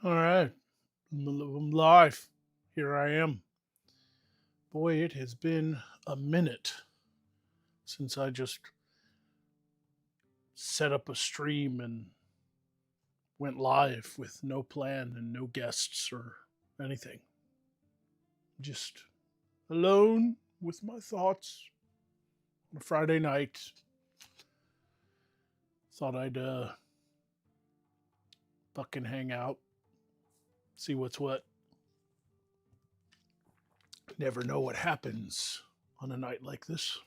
All right, I'm live. Here I am. Boy, it has been a minute since I just set up a stream and went live with no plan and no guests or anything. Just alone with my thoughts on a Friday night. Thought I'd fucking hang out, see what's what. Never know what happens on a night like this.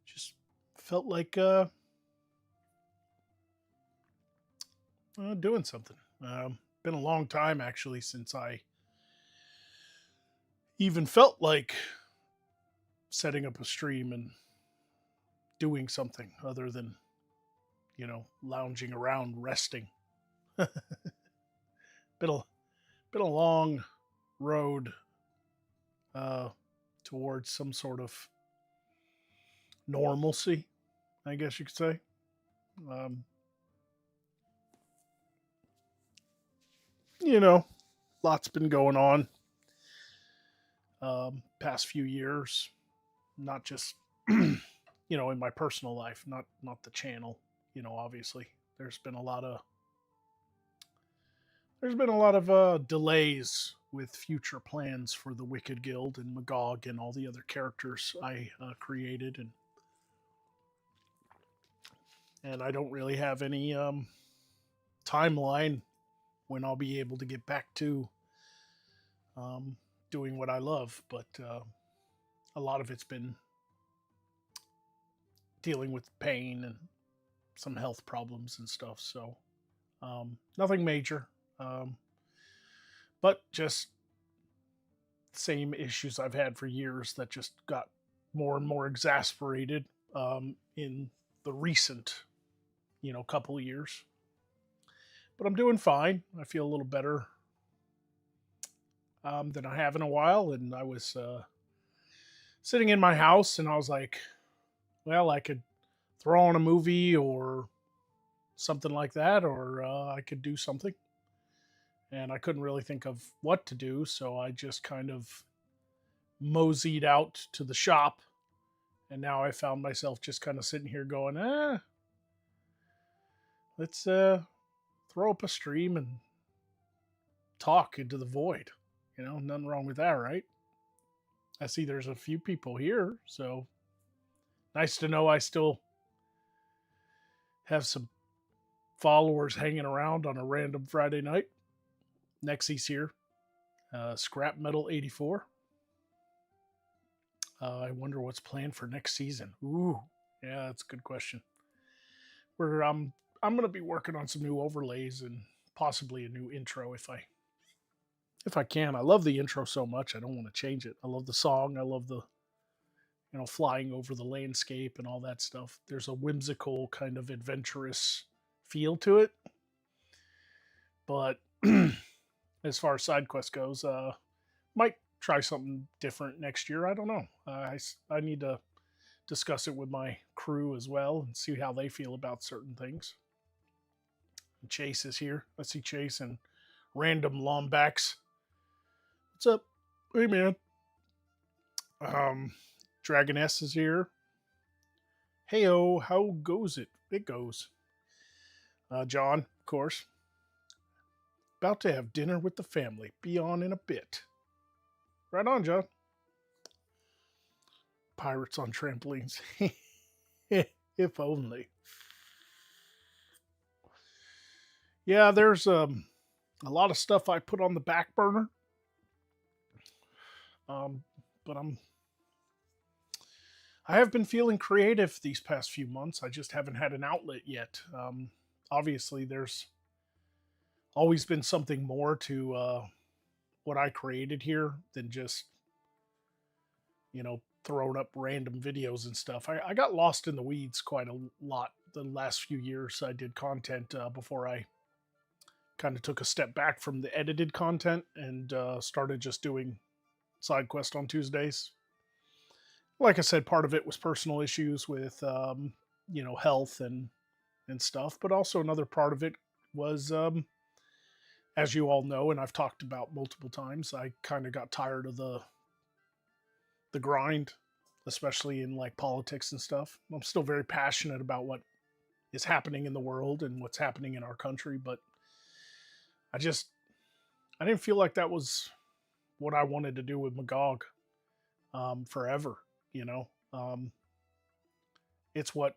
Just felt like doing something. Been a long time actually since I even felt like setting up a stream and doing something other than, lounging around resting. been a been a long road towards some sort of normalcy, I guess you could say. Um, you know, lots been going on past few years, not just in my personal life, not the channel. Obviously, there's been a lot of delays with future plans for the Wicked Guild and Magog and all the other characters I created, and I don't really have any timeline when I'll be able to get back to doing what I love. But a lot of it's been dealing with pain and some health problems and stuff. So nothing major, but just same issues I've had for years that just got more and more exasperated in the recent, couple of years. But I'm doing fine. I feel a little better than I have in a while. And I was sitting in my house and I was like, well, I could throw on a movie or something like that, or I could do something. And I couldn't really think of what to do. So I just kind of moseyed out to the shop. And now I found myself just kind of sitting here going, let's throw up a stream and talk into the void. Nothing wrong with that, right? I see there's a few people here, so nice to know I still have some followers hanging around on a random Friday night. Nexie's here. Scrap Metal 84. I wonder what's planned for next season. Ooh, yeah, that's a good question. Where I'm going to be working on some new overlays and possibly a new intro if I can. I love the intro so much I don't want to change it. I love the song. I love the flying over the landscape and all that stuff. There's a whimsical kind of adventurous feel to it. But as far as side quest goes, might try something different next year. I don't know. I need to discuss it with my crew as well and see how they feel about certain things. And Chase is here. I see Chase and random Lombax. What's up? Hey, man. Dragon S is here. Heyo, how goes it? It goes. John, of course. About to have dinner with the family. Be on in a bit. Right on, John. Pirates on trampolines. If only. Yeah, there's a lot of stuff I put on the back burner. But I have been feeling creative these past few months. I just haven't had an outlet yet. Obviously, there's always been something more to what I created here than just, throwing up random videos and stuff. I got lost in the weeds quite a lot the last few years. I did content before I kind of took a step back from the edited content and started just doing side quest on Tuesdays. Like I said, part of it was personal issues with, health and stuff, but also another part of it was as you all know, and I've talked about multiple times, I kind of got tired of the grind, especially in like politics and stuff. I'm still very passionate about what is happening in the world and what's happening in our country, but I just I didn't feel like that was what I wanted to do with Magog forever. You know, it's what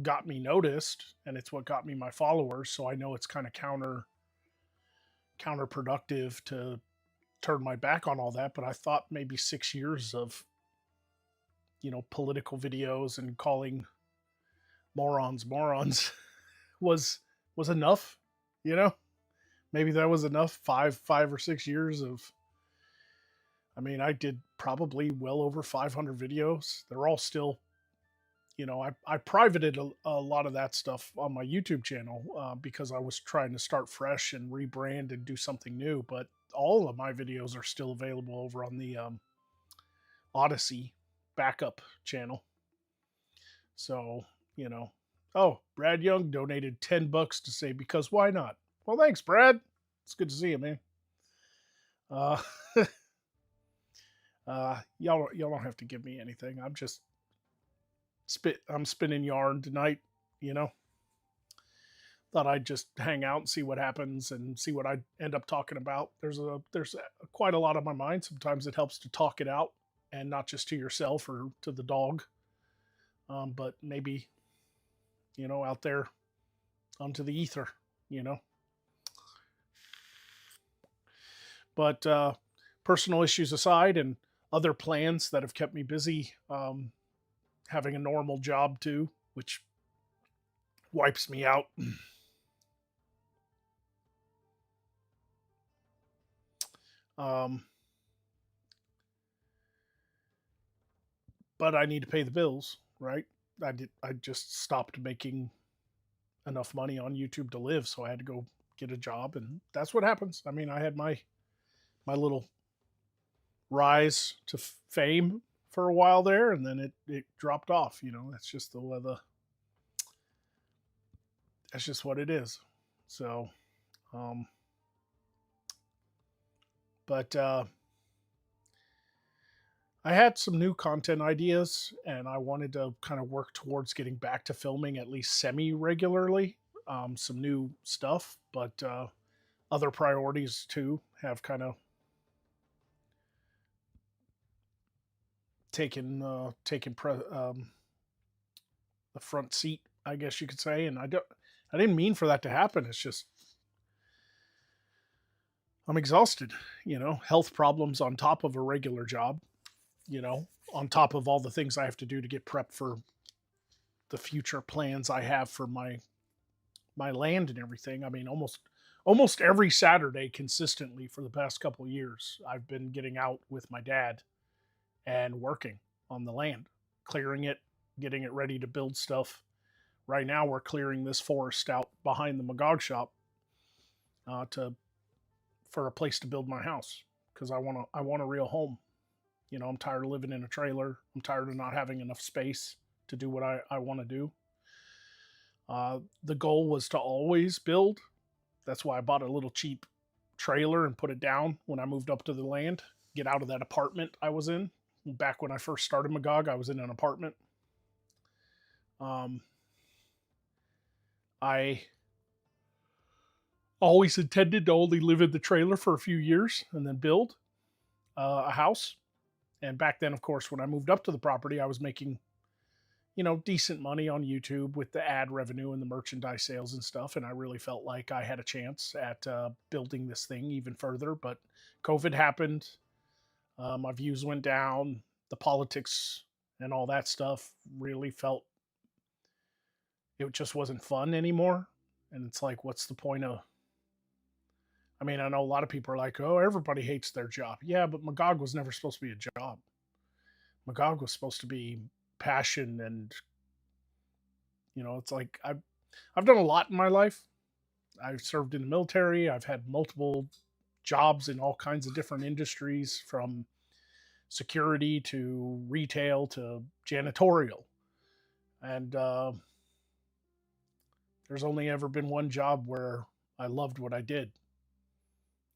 got me noticed, and it's what got me my followers. So I know it's kind of counterproductive to turn my back on all that. But I thought maybe 6 years of political videos and calling morons was enough. You know, maybe that was enough. 5 or 6 years of. I mean, I did probably well over 500 videos. They're all still, I privated a lot of that stuff on my YouTube channel because I was trying to start fresh and rebrand and do something new. But all of my videos are still available over on the OOC backup channel. So, oh, Brad Young donated $10 to say, because why not? Well, thanks, Brad. It's good to see you, man. Y'all don't have to give me anything. I'm spinning yarn tonight, Thought I'd just hang out and see what happens and see what I end up talking about. There's quite a lot on my mind. Sometimes it helps to talk it out and not just to yourself or to the dog, but maybe, out there onto the ether, But personal issues aside, and other plans that have kept me busy, having a normal job too, which wipes me out. But I need to pay the bills, right? I just stopped making enough money on YouTube to live, so I had to go get a job, and that's what happens. I mean, I had my little rise to fame for a while there, and then it dropped off. That's just that's just what it is. So, but I had some new content ideas, and I wanted to kind of work towards getting back to filming at least semi-regularly, some new stuff, but other priorities too have kind of taken the front seat, I guess you could say, and I didn't mean for that to happen. It's just I'm exhausted, health problems on top of a regular job, on top of all the things I have to do to get prepped for the future plans I have for my land and everything. I mean, almost every Saturday consistently for the past couple of years, I've been getting out with my dad and working on the land, clearing it, getting it ready to build stuff. Right now, we're clearing this forest out behind the Magog shop for a place to build my house, because I want a real home. I'm tired of living in a trailer. I'm tired of not having enough space to do what I want to do. The goal was to always build. That's why I bought a little cheap trailer and put it down when I moved up to the land, get out of that apartment I was in. Back when I first started Magog, I was in an apartment. I always intended to only live in the trailer for a few years and then build a house. And back then, of course, when I moved up to the property, I was making, decent money on YouTube with the ad revenue and the merchandise sales and stuff. And I really felt like I had a chance at building this thing even further. But COVID happened. My views went down. The politics and all that stuff really felt it just wasn't fun anymore. And it's like, what's the point of... I mean, I know a lot of people are like, oh, everybody hates their job. Yeah, but Magog was never supposed to be a job. Magog was supposed to be passion, and it's like I've done a lot in my life. I've served in the military. I've had multiple jobs in all kinds of different industries, from security to retail to janitorial. And there's only ever been one job where I loved what I did.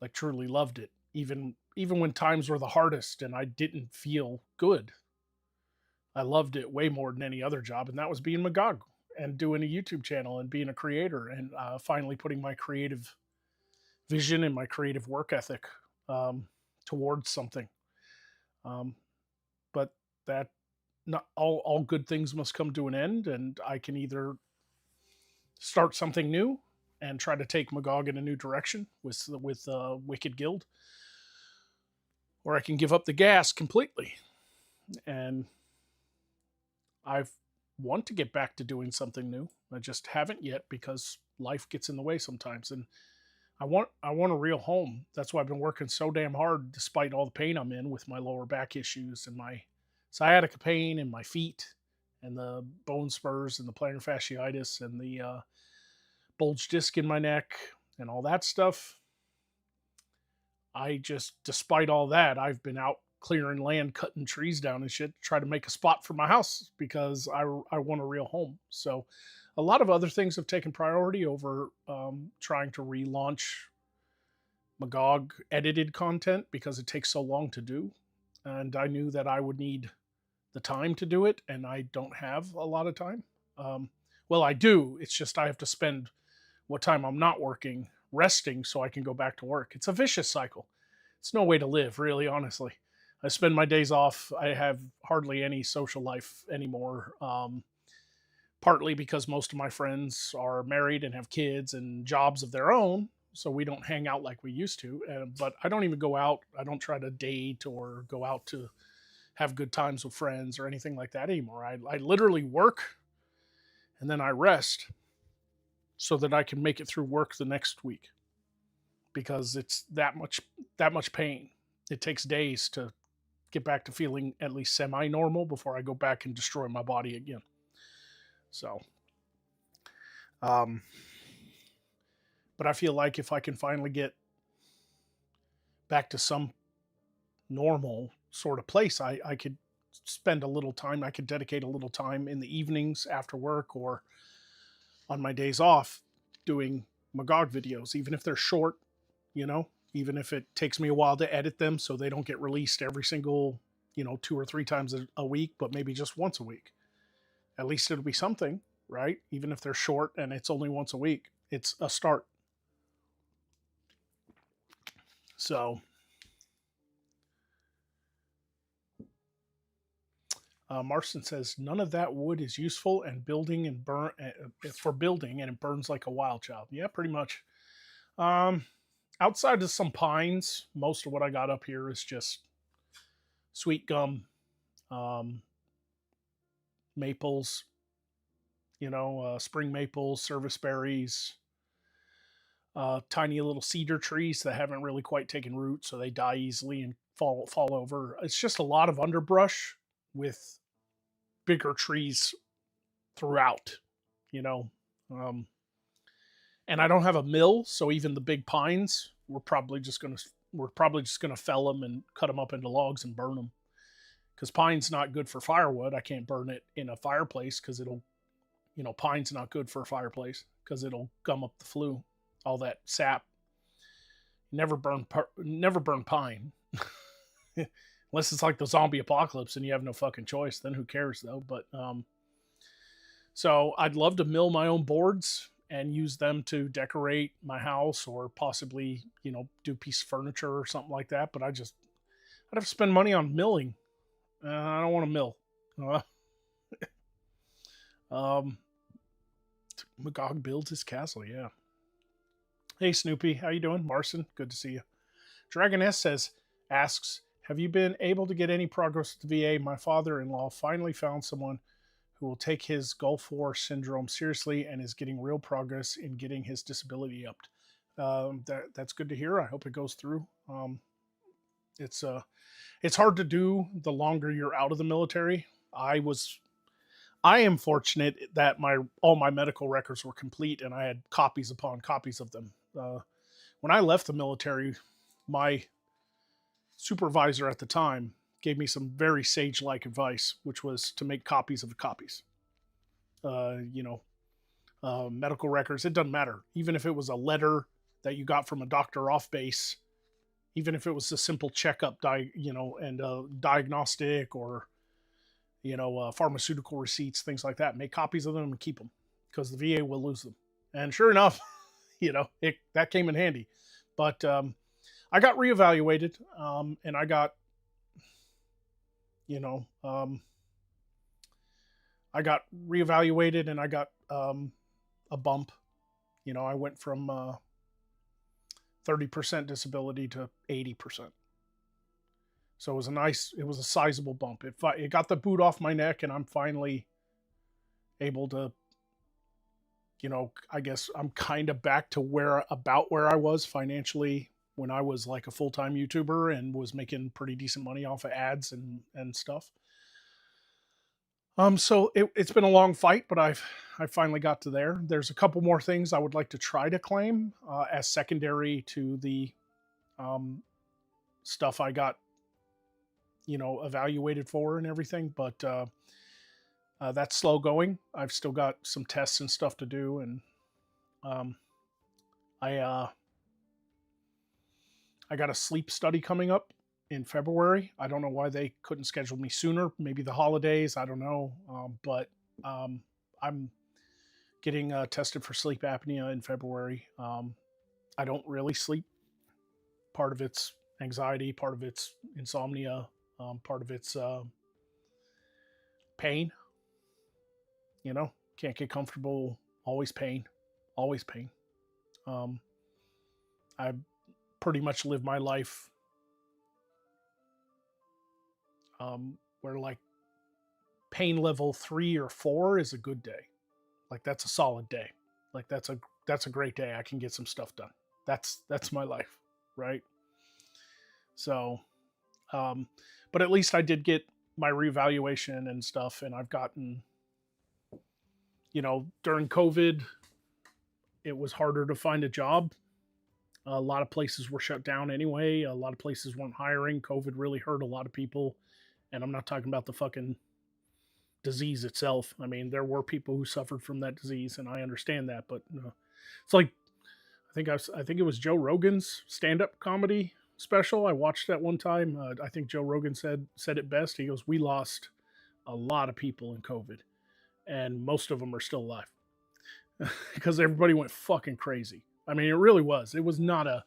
Like truly loved it. Even when times were the hardest and I didn't feel good, I loved it way more than any other job, and that was being Magog and doing a YouTube channel and being a creator and finally putting my creative vision and my creative work ethic um, towards something. Um, but that not all good things must come to an end, and I can either start something new and try to take Magog in a new direction with Wicked Guild, or I can give up the gas completely. And I want to get back to doing something new. I just haven't yet because life gets in the way sometimes, and I want a real home. That's why I've been working so damn hard, despite all the pain I'm in with my lower back issues and my sciatica pain and my feet and the bone spurs and the plantar fasciitis and the bulge disc in my neck and all that stuff. I just, despite all that, I've been out clearing land, cutting trees down and shit to try to make a spot for my house because I want a real home. So a lot of other things have taken priority over trying to relaunch Magog edited content because it takes so long to do. And I knew that I would need the time to do it, and I don't have a lot of time. Well, I do. It's just I have to spend what time I'm not working resting so I can go back to work. It's a vicious cycle. It's no way to live, really, honestly. I spend my days off. I have hardly any social life anymore. Partly because most of my friends are married and have kids and jobs of their own, so we don't hang out like we used to. But I don't even go out. I don't try to date or go out to have good times with friends or anything like that anymore. I literally work and then I rest so that I can make it through work the next week because it's that much pain. It takes days to get back to feeling at least semi-normal before I go back and destroy my body again. So, but I feel like if I can finally get back to some normal sort of place, I could spend a little time. I could dedicate a little time in the evenings after work or on my days off doing Magog videos, even if they're short, even if it takes me a while to edit them so they don't get released every single, 2 or 3 times a week, but maybe just once a week. At least it'll be something, right? Even if they're short and it's only once a week, it's a start. So, Marston says none of that wood is useful and building and burn for building, and it burns like a wild child. Yeah, pretty much. Outside of some pines, most of what I got up here is just sweet gum, maples, spring maples, service berries, tiny little cedar trees that haven't really quite taken root, so they die easily and fall over. It's just a lot of underbrush with bigger trees throughout, you know. And I don't have a mill, so even the big pines, we're probably just gonna fell them and cut them up into logs and burn them. Because pine's not good for firewood. I can't burn it in a fireplace because it'll, pine's not good for a fireplace because it'll gum up the flue, all that sap. Never burn pine. Unless it's like the zombie apocalypse and you have no fucking choice, then who cares though? But so I'd love to mill my own boards and use them to decorate my house or possibly, do a piece of furniture or something like that. But I'd have to spend money on milling. I don't want to mill. Magog builds his castle. Yeah. Hey Snoopy, how you doing? Marson, good to see you. Dragon S asks, have you been able to get any progress with the VA? My father-in-law finally found someone who will take his Gulf War syndrome seriously and is getting real progress in getting his disability upped. That's good to hear. I hope it goes through. It's hard to do the longer you're out of the military. I am fortunate that all my medical records were complete and I had copies upon copies of them. When I left the military, my supervisor at the time gave me some very sage-like advice, which was to make copies of the copies. medical records. It doesn't matter. Even if it was a letter that you got from a doctor off base, even if it was a simple checkup, and diagnostic or pharmaceutical receipts, things like that. Make copies of them and keep them because the VA will lose them. And sure enough, that came in handy. But I got reevaluated, and I got, I got reevaluated, and I got a bump. I went from 30% disability to 80%. So it was a sizable bump. It got the boot off my neck, and I'm finally able to, I guess I'm kind of back to where I was financially when I was like a full-time YouTuber and was making pretty decent money off of ads and stuff. So it's been a long fight, but I finally got to there. There's a couple more things I would like to try to claim as secondary to the stuff I got, evaluated for and everything. But that's slow going. I've still got some tests and stuff to do, and I got a sleep study coming up in February. I don't know why they couldn't schedule me sooner. Maybe the holidays. I don't know. But I'm getting tested for sleep apnea in February. I don't really sleep. Part of it's anxiety. Part of it's insomnia. Part of it's pain. Can't get comfortable. Always pain. Always pain. I pretty much live my life where like pain level 3 or 4 is a good day. Like that's a solid day. Like that's a great day. I can get some stuff done. That's my life, right? So, but at least I did get my reevaluation and stuff, and I've gotten, during COVID, it was harder to find a job. A lot of places were shut down anyway. A lot of places weren't hiring. COVID really hurt a lot of people. And I'm not talking about the fucking disease itself. I mean, there were people who suffered from that disease, and I understand that. But it's like I think it was Joe Rogan's stand-up comedy special. I watched that one time. I think Joe Rogan said it best. He goes, "We lost a lot of people in COVID, and most of them are still alive because everybody went fucking crazy." I mean, it really was. It was not a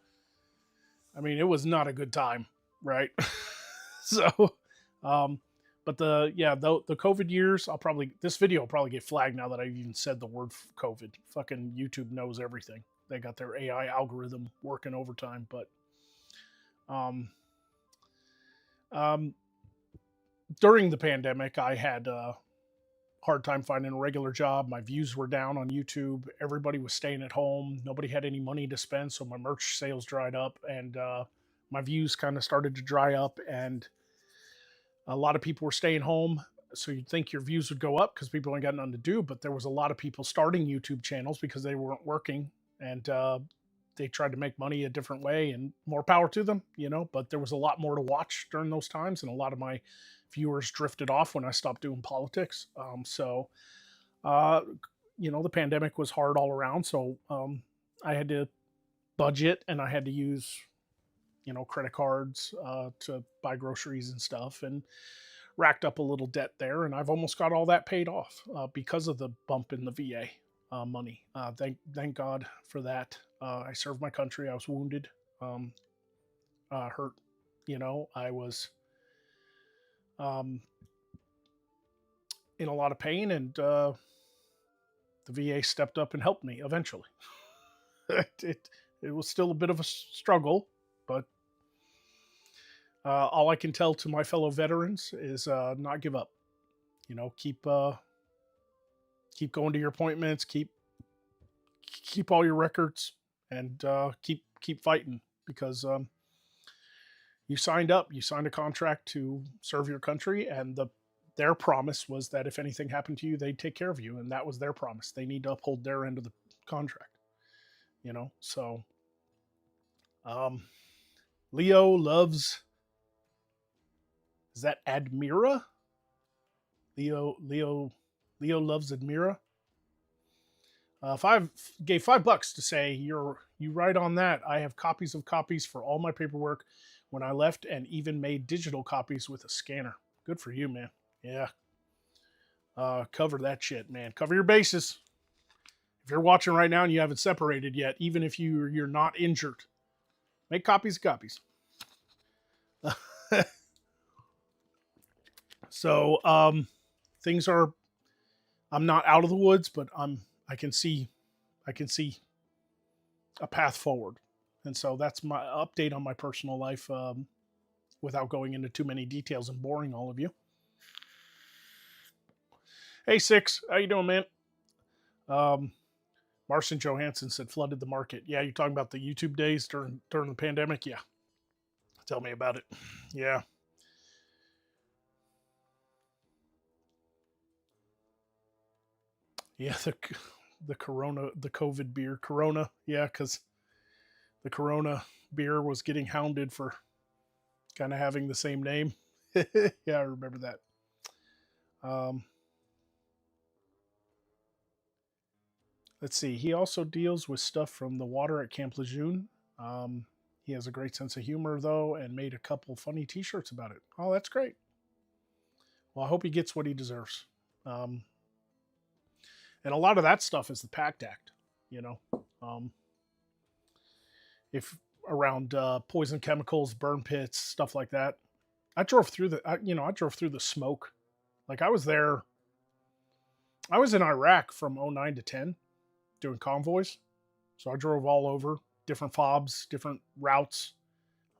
good time, right? So, but the COVID years, this video will probably get flagged now that I've even said the word COVID. Fucking YouTube knows everything. They got their AI algorithm working overtime, but, during the pandemic, I had a hard time finding a regular job. My views were down on YouTube. Everybody was staying at home. Nobody had any money to spend, so my merch sales dried up, and my views kind of started to dry up, and a lot of people were staying home. So you'd think your views would go up because people ain't got nothing to do, but there was a lot of people starting YouTube channels because they weren't working, and they tried to make money a different way, and more power to them, but there was a lot more to watch during those times, and a lot of my viewers drifted off when I stopped doing politics. The pandemic was hard all around, so I had to budget, and I had to use credit cards to buy groceries and stuff, and racked up a little debt there. And I've almost got all that paid off because of the bump in the VA money. Thank God for that. I served my country. I was wounded, hurt. I was in a lot of pain, and the VA stepped up and helped me eventually. it was still a bit of a struggle, but all I can tell to my fellow veterans is not give up. Keep going to your appointments, keep all your records, and keep fighting, because you signed a contract to serve your country, and their promise was that if anything happened to you, they'd take care of you, and that was their promise. They need to uphold their end of the contract. So Leo loves, is that Admira? Leo loves Admira. Five gave $5 to say you right on that. I have copies of copies for all my paperwork when I left, and even made digital copies with a scanner. Good for you, man. Yeah. Cover that shit, man. Cover your bases. If you're watching right now and you haven't separated yet, even if you're not injured, make copies of copies. So things are. I'm not out of the woods, but I can see a path forward, and so that's my update on my personal life. Without going into too many details and boring all of you. Hey, Six, how you doing, man? Marcin Johansson said flooded the market. Yeah, you're talking about the YouTube days during the pandemic? Yeah. Tell me about it. Yeah. Yeah, the Corona, the COVID beer. Corona, yeah, because the Corona beer was getting hounded for kind of having the same name. Yeah, I remember that. Um, let's see. He also deals with stuff from the water at Camp Lejeune. Um, he has a great sense of humor, though, and made a couple funny T-shirts about it. Oh, that's great. Well, I hope he gets what he deserves. Um, and a lot of that stuff is the PACT Act, you know. Um, if around poison chemicals, burn pits, stuff like that. I drove through I drove through the smoke. Like I was there. I was in Iraq from '09 to 10 doing convoys. So I drove all over, different fobs, different routes.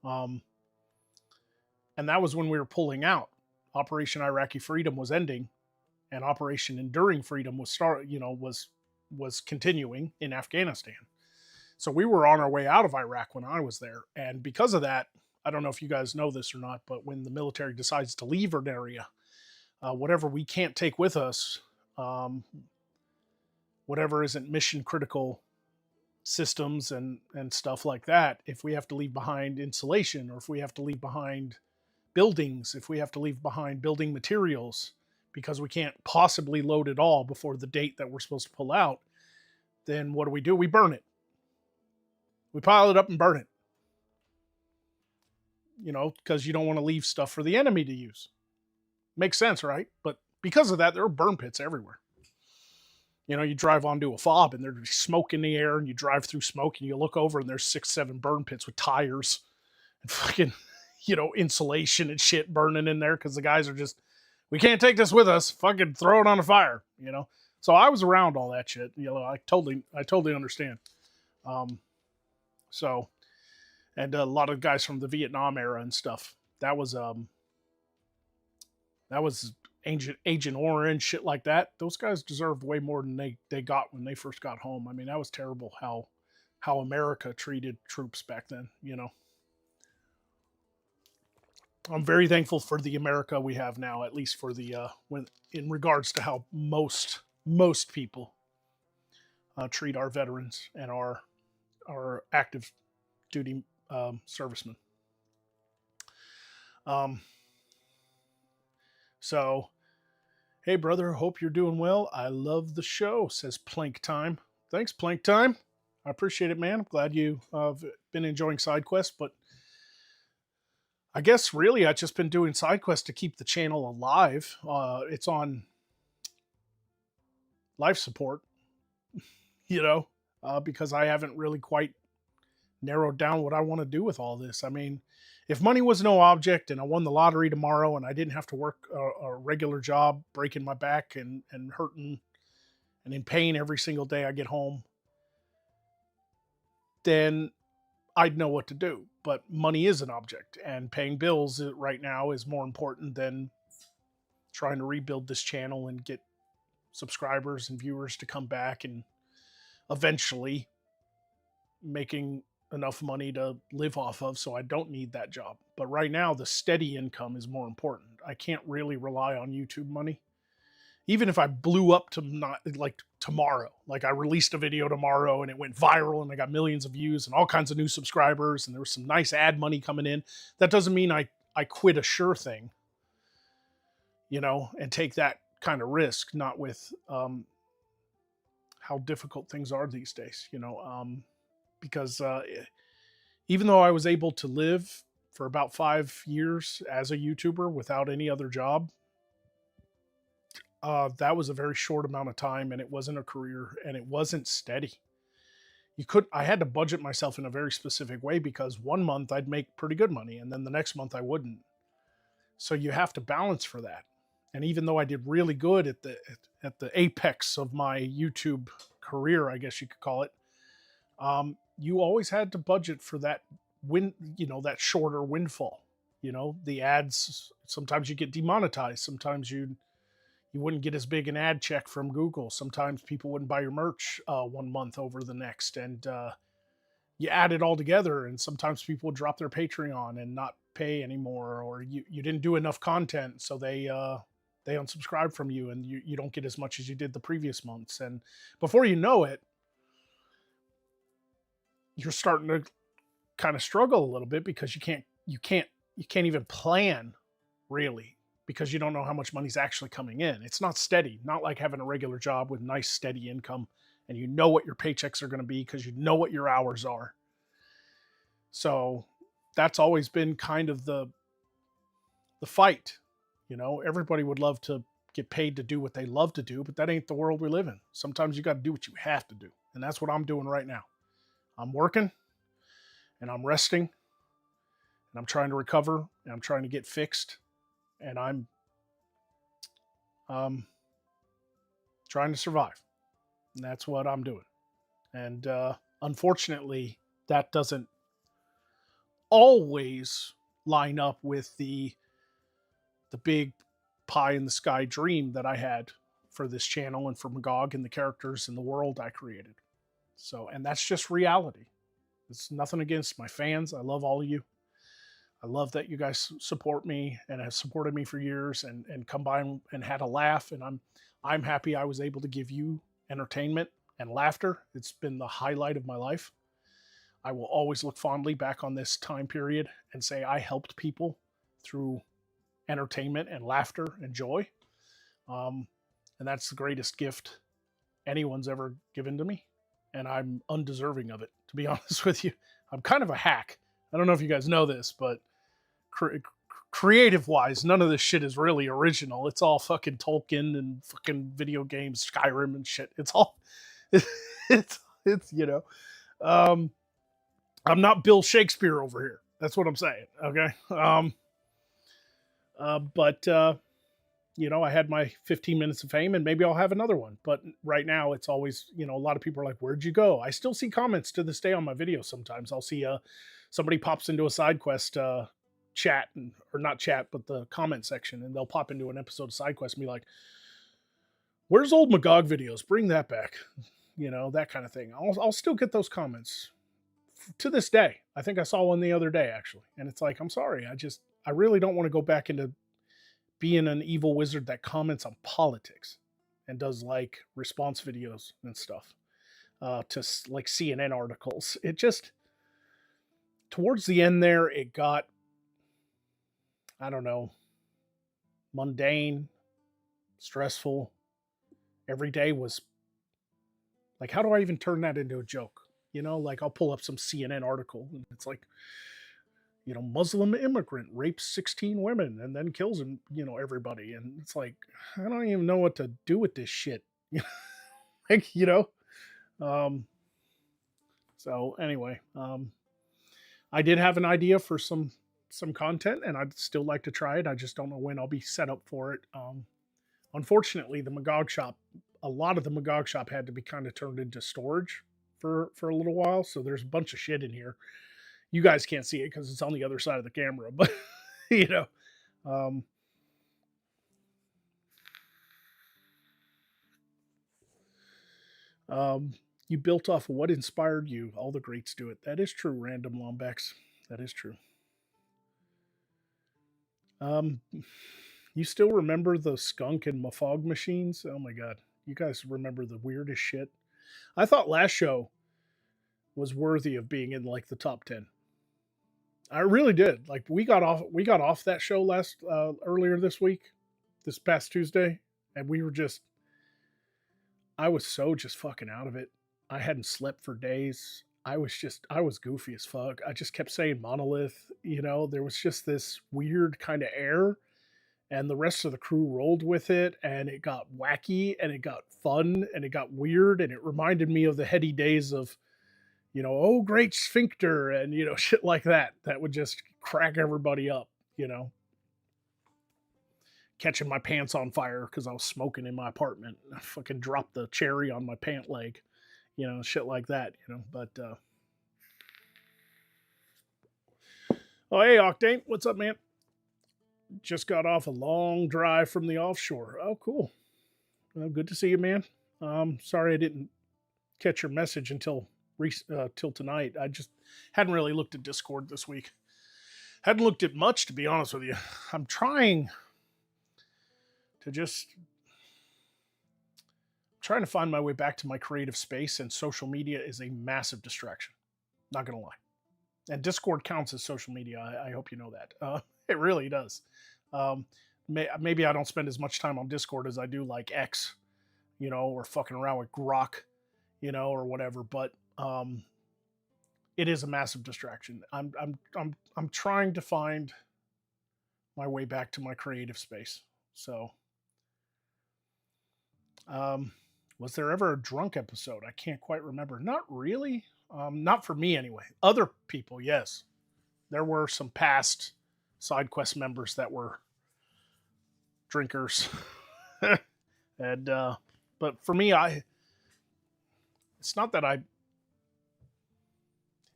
Um, and that was when we were pulling out. Operation Iraqi Freedom was ending, and Operation Enduring Freedom was continuing in Afghanistan. So we were on our way out of Iraq when I was there, and because of that, I don't know if you guys know this or not, but when the military decides to leave an area, whatever we can't take with us, um, whatever isn't mission critical systems and stuff like that, if we have to leave behind insulation, or if we have to leave behind buildings, if we have to leave behind building materials because we can't possibly load it all before the date that we're supposed to pull out, then what do? We burn it. We pile it up and burn it. Because you don't want to leave stuff for the enemy to use. Makes sense, right? But because of that, there are burn pits everywhere. You drive onto a fob and there's smoke in the air, and you drive through smoke and you look over and there's 6-7 burn pits with tires and fucking, insulation and shit burning in there because the guys are just, we can't take this with us. Fucking throw it on a fire, So I was around all that shit. I totally understand. So, and a lot of guys from the Vietnam era and stuff. That was Agent Orange, shit like that. Those guys deserved way more than they got when they first got home. I mean, that was terrible how America treated troops back then. I'm very thankful for the America we have now, at least for the when in regards to how most people treat our veterans and our active duty servicemen. So, hey brother, hope you're doing well. I love the show, says Plank Time. Thanks, Plank Time. I appreciate it, man. I'm glad you have been enjoying SideQuest, but I guess really I've just been doing SideQuest to keep the channel alive. It's on life support, because I haven't really quite narrowed down what I want to do with all this. I mean, if money was no object and I won the lottery tomorrow and I didn't have to work a regular job, breaking my back and hurting and in pain every single day I get home, then I'd know what to do. But money is an object, and paying bills right now is more important than trying to rebuild this channel and get subscribers and viewers to come back and eventually making enough money to live off of, so I don't need that job. But right now, the steady income is more important. I can't really rely on YouTube money. Even if I blew up to not like tomorrow, like I released a video tomorrow and it went viral and I got millions of views and all kinds of new subscribers and there was some nice ad money coming in, that doesn't mean I quit a sure thing, and take that kind of risk, not with how difficult things are these days, because even though I was able to live for about 5 years as a YouTuber without any other job, that was a very short amount of time, and it wasn't a career, and it wasn't steady. I had to budget myself in a very specific way, because one month I'd make pretty good money and then the next month I wouldn't. So you have to balance for that. And even though I did really good at the apex of my YouTube career, I guess you could call it, you always had to budget for that that shorter windfall. The ads, sometimes you get demonetized, sometimes you wouldn't get as big an ad check from Google. Sometimes people wouldn't buy your merch 1 month over the next. And you add it all together, and sometimes people would drop their Patreon and not pay anymore, or you didn't do enough content, so they unsubscribe from you, and you don't get as much as you did the previous months. And before you know it, you're starting to kind of struggle a little bit, because you can't even plan, really, because you don't know how much money's actually coming in. It's not steady, not like having a regular job with nice steady income, and you know what your paychecks are going to be because you know what your hours are. So that's always been kind of the fight. Everybody would love to get paid to do what they love to do, but that ain't the world we live in. Sometimes you got to do what you have to do. And that's what I'm doing right now. I'm working, and I'm resting, and I'm trying to recover, and I'm trying to get fixed, and I'm trying to survive. And that's what I'm doing. And unfortunately, that doesn't always line up with the big pie in the sky dream that I had for this channel and for Magog and the characters and the world I created. So, and that's just reality. It's nothing against my fans. I love all of you. I love that you guys support me and have supported me for years, and come by and had a laugh. And I'm happy I was able to give you entertainment and laughter. It's been the highlight of my life. I will always look fondly back on this time period and say I helped people through entertainment and laughter and joy. And that's the greatest gift anyone's ever given to me. And I'm undeserving of it, to be honest with you. I'm kind of a hack. I don't know if you guys know this, but creative wise, none of this shit is really original. It's all fucking Tolkien and fucking video games, Skyrim and shit. It's all, it's I'm not Bill Shakespeare over here. That's what I'm saying. Okay. But I had my 15 minutes of fame, and maybe I'll have another one. But right now it's always, a lot of people are like, where'd you go? I still see comments to this day on my videos. Sometimes I'll see somebody pops into a side quest chat, or not chat, but the comment section, and they'll pop into an episode of side quest and be like, where's old Magog videos? Bring that back. That kind of thing. I'll still get those comments to this day. I think I saw one the other day, actually. And it's like, I'm sorry. I really don't want to go back into being an evil wizard that comments on politics and does like response videos and stuff to like CNN articles. It just, towards the end there, it got, I don't know, mundane, stressful. Every day was like, how do I even turn that into a joke? Like I'll pull up some CNN article and it's like, Muslim immigrant rapes 16 women and then kills him, everybody. And it's like, I don't even know what to do with this shit. Like, so anyway, I did have an idea for some content, and I'd still like to try it. I just don't know when I'll be set up for it. Unfortunately, a lot of the Magog shop had to be kind of turned into storage for a little while. So there's a bunch of shit in here. You guys can't see it because it's on the other side of the camera, but you built off of what inspired you. All the greats do it. That is true, Random Lombax. That is true. You still remember the skunk and Mafog machines? Oh my God. You guys remember the weirdest shit. I thought last show was worthy of being in like the top 10. I really did. Like we got off that show earlier this week, this past Tuesday, and we were just, I was so just fucking out of it. I hadn't slept for days. I was goofy as fuck. I just kept saying monolith. There was just this weird kind of air, and the rest of the crew rolled with it, and it got wacky, and it got fun, and it got weird, and it reminded me of the heady days of, oh, great sphincter, and, shit like that. That would just crack everybody up, catching my pants on fire because I was smoking in my apartment. I fucking dropped the cherry on my pant leg, shit like that, But, oh, hey, Octane, what's up, man? Just got off a long drive from the offshore. Oh, cool. Well, good to see you, man. Sorry I didn't catch your message until till tonight. I just hadn't really looked at Discord this week. Hadn't looked at much, to be honest with you. I'm trying to find my way back to my creative space, and social media is a massive distraction. Not gonna lie. And Discord counts as social media. I hope you know that. It really does. Maybe I don't spend as much time on Discord as I do like X, or fucking around with Grok, or whatever. But it is a massive distraction. I'm trying to find my way back to my creative space. So, was there ever a drunk episode? I can't quite remember. Not really. Not for me anyway. Other people, yes. There were some past side quest members that were drinkers. And but for me, it's not that I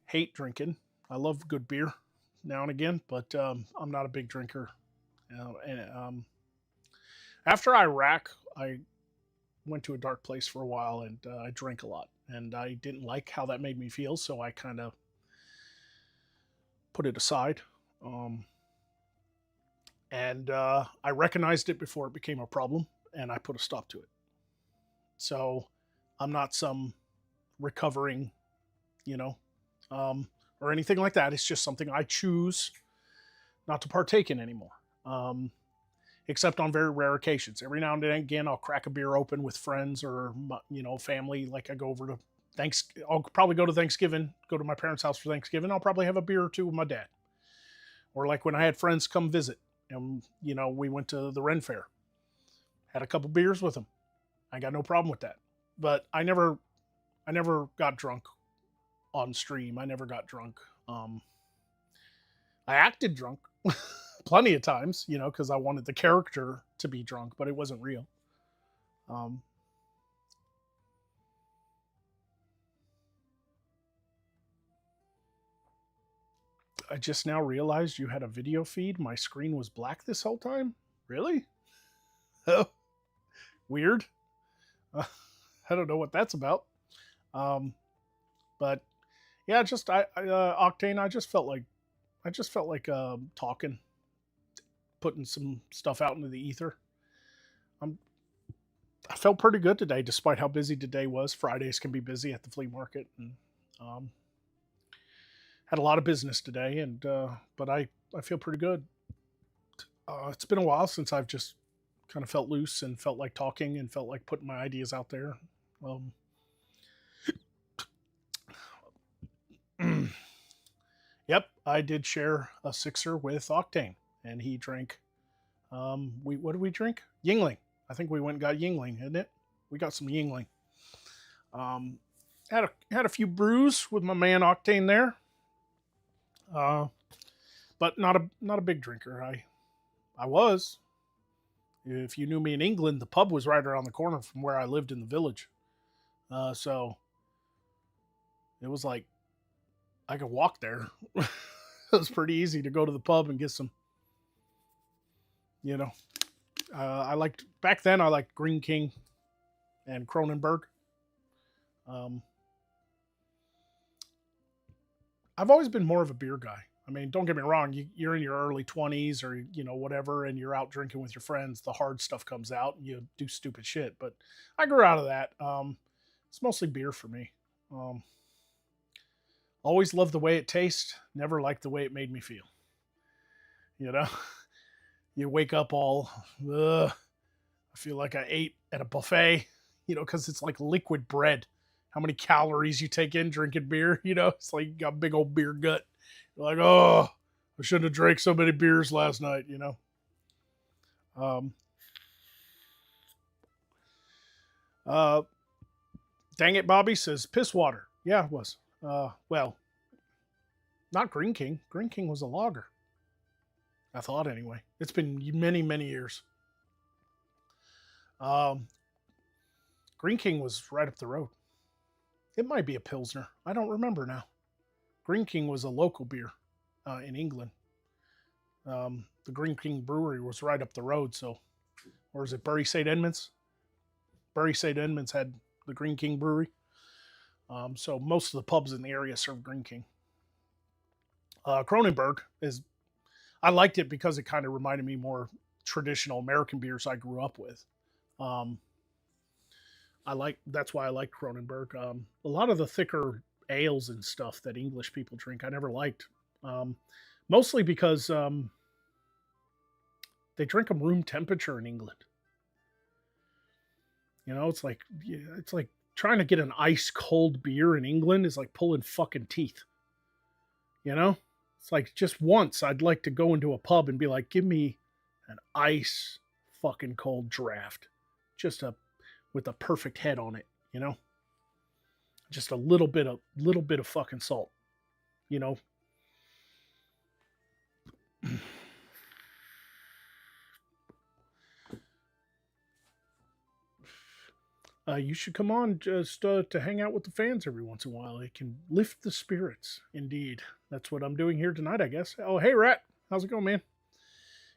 hate drinking. I love good beer now and again, but I'm not a big drinker. And after Iraq, I went to a dark place for a while, and I drank a lot, and I didn't like how that made me feel, so I kind of put it aside. And I recognized it before it became a problem, and I put a stop to it. So I'm not some recovering, or anything like that. It's just something I choose not to partake in anymore. Except on very rare occasions. Every now and again, I'll crack a beer open with friends or, family. Like I go over to I'll probably go to Thanksgiving, go to my parents' house for Thanksgiving. I'll probably have a beer or two with my dad. Or like when I had friends come visit, and, we went to the Ren Fair. Had a couple beers with them. I got no problem with that. But I never got drunk on stream. I never got drunk. I acted drunk plenty of times, because I wanted the character to be drunk, but it wasn't real. I just now realized you had a video feed. My screen was black this whole time. Really? Oh, weird. I don't know what that's about. But yeah, Octane. I just felt like talking, putting some stuff out into the ether. I felt pretty good today, despite how busy today was. Fridays can be busy at the flea market, and had a lot of business today, and but I feel pretty good. It's been a while since I've just kind of felt loose and felt like talking and felt like putting my ideas out there. Yep, I did share a sixer with Octane, and he drank. What did we drink? Yingling. I think we went and got Yingling, isn't it? We got some Yingling. Had a few brews with my man Octane there. But not a big drinker. I was. If you knew me in England, the pub was right around the corner from where I lived in the village. So it was like I could walk there. It was pretty easy to go to the pub and get some, back then I liked Green King and Kronenberg. I've always been more of a beer guy. I mean, don't get me wrong, you're in your early 20s or, whatever, and you're out drinking with your friends, the hard stuff comes out and you do stupid shit. But I grew out of that. It's mostly beer for me. Always loved the way it tastes, never liked the way it made me feel. You wake up all, I feel like I ate at a buffet, because it's like liquid bread. How many calories you take in drinking beer? It's like you got a big old beer gut. You're like, oh, I shouldn't have drank so many beers last night. Um, Dang it, Bobby says piss water. Yeah, it was. Well, not Green King. Green King was a lager. I thought anyway. It's been many, many years. Green King was right up the road. It might be a Pilsner. I don't remember now. Green King was a local beer in England. The Green King Brewery was right up the road. So, or is it Bury St. Edmunds? Bury St. Edmunds had the Green King Brewery. So most of the pubs in the area serve Green King. Kronenberg I liked it because it kind of reminded me more traditional American beers I grew up with. That's why I like Kronenberg. A lot of the thicker ales and stuff that English people drink, I never liked. Mostly because they drink them room temperature in England. It's like trying to get an ice cold beer in England is like pulling fucking teeth. It's like just once I'd like to go into a pub and be like, give me an ice fucking cold draft. With a perfect head on it, Just a little bit of fucking salt, You should come on just to hang out with the fans every once in a while. It can lift the spirits. Indeed. That's what I'm doing here tonight, I guess. Oh, hey, Rat. How's it going, man?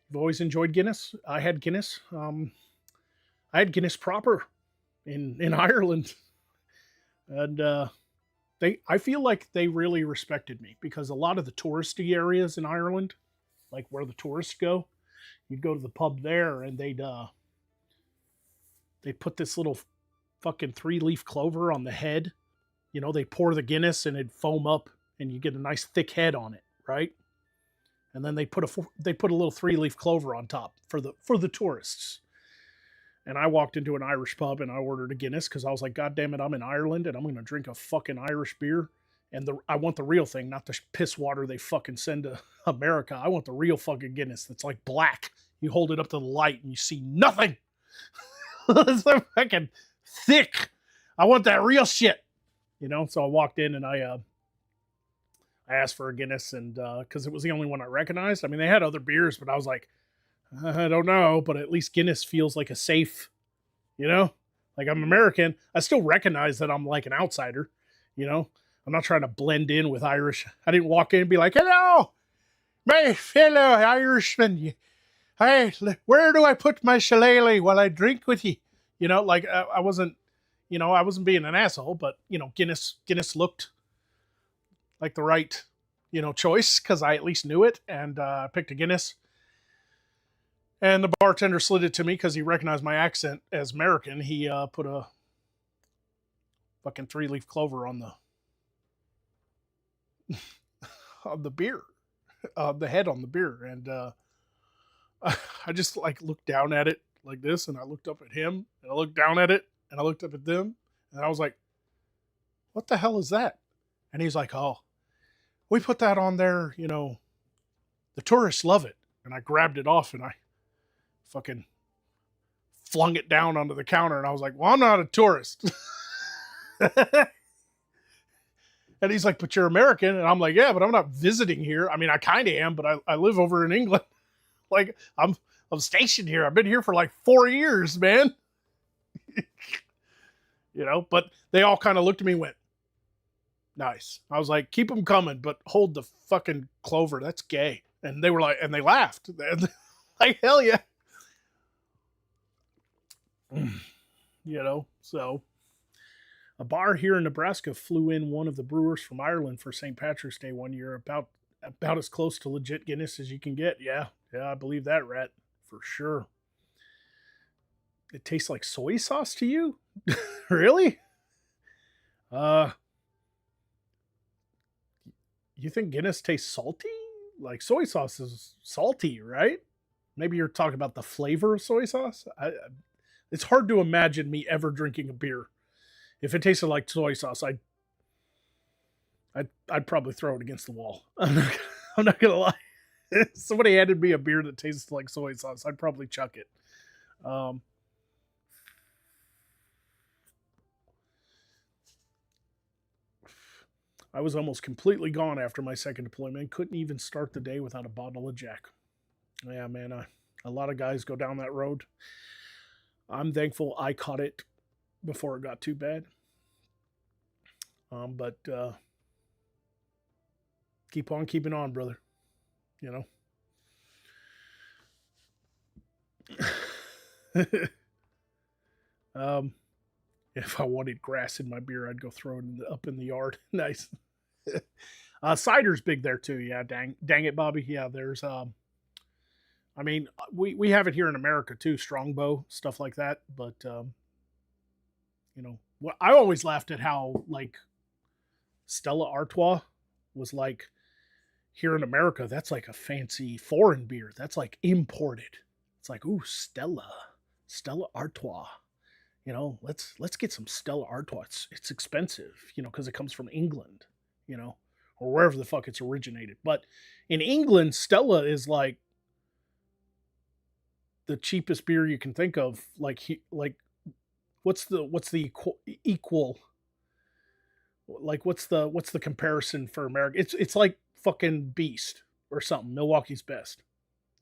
You've always enjoyed Guinness. I had Guinness. I had Guinness proper in Ireland. And I feel like they really respected me because a lot of the touristy areas in Ireland, like where the tourists go, you'd go to the pub there and they'd put this little fucking 3-leaf clover on the head. They pour the Guinness and it'd foam up and you get a nice thick head on it, right? And then they put a little 3-leaf clover on top for the tourists. And I walked into an Irish pub and I ordered a Guinness because I was like, God damn it, I'm in Ireland and I'm going to drink a fucking Irish beer. And I want the real thing, not the piss water they fucking send to America. I want the real fucking Guinness that's like black. You hold it up to the light and you see nothing. It's so fucking thick. I want that real shit. So I walked in and I asked for a Guinness and because it was the only one I recognized. I mean, they had other beers, but I was like, I don't know, but at least Guinness feels like a safe, like I'm American. I still recognize that I'm like an outsider, I'm not trying to blend in with Irish. I didn't walk in and be like, hello, my fellow Irishman. Hey, where do I put my shillelagh while I drink with you? Like I wasn't being an asshole, but Guinness looked like the right, choice because I at least knew it and I picked a Guinness. And the bartender slid it to me because he recognized my accent as American. He put a fucking 3-leaf clover on the beer, the head on the beer. And I just like looked down at it like this, and I looked up at him, and I looked down at it, and I looked up at them, and I was like, what the hell is that? And he's like, oh, we put that on there, the tourists love it. And I grabbed it off and I fucking flung it down onto the counter, and I was like, well, I'm not a tourist. And he's like, but you're American. And I'm like, yeah, but I'm not visiting here. I mean, I kind of am, but I live over in England. Like I'm stationed here. I've been here for like 4 years, man. But they all kind of looked at me and went, nice. I was like, keep them coming, but hold the fucking clover. That's gay. And they were like, and they laughed. Like, hell yeah. So a bar here in Nebraska flew in one of the brewers from Ireland for St. Patrick's Day one year, about as close to legit Guinness as you can get. Yeah, I believe that, Rat, for sure. It tastes like soy sauce to you? Really? You think Guinness tastes salty? Like soy sauce is salty, right? Maybe you're talking about the flavor of soy sauce. It's hard to imagine me ever drinking a beer. If it tasted like soy sauce, I'd probably throw it against the wall. I'm not gonna lie. If somebody handed me a beer that tastes like soy sauce, I'd probably chuck it. Um, I was almost completely gone after my second deployment. Couldn't even start the day without a bottle of Jack. Yeah, man, a lot of guys go down that road. I'm thankful I caught it before it got too bad. But keep on keeping on, brother. You know. If I wanted grass in my beer, I'd go throw it up in the yard. Nice. Cider's big there too. Yeah, dang it, Bobby. Yeah, there's I mean, we have it here in America too, Strongbow, stuff like that. But you know, what I always laughed at how like Stella Artois was like here in America. That's like a fancy foreign beer. That's like imported. It's like, ooh, Stella Artois. You know, let's get some Stella Artois. It's expensive, you know, because it comes from England, you know, or wherever the fuck it's originated. But in England, Stella is like the cheapest beer you can think of. Like what's the equal? Like what's the comparison for America? It's like fucking Beast or something. Milwaukee's Best.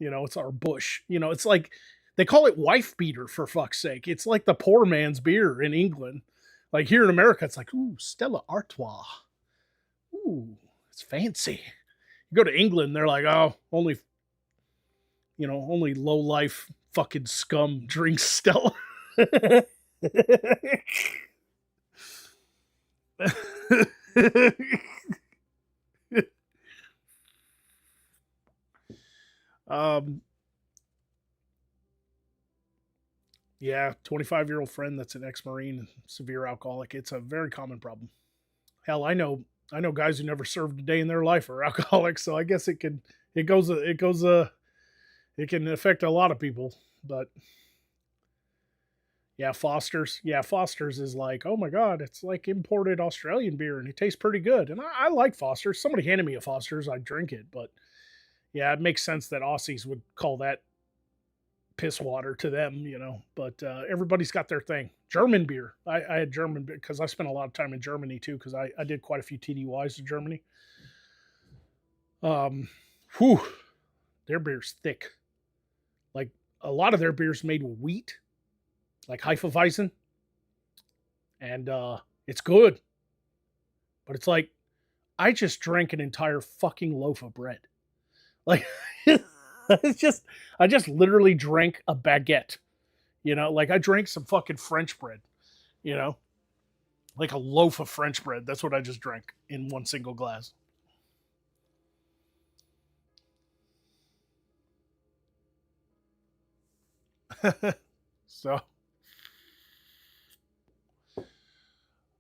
You know, it's our Bush. You know, it's like they call it wife beater for fuck's sake. It's like the poor man's beer in England. Like here in America, it's like, ooh, Stella Artois. Ooh, it's fancy. You go to England, they're like, oh, only low life fucking scum drinks Stella. um Yeah, 25-year-old friend that's an ex-Marine, severe alcoholic. It's a very common problem. Hell, I know guys who never served a day in their life are alcoholics, so I guess it can affect a lot of people. But yeah, Foster's. Yeah, Foster's is like, oh my god, it's like imported Australian beer and it tastes pretty good. And I like Foster's. Somebody handed me a Foster's, I'd drink it, but yeah, it makes sense that Aussies would call that piss water to them, you know, but everybody's got their thing. German beer. I had German beer because I spent a lot of time in Germany too, because I did quite a few TDYs in Germany. Whew, their beer's thick. Like a lot of their beer's made with wheat, like Hefeweizen, and it's good. But it's like I just drank an entire fucking loaf of bread. Like I just literally drank a baguette, you know, like I drank some fucking French bread, you know, like a loaf of French bread. That's what I just drank in one single glass. So,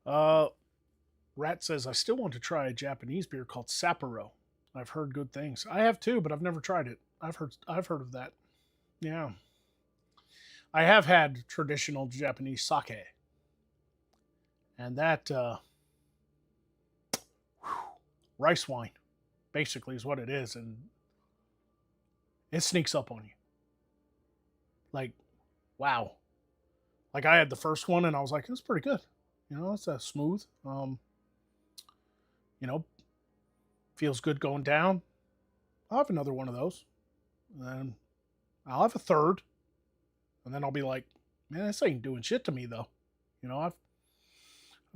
uh, Rat says, I still want to try a Japanese beer called Sapporo. I've heard good things. I have too, but I've never tried it. I've heard of that. Yeah. I have had traditional Japanese sake. And that rice wine basically is what it is, and it sneaks up on you. Like, wow. Like I had the first one and I was like, it's pretty good. You know, it's smooth. You know, feels good going down. I'll have another one of those. And then I'll have a third. And then I'll be like, man, this ain't doing shit to me though. You know, I've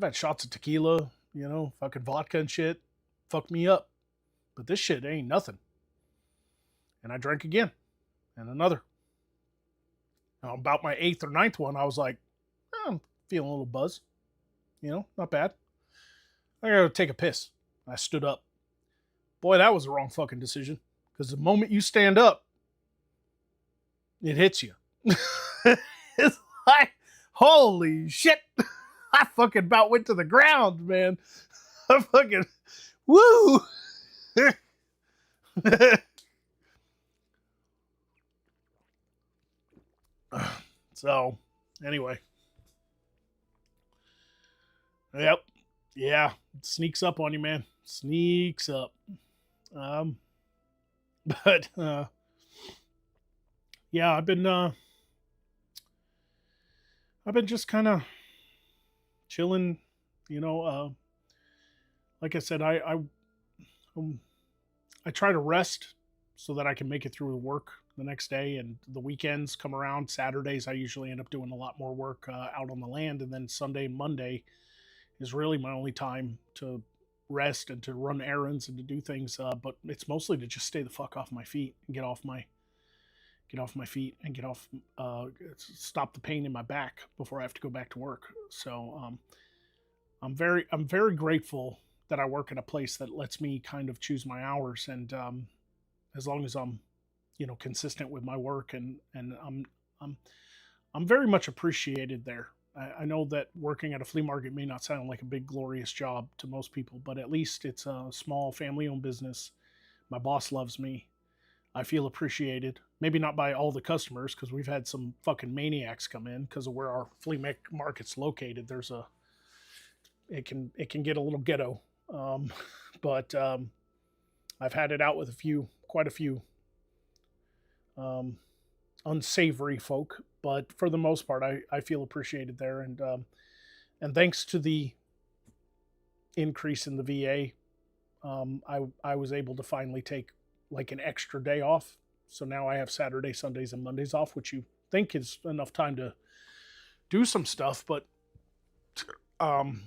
had shots of tequila, you know, fucking vodka and shit. Fucked me up. But this shit ain't nothing. And I drank again. And another. Now, about my 8th or 9th one, I was like, oh, I'm feeling a little buzz. You know, not bad. I gotta take a piss. I stood up. Boy, that was the wrong fucking decision. Because the moment you stand up, it hits you. It's like, holy shit. I fucking about went to the ground, man. I fucking, woo. So, Anyway, yep, yeah, it sneaks up on you, man. Sneaks up. Um, but yeah, I've been just kind of chilling. You know, like I said, um, I try to rest so that I can make it through work the next day, and the weekends come around. Saturdays, I usually end up doing a lot more work out on the land, and then Sunday and Monday is really my only time to rest and to run errands and to do things. But it's mostly to just stay the fuck off my feet and get off my feet and get off, stop the pain in my back before I have to go back to work. So I'm very grateful that I work at a place that lets me kind of choose my hours, and as long as I'm, consistent with my work, and I'm I'm very much appreciated there. I know that working at a flea market may not sound like a big glorious job to most people, but at least it's a small family-owned business. My boss loves me. I feel appreciated. Maybe not by all the customers, because we've had some fucking maniacs come in because of where our market's located. It can get a little ghetto, um, but I've had it out with quite a few um, unsavory folk. But for the most part, I feel appreciated there, and thanks to the increase in the VA, I was able to finally take like an extra day off. So now I have Saturday, Sundays, and Mondays off, which you think is enough time to do some stuff. But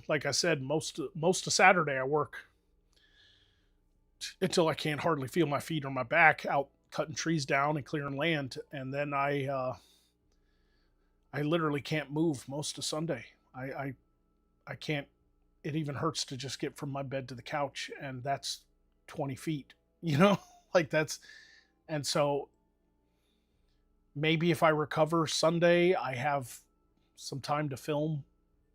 like I said, most of Saturday I work until I can't hardly feel my feet or my back out cutting trees down and clearing land, and then I literally can't move most of Sunday. I can't. It even hurts to just get from my bed to the couch, and that's 20 feet. You know, like that's. And so maybe if I recover Sunday, I have some time to film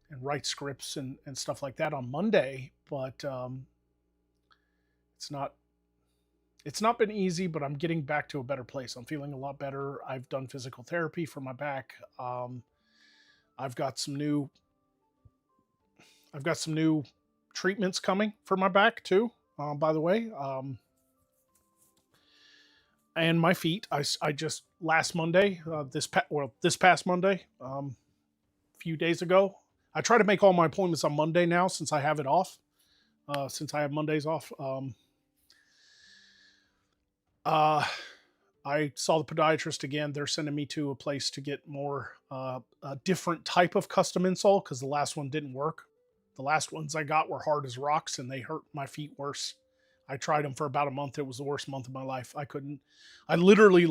and write scripts and stuff like that on Monday. But it's not been easy, but I'm getting back to a better place. I'm feeling a lot better. I've done physical therapy for my back. I've got some new treatments coming for my back too. By the way, and my feet. I just last Monday, this past Monday, a few days ago. I try to make all my appointments on Monday now since I have it off. Since I have Mondays off. I saw the podiatrist again. They're sending me to a place to get more a different type of custom insole because the last one didn't work. The last ones I got were hard as rocks and they hurt my feet worse. I tried them for about a month. It was the worst month of my life. I literally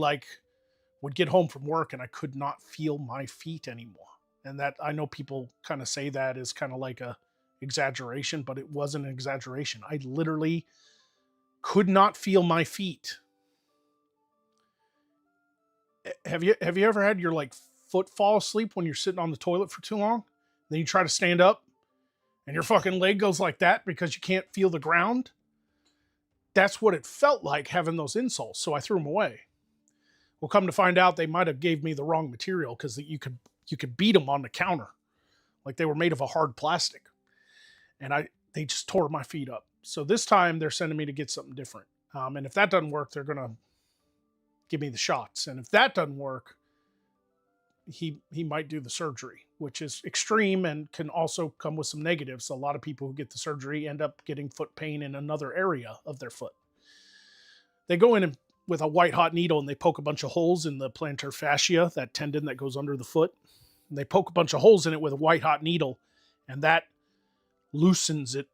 would get home from work and I could not feel my feet anymore. And that, I know people kind of say that is kind of like a exaggeration, but it wasn't an exaggeration. I literally could not feel my feet. Have you ever had your foot fall asleep when you're sitting on the toilet for too long? Then you try to stand up and your fucking leg goes like that because you can't feel the ground? That's what it felt like having those insoles. So I threw them away. Well, come to find out, they might have gave me the wrong material because you could beat them on the counter, like they were made of a hard plastic, and they just tore my feet up. So this time they're sending me to get something different. And if that doesn't work, they're gonna give me the shots. And if that doesn't work, he might do the surgery, which is extreme and can also come with some negatives. A lot of people who get the surgery end up getting foot pain in another area of their foot. They go in with a white hot needle and they poke a bunch of holes in the plantar fascia, that tendon that goes under the foot. And they poke a bunch of holes in it with a white hot needle, and that loosens it.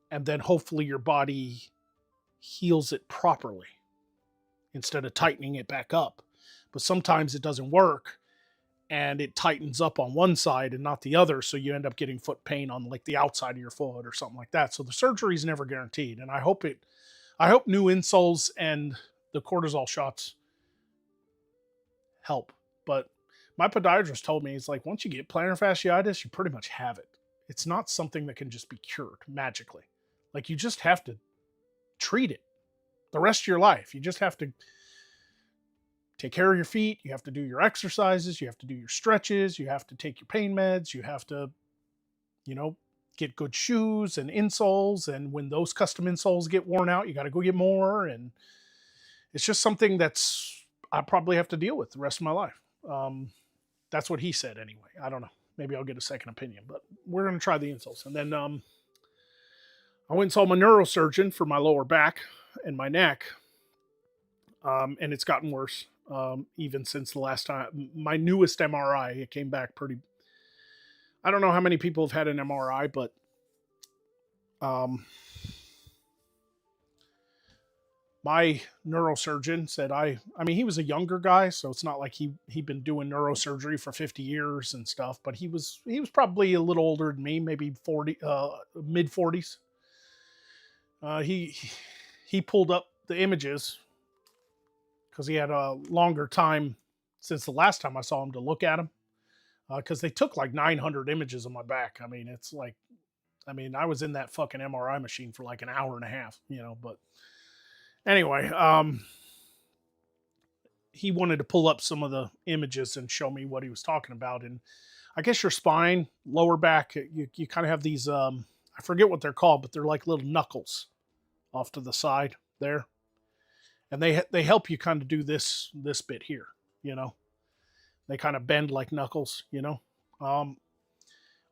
And then hopefully your body heals it properly instead of tightening it back up. But sometimes it doesn't work and it tightens up on one side and not the other. So you end up getting foot pain on the outside of your foot or something like that. So the surgery is never guaranteed. And I hope new insoles and the cortisol shots help. But my podiatrist told me, it's like, once you get plantar fasciitis, you pretty much have it. It's not something that can just be cured magically. You just have to treat it the rest of your life. You just have to take care of your feet. You have to do your exercises. You have to do your stretches. You have to take your pain meds. You have to, get good shoes and insoles. And when those custom insoles get worn out, you got to go get more. And it's just something I probably have to deal with the rest of my life. That's what he said anyway. I don't know. Maybe I'll get a second opinion, but we're going to try the insoles. And then I went and saw my neurosurgeon for my lower back and my neck. And it's gotten worse. Even since the last time, my newest MRI, it came back pretty. I don't know how many people have had an MRI, but my neurosurgeon said I mean, he was a younger guy, so it's not like he'd been doing neurosurgery for 50 years and stuff, but he was probably a little older than me, maybe 40, mid 40s. He pulled up the images because he had a longer time since the last time I saw him to look at him. Because they took like 900 images of my back. I mean, I was in that fucking MRI machine for like an hour and a half, but anyway, he wanted to pull up some of the images and show me what he was talking about. And I guess your spine, lower back, you kind of have these, I forget what they're called, but they're like little knuckles off to the side there. And they help you kind of do this bit here, They kind of bend like knuckles, On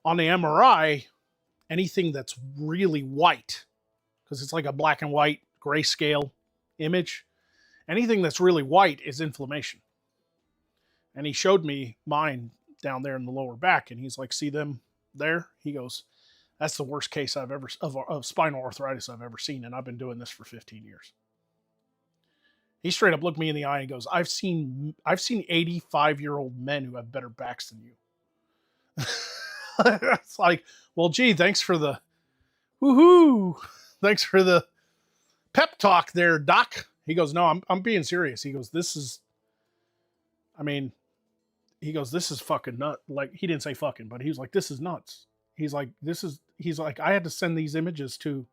the MRI, anything that's really white, because it's like a black and white grayscale image, anything that's really white is inflammation. And he showed me mine down there in the lower back, and he's like, see them there? He goes, that's the worst case I've ever of spinal arthritis I've ever seen, and I've been doing this for 15 years. He straight up looked me in the eye and goes, I've seen 85-year-old men who have better backs than you. It's like, well, gee, thanks for the pep talk there, doc. He goes, no, I'm being serious. He goes, this is fucking nut. Like, he didn't say fucking, but he was like, this is nuts. He's like, I had to send these images to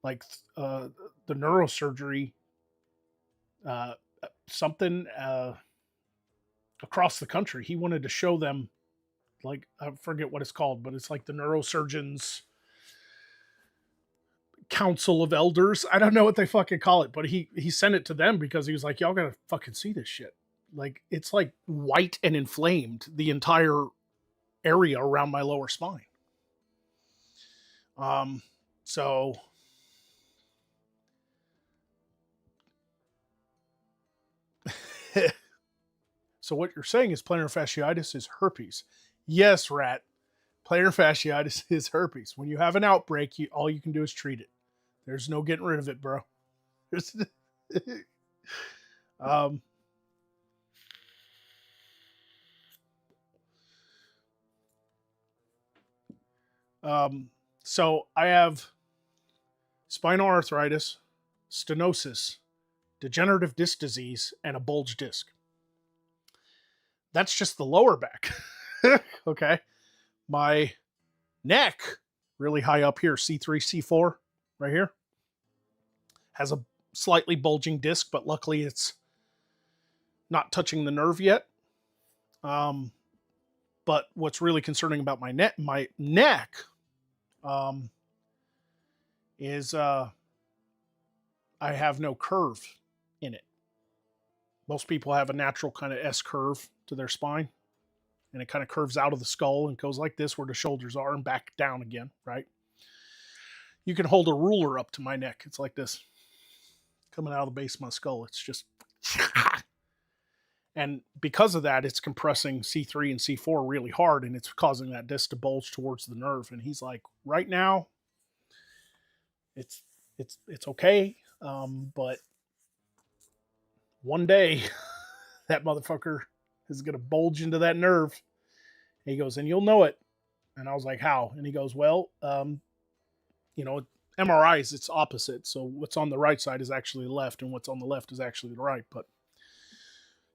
like the neurosurgery something across the country. He wanted to show them, like, I forget what it's called, but it's like the neurosurgeons council of elders. I don't know what they fucking call it, but he sent it to them because he was like, y'all gotta fucking see this shit. Like, it's like white and inflamed, the entire area around my lower spine. So so what you're saying is plantar fasciitis is herpes. Yes, Rat. Plantar fasciitis is herpes. When you have an outbreak, all you can do is treat it. There's no getting rid of it, bro. So I have spinal arthritis, stenosis, degenerative disc disease, and a bulge disc. That's just the lower back. Okay. My neck, really high up here, C3, C4, right here, has a slightly bulging disc, but luckily it's not touching the nerve yet. But what's really concerning about my neck is I have no curve in it. Most people have a natural kind of S curve to their spine, and it kind of curves out of the skull and goes like this where the shoulders are and back down again, right? You can hold a ruler up to my neck. It's like this, coming out of the base of my skull. It's just, and because of that, it's compressing C3 and C4 really hard, and it's causing that disc to bulge towards the nerve. And he's like, right now, it's okay, but one day that motherfucker is going to bulge into that nerve. And he goes, and you'll know it. And I was like, how? And he goes, well, MRIs, it's opposite. So what's on the right side is actually the left, and what's on the left is actually the right. But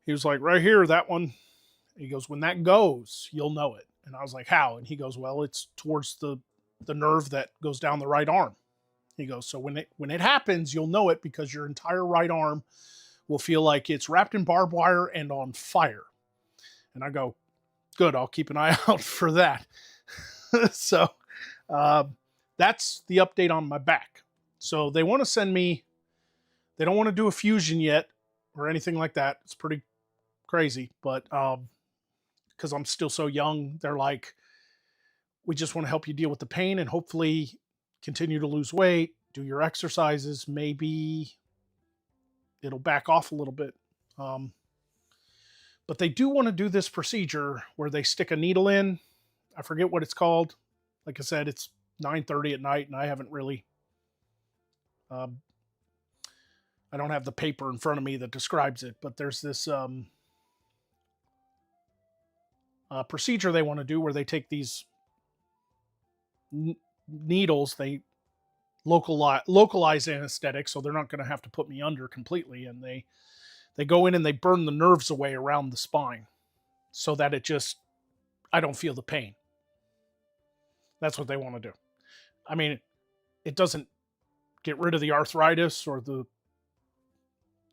he was like, right here, that one. He goes, when that goes, you'll know it. And I was like, how? And he goes, well, it's towards the nerve that goes down the right arm. He goes, so when it happens, you'll know it because your entire right arm will feel like it's wrapped in barbed wire and on fire. And I go, good, I'll keep an eye out for that. So that's the update on my back. So they want to send me, they don't want to do a fusion yet or anything like that. It's pretty crazy, but because I'm still so young, they're like, we just want to help you deal with the pain and hopefully continue to lose weight, do your exercises. Maybe it'll back off a little bit. But they do want to do this procedure where they stick a needle in. I forget what it's called. Like I said, it's 9:30 at night, and I haven't really, I don't have the paper in front of me that describes it, but there's this procedure they want to do where they take these needles, they localize anesthetic, so they're not going to have to put me under completely, and they go in and they burn the nerves away around the spine so that I don't feel the pain. That's what they want to do. I mean, it doesn't get rid of the arthritis or the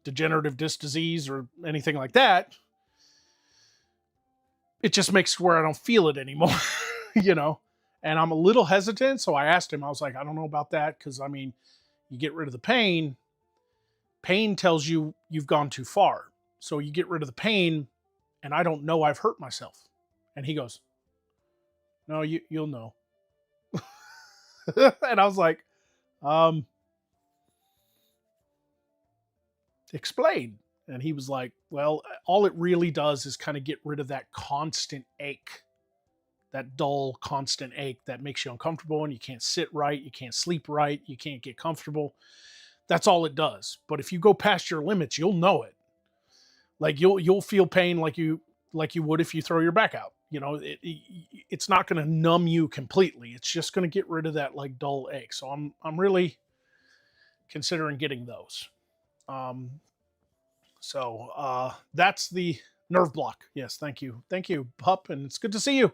degenerative disc disease or anything like that. It just makes where I don't feel it anymore, And I'm a little hesitant, so I asked him, I was like, I don't know about that, because, I mean, you get rid of the pain. Pain tells you you've gone too far. So you get rid of the pain, and I don't know I've hurt myself. And he goes, no, you'll know. And I was like, explain. And he was like, well, all it really does is kind of get rid of that constant ache, that dull, constant ache that makes you uncomfortable, and you can't sit right, you can't sleep right, you can't get comfortable. That's all it does. But if you go past your limits, you'll know it. Like you'll feel pain like you would if you throw your back out. It's not going to numb you completely. It's just going to get rid of that like dull ache. So I'm really considering getting those. So that's the nerve block. Yes, thank you, pup, and it's good to see you.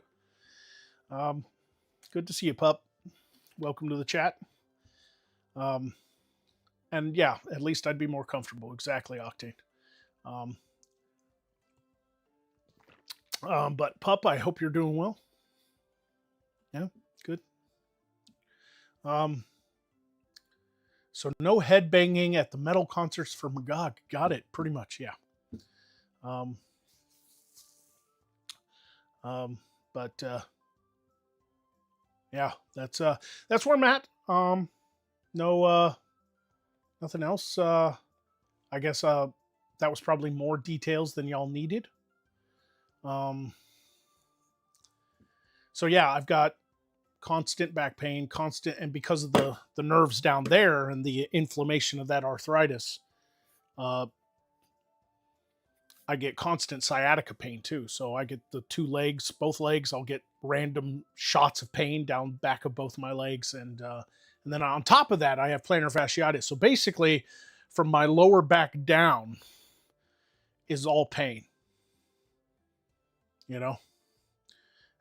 Good to see you, pup. Welcome to the chat. And yeah, at least I'd be more comfortable. Exactly, Octane. But pup, I hope you're doing well. Yeah, good. So no head banging at the metal concerts for Magog. Got it, pretty much, yeah. But yeah, that's where I'm at. No, nothing else. I guess that was probably more details than y'all needed. So yeah, I've got constant back pain, and because of the nerves down there and the inflammation of that arthritis, I get constant sciatica pain too. So I get the both legs, I'll get random shots of pain down back of both my legs. And then on top of that, I have plantar fasciitis. So basically from my lower back down is all pain,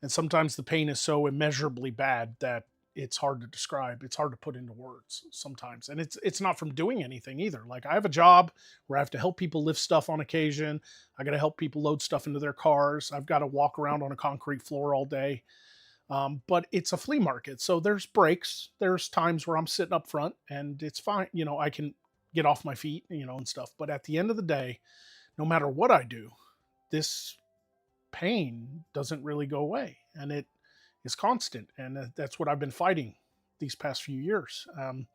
and sometimes the pain is so immeasurably bad that it's hard to describe. It's hard to put into words sometimes. And it's not from doing anything either. Like I have a job where I have to help people lift stuff on occasion. I got to help people load stuff into their cars. I've got to walk around on a concrete floor all day. But it's a flea market. So there's breaks. There's times where I'm sitting up front and it's fine. I can get off my feet, and stuff. But at the end of the day, no matter what I do, this pain doesn't really go away, and it is constant, and that's what I've been fighting these past few years, and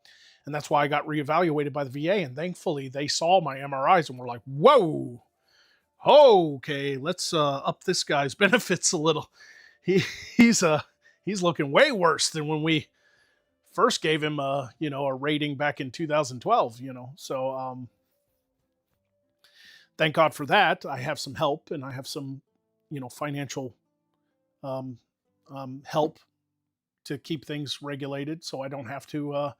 that's why I got reevaluated by the VA, and thankfully they saw my MRIs and were like, whoa, okay, let's up this guy's benefits a little. He's looking way worse than when we first gave him a rating back in 2012, so thank God for that. I have some help, and I have some financial help to keep things regulated, so I don't have to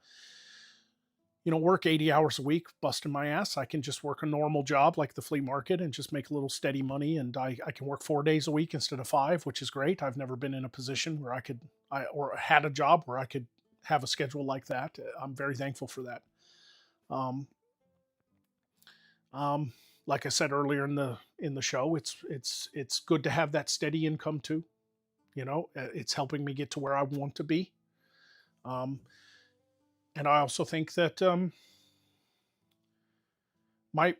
work 80 hours a week busting my ass. I can just work a normal job like the flea market and just make a little steady money, and I can work 4 days a week instead of 5, which is great. I've never been in a position where or had a job where I could have a schedule like that. I'm very thankful for that. Like I said earlier in the show, it's good to have that steady income too. You know, it's helping me get to where I want to be. Um, and I also think that my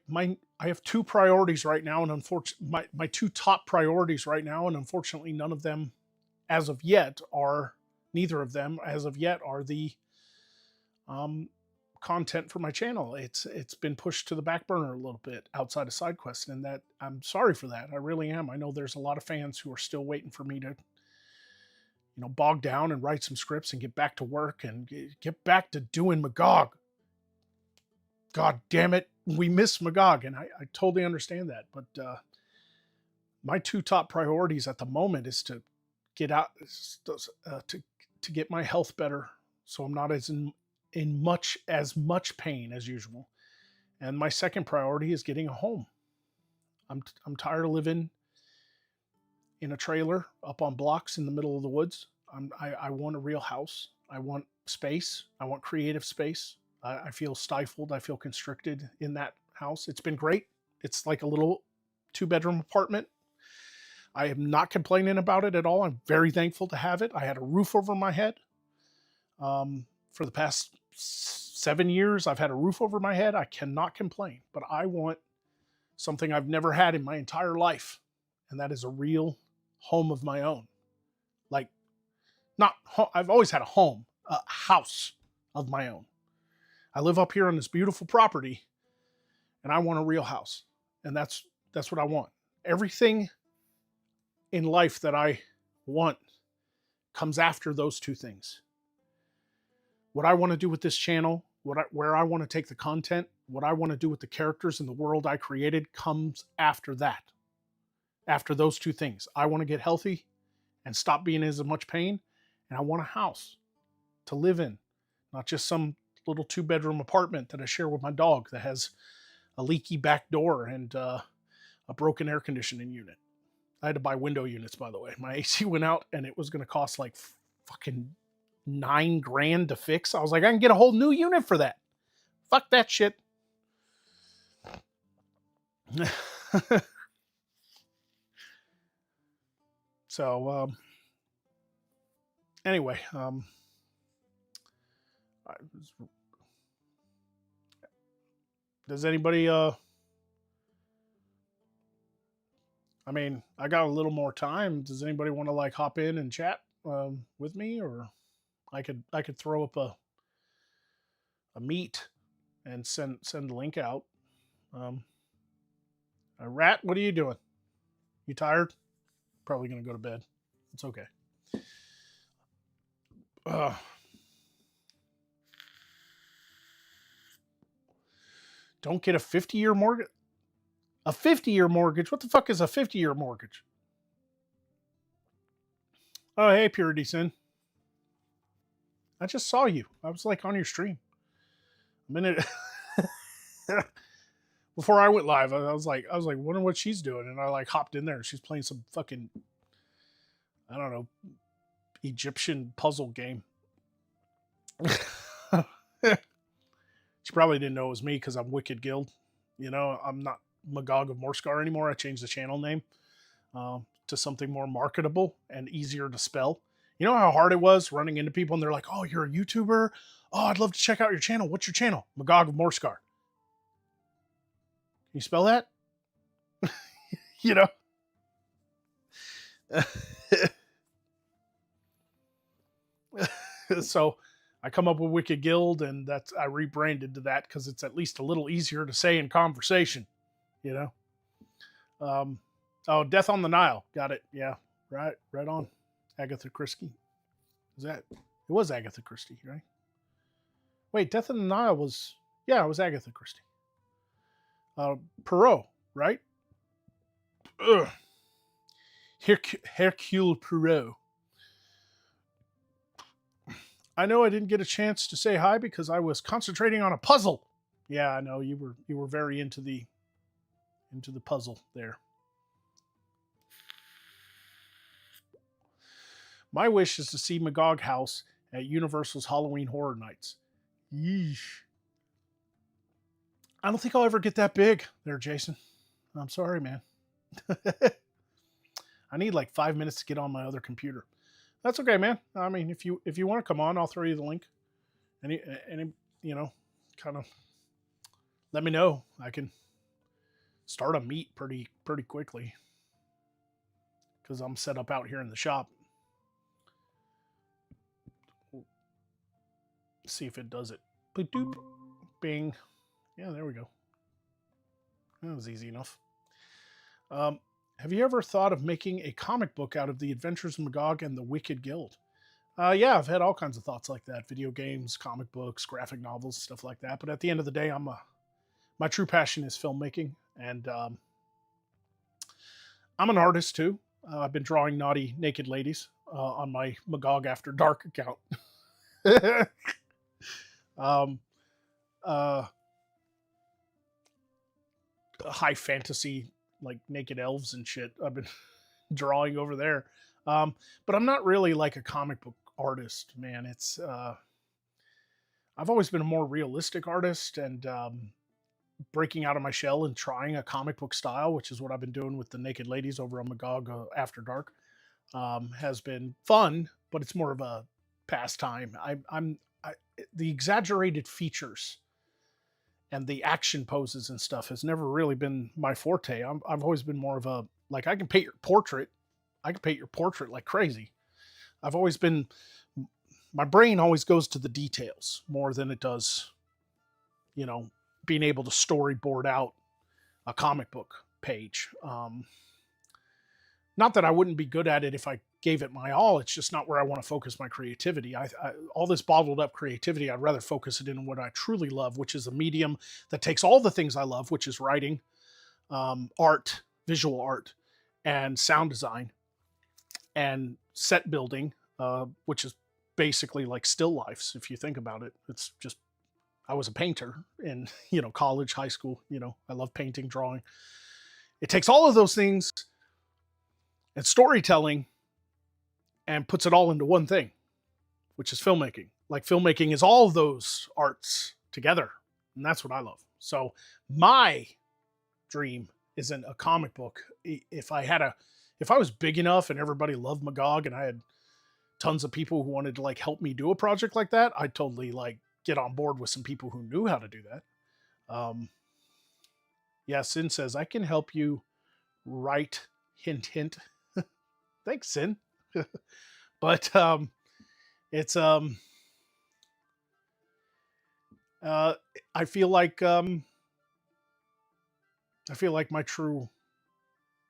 I have two priorities right now, and unfortunately, my two top priorities right now, and unfortunately, none of them, as of yet, are neither of them as of yet are the um, content for my channel. It's been pushed to the back burner a little bit outside of side quests, and that I'm sorry for that. I really am. I know there's a lot of fans who are still waiting for me to, bog down and write some scripts and get back to work and get back to doing Magog. God damn it, we miss Magog, and I totally understand that. But my two top priorities at the moment is to get out, to get my health better, so I'm not in much pain as usual. And my second priority is getting a home. I'm tired of living in a trailer up on blocks in the middle of the woods. I want a real house. I want space. I want creative space. I feel stifled. I feel constricted in that house. It's been great. It's like a little 2-bedroom apartment. I am not complaining about it at all. I'm very thankful to have it. I had a roof over my head. For the past 7 years, I've had a roof over my head. I cannot complain, but I want something I've never had in my entire life, and that is a real home of my own. Like, I've always had a home, a house of my own. I live up here on this beautiful property, and I want a real house, and that's what I want. Everything in life that I want comes after those two things. What I want to do with this channel, where I want to take the content, what I want to do with the characters and the world I created comes after that. After those two things. I want to get healthy and stop being in as much pain, and I want a house to live in, not just some little 2-bedroom apartment that I share with my dog that has a leaky back door and a broken air conditioning unit. I had to buy window units, by the way. My AC went out and it was going to cost like fucking $9,000 to fix. I was like, I can get a whole new unit for that. Fuck that shit. So, anyway, does anybody, I mean, I got a little more time. Does anybody want to like hop in and chat with me, or I could throw up a meet and send the link out. Rat, what are you doing? You tired? Probably gonna go to bed. It's okay. Don't get a 50-year mortgage. A 50-year mortgage? What the fuck is a 50-year mortgage? Oh, hey, Purity Sin. I just saw you. I was like on your stream. A minute before I went live, I was like, wondering what she's doing, and I like hopped in there. She's playing some fucking, I don't know, Egyptian puzzle game. She probably didn't know it was me because I'm Wicked Guild. You know, I'm not Magog of Morscar anymore. I changed the channel name to something more marketable and easier to spell. You know how hard it was running into people and they're like, oh, you're a YouTuber? Oh, I'd love to check out your channel. What's your channel? Magog of Morscar. Can you spell that? You know? So I come up with Wicked Guild, and I rebranded to that because it's at least a little easier to say in conversation, you know? Oh, Death on the Nile. Got it. Yeah. Right on. Agatha Christie. It was Agatha Christie, right? Wait, Death on the Nile was, yeah, it was Agatha Christie. Poirot, right? Ugh. Hercule Poirot. I know I didn't get a chance to say hi because I was concentrating on a puzzle. Yeah, I know you were very into the puzzle there. My wish is to see Magog House at Universal's Halloween Horror Nights. Yeesh. I don't think I'll ever get that big there, Jason. I'm sorry, man. I need like 5 minutes to get on my other computer. That's okay, man. I mean, if you want to come on, I'll throw you the link. Any you know, kind of let me know. I can start a meet pretty quickly because I'm set up out here in the shop. See if it does it. Doop, bing. Yeah, there we go. That was easy enough. Have you ever thought of making a comic book out of the Adventures of Magog and the Wicked Guild? Yeah, I've had all kinds of thoughts like that. Video games, comic books, graphic novels, stuff like that. But at the end of the day, my true passion is filmmaking. And I'm an artist too. I've been drawing naughty naked ladies on my Magog After Dark account. um, high fantasy, like naked elves and shit. I've been drawing over there. But I'm not really like a comic book artist, man. It's I've always been a more realistic artist, and breaking out of my shell and trying a comic book style, which is what I've been doing with the naked ladies over on Magog After Dark, has been fun. But it's more of a pastime. The exaggerated features and the action poses and stuff has never really been my forte. I've always been more of a, like, I can paint your portrait. I can paint your portrait like crazy. I've always been, my brain always goes to the details more than it does, being able to storyboard out a comic book page. Not that I wouldn't be good at it if I gave it my all. It's just not where I want to focus my creativity. All this bottled up creativity, I'd rather focus it in what I truly love, which is a medium that takes all the things I love, which is writing, art, visual art, and sound design, and set building, which is basically like still lifes. If you think about it, it's just, I was a painter in, college, high school, I love painting, drawing. It takes all of those things and storytelling and puts it all into one thing, which is filmmaking. Like, filmmaking is all of those arts together, and that's what I love. So my dream isn't a comic book. If I was big enough and everybody loved Magog and I had tons of people who wanted to like help me do a project like that, I'd totally like get on board with some people who knew how to do that. Yeah, Sin says, I can help you write, hint, hint. Thanks, Sin. But it's I feel like my true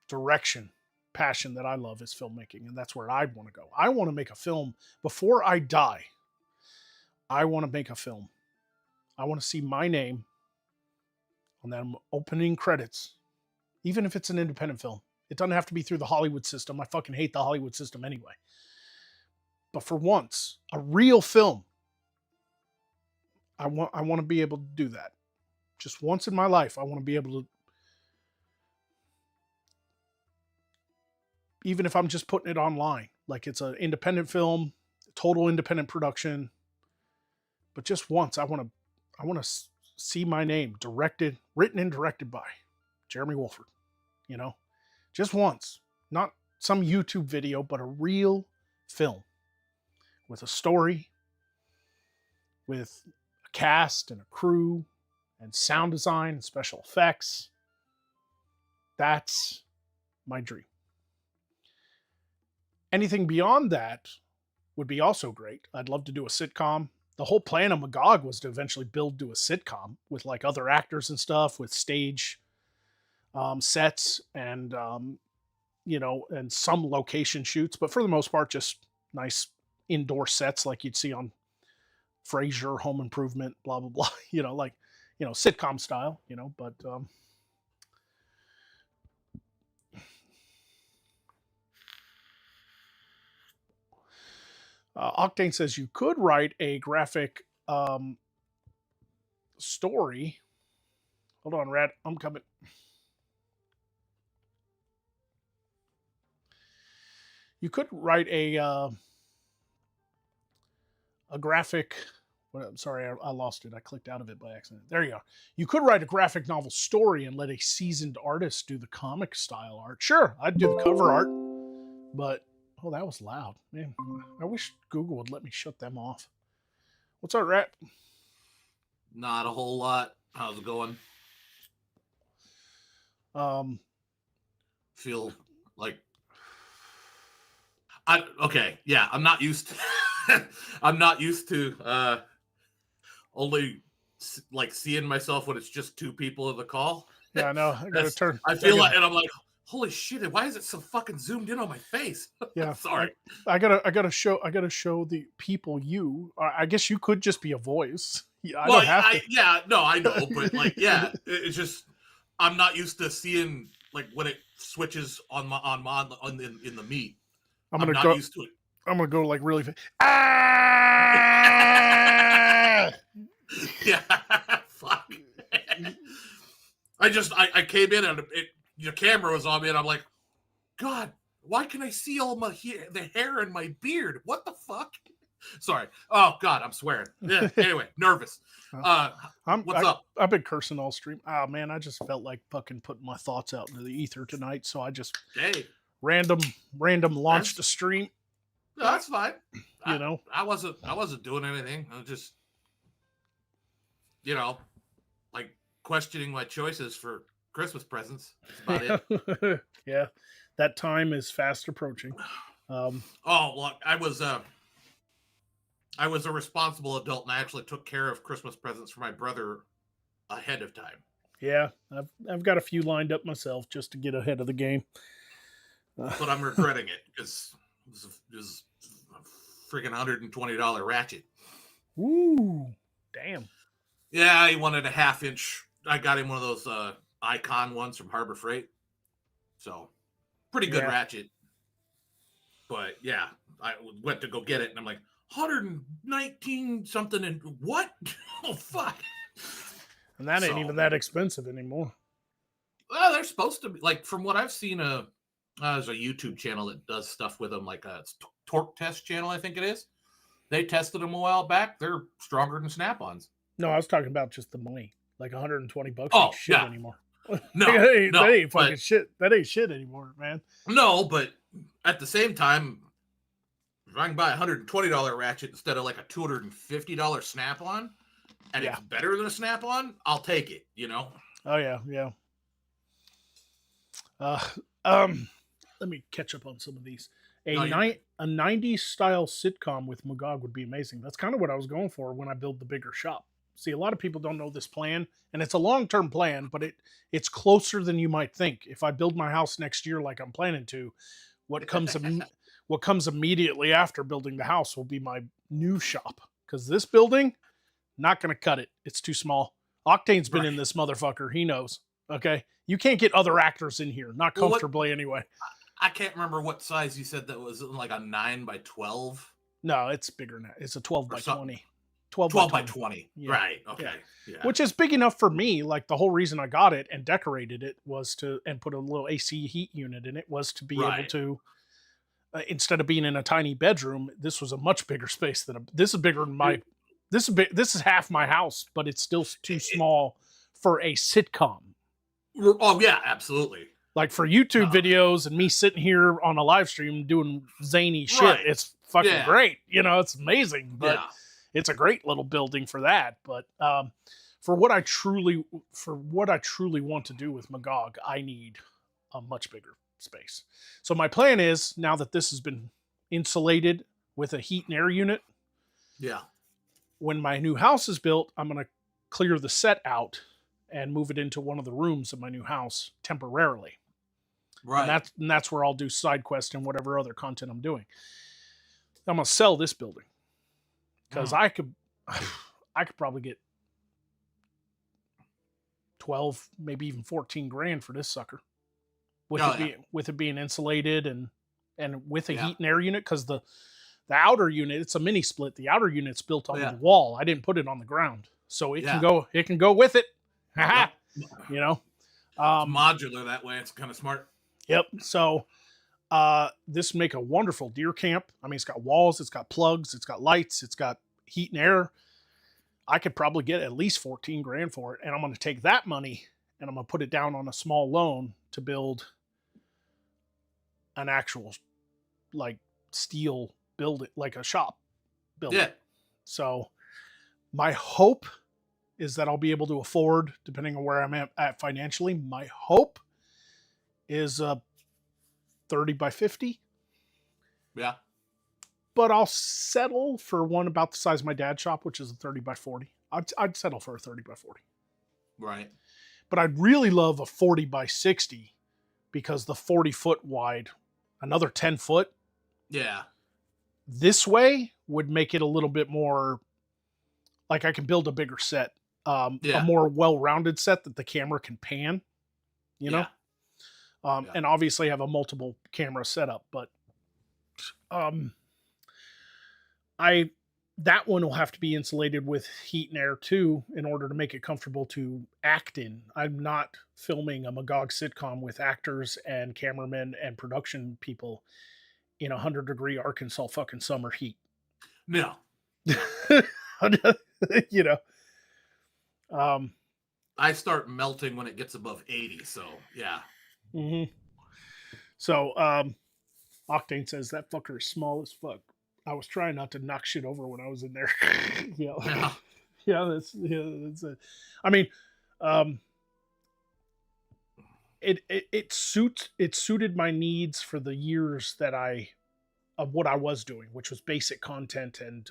direction, passion that I love is filmmaking, and that's where I want to go. I want to make a film before I die. I want to make a film. I want to see my name on that opening credits, even if it's an independent film. It doesn't have to be through the Hollywood system. I fucking hate the Hollywood system anyway. But for once, a real film, I want to be able to do that. Just once in my life, I want to be able to, even if I'm just putting it online, like it's an independent film, total independent production. But just once, I want to see my name written and directed by Jeremy Wolford. Just once, not some YouTube video, but a real film with a story, with a cast and a crew and sound design and special effects. That's my dream. Anything beyond that would be also great. I'd love to do a sitcom. The whole plan of Magog was to eventually build to a sitcom with like other actors and stuff, with stage sets and and some location shoots, but for the most part, just nice indoor sets like you'd see on Frasier, Home Improvement, blah blah blah. Sitcom style. But Octane says you could write a graphic story. Hold on, Rad, I'm coming. You could write a graphic, I'm sorry, I lost it. I clicked out of it by accident. There you go. You could write a graphic novel story and let a seasoned artist do the comic style art. Sure, I'd do the cover art, but oh, that was loud, man. I wish Google would let me shut them off. What's our rap? Not a whole lot. How's it going? Feel like yeah. I'm not used to. I'm not used to only like seeing myself when it's just two people in the call. Yeah, I know. I gotta turn. I feel like, and I'm like, holy shit! Why is it so fucking zoomed in on my face? Yeah, sorry. I gotta show the people you. I guess you could just be a voice. Yeah, I don't have to. Yeah, no, I know, but like, yeah, it's just I'm not used to seeing like when it switches on in the meet. I'm not go, used to it. I'm gonna go like really fast. Ah! Yeah, fuck. I came in and your camera was on me, and I'm like, God, why can I see all the hair in my beard? What the fuck? Sorry. Oh God, I'm swearing. Yeah. Anyway, nervous. What's up? I've been cursing all stream. Oh man, I just felt like fucking putting my thoughts out into the ether tonight, so I just random launched a stream. No, that's fine. You know, I wasn't doing anything. I was just, like questioning my choices for Christmas presents. That's about it. Yeah, that time is fast approaching. Look, I was a responsible adult, and I actually took care of Christmas presents for my brother ahead of time. Yeah, I've got a few lined up myself just to get ahead of the game. But I'm regretting it because it was a freaking $120 ratchet. Ooh, damn. Yeah, he wanted a 1/2 inch. I got him one of those Icon ones from Harbor Freight. So, pretty good ratchet. But yeah, I went to go get it, and I'm like, 119 something, and what? Oh fuck! And that ain't even that expensive anymore. Well, they're supposed to be, like, from what I've seen. There's a YouTube channel that does stuff with them, like a torque test channel, I think it is. They tested them a while back. They're stronger than Snap-ons. No, I was talking about just the money, like $120 ain't shit anymore. No, that ain't fucking shit. That ain't shit anymore, man. No, but at the same time, if I can buy a $120 ratchet instead of like a $250 Snap-on, and it's better than a Snap-on, I'll take it. Oh yeah. Let me catch up on some of these. A 90s style sitcom with Magog would be amazing. That's kind of what I was going for when I build the bigger shop. See, a lot of people don't know this plan, and it's a long-term plan, but it's closer than you might think. If I build my house next year like I'm planning to, what comes immediately after building the house will be my new shop. Because this building, not going to cut it. It's too small. Octane's been in this motherfucker. He knows. Okay? You can't get other actors in here. Not comfortably anyway. I can't remember what size you said that was, like a 9x12. No, it's bigger than that. It's a 12x20. 12 by 20. Yeah. Right. Okay. Yeah. Which is big enough for me. Like, the whole reason I got it and decorated it was and put a little AC heat unit in it was to be able to, instead of being in a tiny bedroom, this was a much bigger space this is bigger than this is half my house, but it's still too small for a sitcom. Oh yeah, absolutely. Like for YouTube videos and me sitting here on a live stream doing zany shit, it's fucking great. It's amazing, but it's a great little building for that. But for what I truly want to do with Magog, I need a much bigger space. So my plan is, now that this has been insulated with a heat and air unit, when my new house is built, I'm going to clear the set out and move it into one of the rooms of my new house temporarily. Right. And that's where I'll do side quest and whatever other content I'm doing. I'm going to sell this building because I could probably get 12, maybe even 14 grand for this sucker with it being insulated and with a heat and air unit. Cause the outer unit, it's a mini split. The outer unit's built on the wall. I didn't put it on the ground, so it can go with it. It's modular that way. It's kind of smart. Yep. So this would make a wonderful deer camp. I mean, it's got walls, it's got plugs, it's got lights, it's got heat and air. I could probably get at least 14 grand for it. And I'm going to take that money and I'm going to put it down on a small loan to build an actual like steel building, like a shop building. Yeah. So my hope is that I'll be able to afford, depending on where I'm at financially, my hope is a 30 by 50. Yeah. But I'll settle for one about the size of my dad's shop, which is a 30 by 40. I'd settle for a 30 by 40. Right. But I'd really love a 40 by 60 because the 40-foot wide, another 10 foot. Yeah. This way would make it a little bit more like I can build a bigger set, a more well-rounded set that the camera can pan, you know? And obviously have a multiple camera setup, but that one will have to be insulated with heat and air too in order to make it comfortable to act in. I'm not filming a Magog sitcom with actors and cameramen and production people in 100-degree Arkansas fucking summer heat. No. You know. I start melting when it gets above 80, so yeah. Mm-hmm. So Octane says that fucker is small as fuck. I was trying not to knock shit over when I was in there. Yeah. That's it. I mean, it suited my needs for the years that of what I was doing, which was basic content and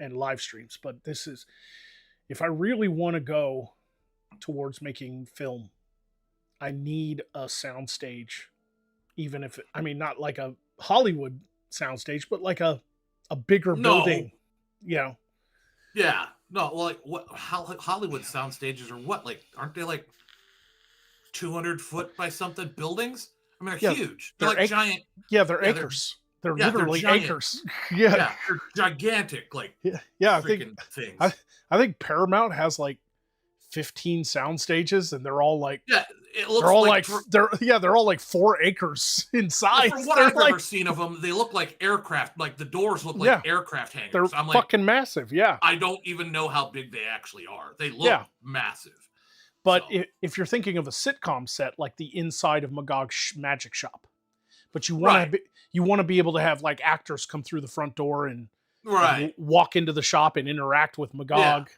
and live streams. But this is, if I really want to go towards making film, I need a soundstage, even if not like a Hollywood soundstage, but like a bigger building, you know. Yeah. No, well, like what Hollywood sound stages are what? Like, aren't they like 200 foot by something buildings? I mean, they're huge. They're like giant. Yeah, they're acres. They're literally acres. Yeah, they're gigantic. Like, I think things. I think Paramount has like 15 sound stages, and they're all like it looks they're all like they're all like 4 acres in size. From what I've ever seen of them, they look like aircraft. Like the doors look like aircraft hangars. They're fucking massive. Yeah, I don't even know how big they actually are. They look massive. But if you're thinking of a sitcom set, like the inside of Magog's Magic Shop, but you want to be able to have like actors come through the front door and walk into the shop and interact with Magog,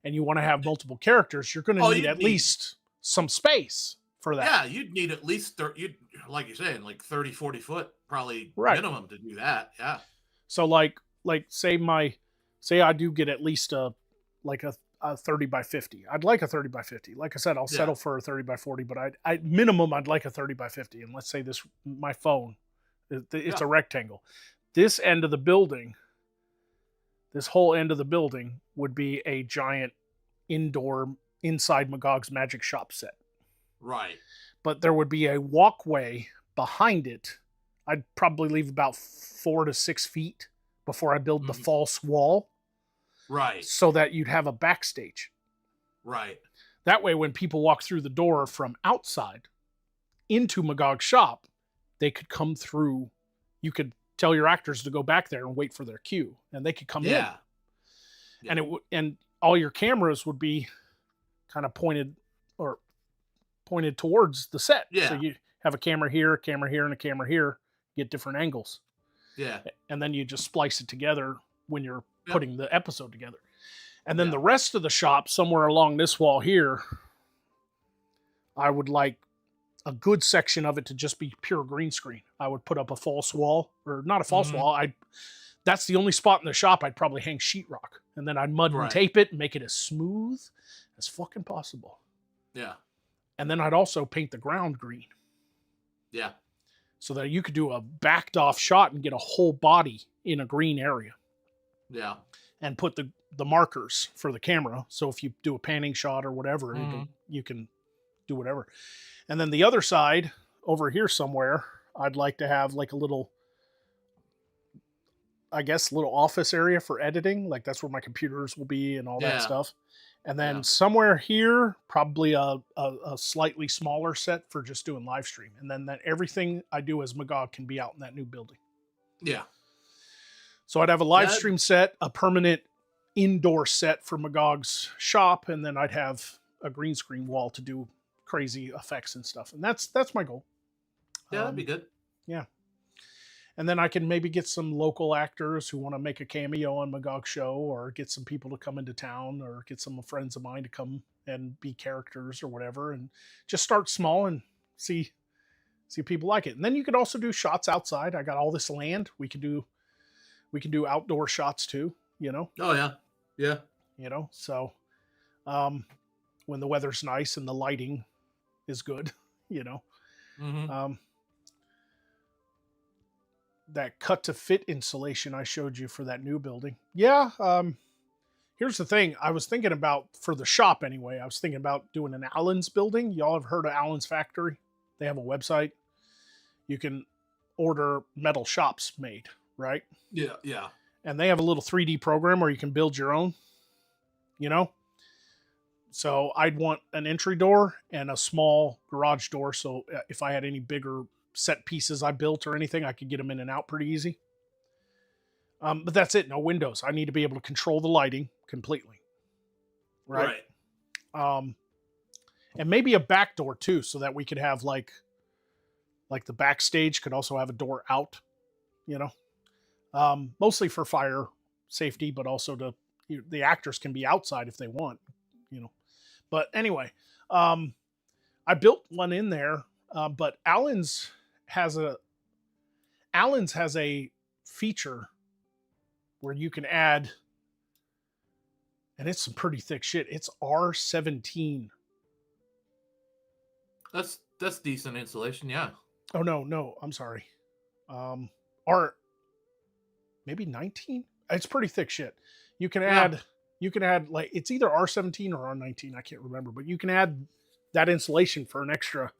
and you want to have multiple characters, you're going to need at least some space for that. Yeah, you'd need at least like you're saying, like 30, 40 foot probably minimum to do that. Yeah. So like say I do get at least a 30 by 50. I'd like a 30 by 50. Like I said, I'll settle for a 30 by 40, but I minimum I'd like a 30 by 50. And let's say my phone, it's a rectangle. This end of the building, this whole end of the building would be a giant inside Magog's Magic Shop set. Right. But there would be a walkway behind it. I'd probably leave about 4 to 6 feet before I build the false wall. Right. So that you'd have a backstage. Right. That way, when people walk through the door from outside into Magog's shop, they could come through. You could tell your actors to go back there and wait for their cue, and they could come in. Yeah. And all your cameras would be kind of pointed towards the set. Yeah. So you have a camera here, and a camera here. Get different angles. Yeah. And then you just splice it together when you're putting the episode together. And then the rest of the shop, somewhere along this wall here, I would like a good section of it to just be pure green screen. I would put up a false wall, or not a false wall. That's the only spot in the shop I'd probably hang sheetrock, and then I'd mud and tape it and make it as smooth as fucking possible. Yeah. And then I'd also paint the ground green. Yeah. So that you could do a backed off shot and get a whole body in a green area. Yeah. And put the markers for the camera. So if you do a panning shot or whatever, you can do whatever. And then the other side over here somewhere, I'd like to have like a little, I guess, little office area for editing. Like that's where my computers will be and all that stuff. And then somewhere here, probably a slightly smaller set for just doing live stream. And then everything I do as Magog can be out in that new building. Yeah. So I'd have a live stream set, a permanent indoor set for Magog's shop, and then I'd have a green screen wall to do crazy effects and stuff. And that's my goal. Yeah, that'd be good. Yeah. And then I can maybe get some local actors who want to make a cameo on Magog's show, or get some people to come into town, or get some friends of mine to come and be characters or whatever, and just start small and see if people like it. And then you could also do shots outside. I got all this land. We can do outdoor shots too, you know. Oh yeah. Yeah. You know, so when the weather's nice and the lighting is good, you know. Mm-hmm. That cut to fit insulation I showed you for that new building. Yeah. Here's the thing. I was thinking about, for the shop anyway, I was thinking about doing an Allen's building. Y'all have heard of Allen's Factory? They have a website. You can order metal shops made, right? Yeah. Yeah. And they have a little 3D program where you can build your own, you know? So I'd want an entry door and a small garage door. So if I had any bigger set pieces I built or anything, I could get them in and out pretty easy. But that's it. No windows. I need to be able to control the lighting completely. Right. And maybe a back door too, so that we could have like the backstage could also have a door out, you know, mostly for fire safety, but also the actors can be outside if they want, you know. But anyway, I built one in there, but Allen's has a feature where you can add, and it's some pretty thick shit. It's R17. That's decent insulation, yeah. Oh no, I'm sorry. Maybe 19. It's pretty thick shit. You can add like, it's either R17 or R19. I can't remember, but you can add that insulation for an extra,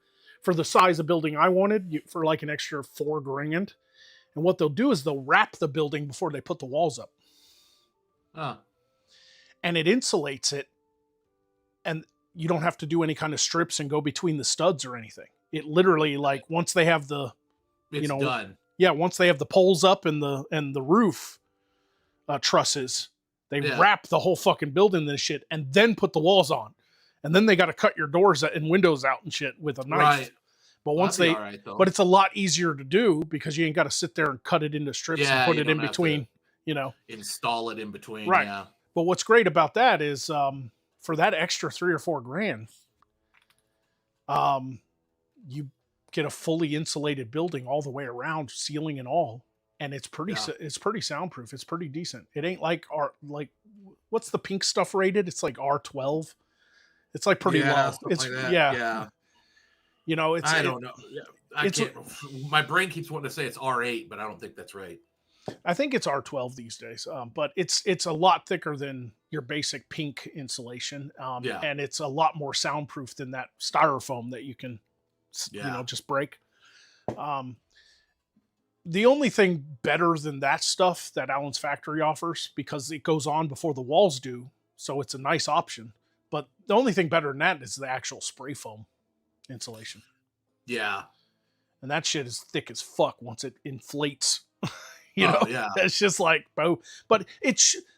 for the size of building I wanted, for like an extra $4,000. And what they'll do is they'll wrap the building before they put the walls up. And it insulates it, and you don't have to do any kind of strips and go between the studs or anything. It literally, like, once they have the, it's done. Yeah, once they have the poles up and the roof trusses, they wrap the whole fucking building in this shit and then put the walls on. And then they got to cut your doors and windows out and shit with a knife. Right. But once but it's a lot easier to do because you ain't got to sit there and cut it into strips and put it in between, you know. Install it in between, right. Yeah. But what's great about that is for that extra $3,000 or $4,000, you get a fully insulated building all the way around, ceiling and all, and it's pretty soundproof. It's pretty decent. It ain't like what's the pink stuff rated? It's like R12. It's like pretty low. It's like yeah. You know, I don't know. I can't. My brain keeps wanting to say it's R8, but I don't think that's right. I think it's R12 these days, but it's a lot thicker than your basic pink insulation, and it's a lot more soundproof than that styrofoam that you can, you know, just break. The only thing better than that stuff that Allen's Factory offers, because it goes on before the walls do, so it's a nice option. But the only thing better than that is the actual spray foam insulation. Yeah, and that shit is thick as fuck once it inflates. You know, it's just like, bro. But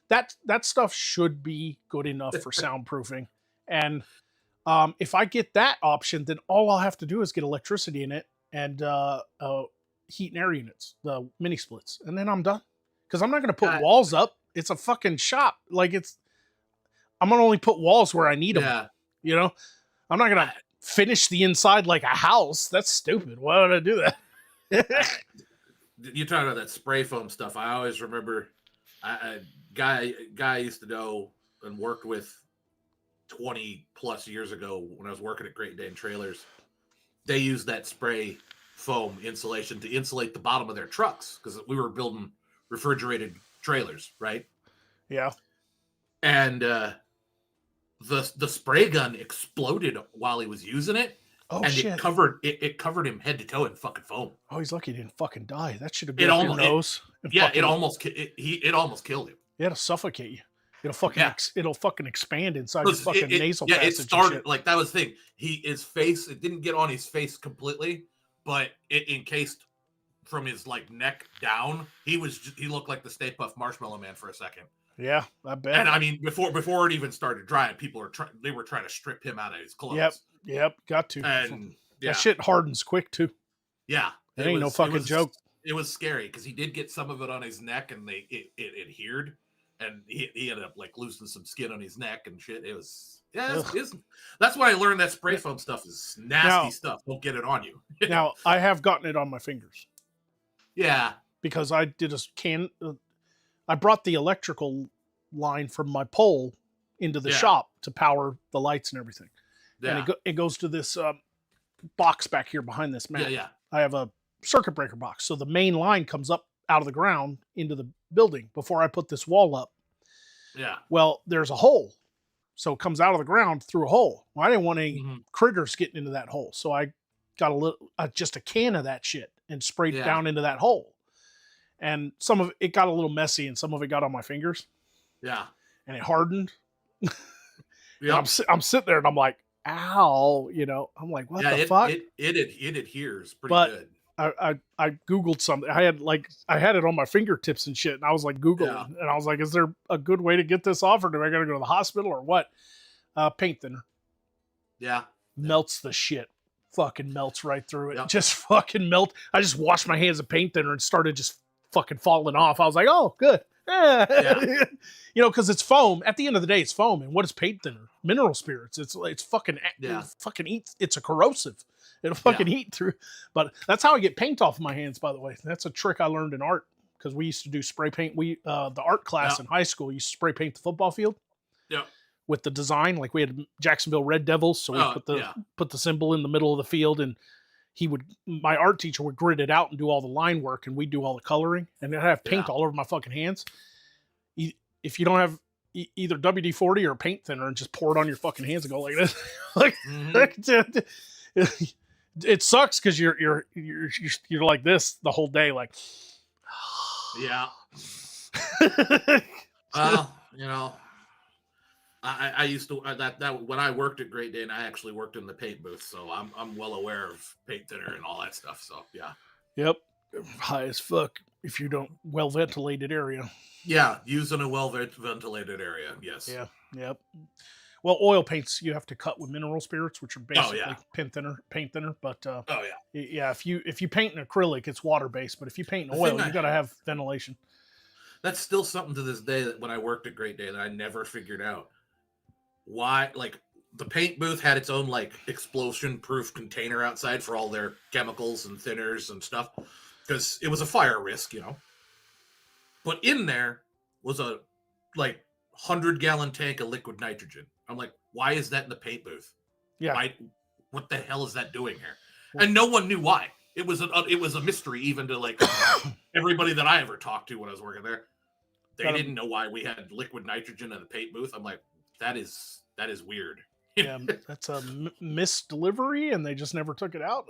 that stuff should be good enough for soundproofing. And if I get that option, then all I'll have to do is get electricity in it and heat and air units, the mini splits, and then I'm done. Because I'm not going to put walls up. It's a fucking shop. Like, I'm going to only put walls where I need them. You know, I'm not going to finish the inside like a house. That's stupid. Why would I do that? You're talking about that spray foam stuff. I always remember a guy I used to know and worked with 20 plus years ago when I was working at Great Dane Trailers. They used that spray foam insulation to insulate the bottom of their trucks because we were building refrigerated trailers, right? Yeah. And the spray gun exploded while he was using it. Oh, and shit. It covered him head to toe in fucking foam. Oh, he's lucky he didn't fucking die. That should have been your nose. It almost killed him. It'll suffocate you. It'll fucking expand inside your fucking nasal passage. Yeah, it started like that was the thing. His face, it didn't get on his face completely, but it encased from his like neck down. He looked like the Stay Puft Marshmallow Man for a second. Yeah, I bet. And I mean, before it even started drying, they were trying to strip him out of his Yep, clothes. yep, got to. And That yeah, shit hardens quick too. yeah, It ain't no fucking joke. it was scary because he did get some of it on his neck, and it adhered, and he ended up like losing some skin on his neck and shit. It was that's why I learned that spray foam stuff is nasty stuff. Don't get it on you. Now I have gotten it on my fingers. Yeah, because I did I brought the electrical line from my pole into the shop to power the lights and everything. Yeah. And it goes to this box back here behind this mat. Yeah. I have a circuit breaker box. So the main line comes up out of the ground into the building before I put this wall up. Yeah. Well, there's a hole. So it comes out of the ground through a hole. Well, I didn't want any critters getting into that hole. So I got just a can of that shit and sprayed down into that hole. And some of it got a little messy and some of it got on my fingers. Yeah. And it hardened. Yeah. I'm sitting there and I'm like, ow, I'm like, what the fuck? It adheres pretty good. I Googled something. I had it on my fingertips and shit. And I was like Googling and I was like, is there a good way to get this off or do I got to go to the hospital or what? Paint thinner. Yeah. Melts the shit. Fucking melts right through it. Yep. Just fucking melt. I just washed my hands of paint thinner and started just fucking falling off. I was like, oh, good. Yeah. Because it's foam. At the end of the day, it's foam. And what is paint thinner? Mineral spirits. It's fucking fucking eat. It's a corrosive. It'll fucking eat through. But that's how I get paint off my hands, by the way. That's a trick I learned in art because we used to do spray paint. The art class in high school used to spray paint the football field. Yeah. With the design, like we had Jacksonville Red Devils, so we put the symbol in the middle of the field, and my art teacher would grid it out and do all the line work, and we'd do all the coloring, and I'd have paint all over my fucking hands. If you don't have either WD-40 or paint thinner, and just pour it on your fucking hands and go like this, it sucks because you're like this the whole day, like yeah. Well, I used to that when I worked at Great Dane, I actually worked in the paint booth, so I'm well aware of paint thinner and all that stuff. So yeah. Yep. High as fuck if you don't well ventilated area. Yeah, using a well ventilated area. Yes. Yeah. Yep. Well, oil paints you have to cut with mineral spirits, which are basically paint thinner. But if you paint in acrylic, it's water based. But if you paint in oil, you got to have ventilation. That's still something to this day that when I worked at Great Dane that I never figured out. Why, like, the paint booth had its own like explosion proof container outside for all their chemicals and thinners and stuff because it was a fire risk, but in there was a like 100-gallon tank of liquid nitrogen. I'm like, why is that in the paint booth? What the hell is that doing here? And no one knew why. It was a mystery even to like everybody that I ever talked to when I was working there. They didn't know why we had liquid nitrogen in the paint booth. I'm like, that is weird. Yeah, that's a misdelivery, and they just never took it out.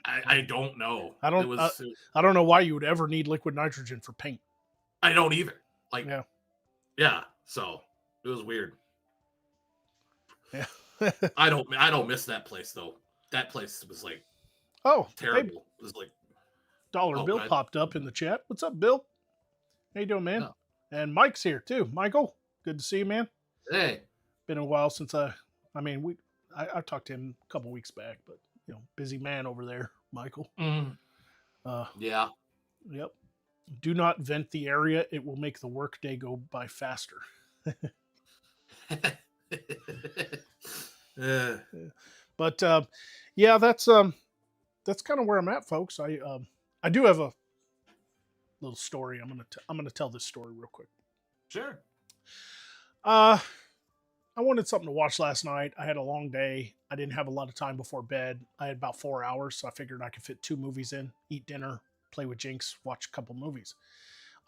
I don't know. I don't know why you would ever need liquid nitrogen for paint. I don't either. Like, yeah. So it was weird. Yeah, I don't miss that place though. That place was like, terrible. Hey, it was like Dollar Bill popped up in the chat. What's up, Bill? How you doing, man? And Mike's here too. Michael, good to see you, man. Hey. Been a while since I talked to him a couple weeks back, but busy man over there, Michael. Yeah. Yep. Do not vent the area. It will make the workday go by faster. But that's kind of where I'm at, folks. I do have a little story. I'm gonna tell this story real quick. Sure. I wanted something to watch last night. I had a long day. I didn't have a lot of time before bed. I had about 4 hours, so I figured I could fit 2 movies in, eat dinner, play with Jinx, watch a couple movies.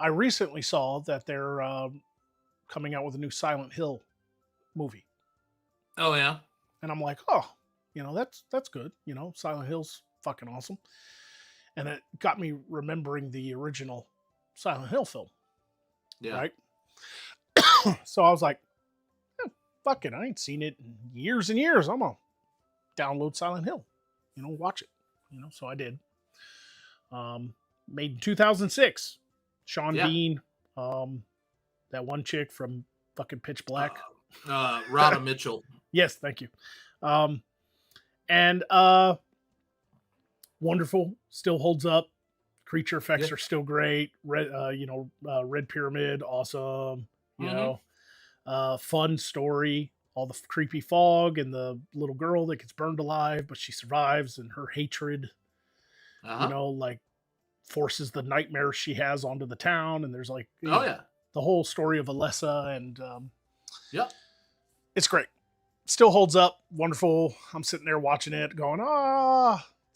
I recently saw that they're coming out with a new Silent Hill movie. Oh, yeah? And I'm like, that's good. Silent Hill's fucking awesome. And it got me remembering the original Silent Hill film. Yeah. Right? So I was like, fuck it, I ain't seen it in years and years. I'm gonna download Silent Hill, watch it. So I did. Made in 2006. Sean Bean, That one chick from fucking Pitch Black. Rhoda Mitchell. Yes, thank you. And wonderful, still holds up. Creature effects are still great. Red Pyramid, awesome. You know, fun story. All the creepy fog and the little girl that gets burned alive, but she survives, and her hatred, you know, like forces the nightmare she has onto the town. And there's like, the whole story of Alessa, and it's great. Still holds up. Wonderful. I'm sitting there watching it, going,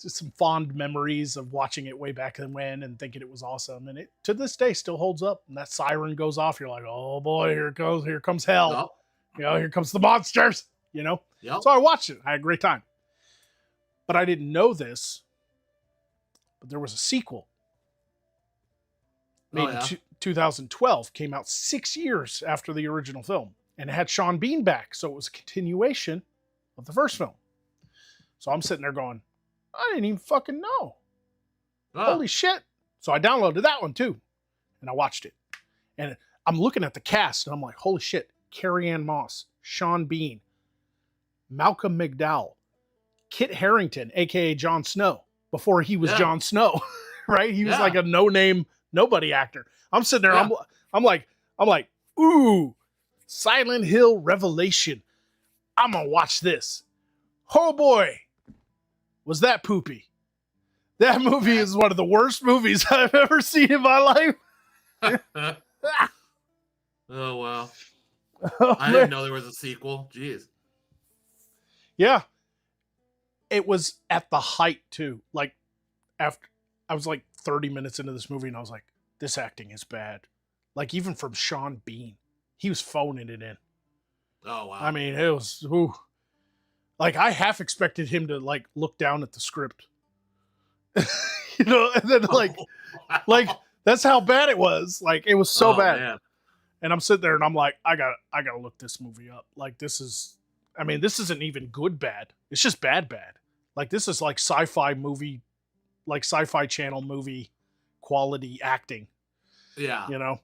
just some fond memories of watching it way back when and thinking it was awesome. And it to this day still holds up. And that siren goes off. You're like, oh boy, here comes hell. You know, here comes the monsters, you know? So I watched it. I had a great time. But I didn't know this, but there was a sequel. Made in 2012, came out 6 years after the original film. And it had Sean Bean back. So it was a continuation of the first film. So I'm sitting there going, I didn't even fucking know. Holy shit. So I downloaded that one too. And I watched it. And I'm looking at the cast and I'm like, holy shit. Carrie-Anne Moss, Sean Bean, Malcolm McDowell, Kit Harington, aka Jon Snow, before he was Jon Snow, right? He was like a no-name, nobody actor. I'm sitting there, I'm like, ooh, Silent Hill Revelation. I'm gonna watch this. Oh boy, was that poopy. That movie is one of the worst movies I've ever seen in my life. Oh, wow. I didn't know there was a sequel. Jeez. Yeah. It was at the height too. Like after I was like 30 minutes into this movie and I was like, this acting is bad. Like even from Sean Bean, he was phoning it in. Oh wow. I mean, it was like I half expected him to like look down at the script. You know, and then like that's how bad it was. Like it was so bad. Man. And I'm sitting there and I'm like, I gotta look this movie up. Like this isn't even good bad. It's just bad. Like this is like sci-fi movie, like sci-fi channel movie quality acting. Yeah. You know?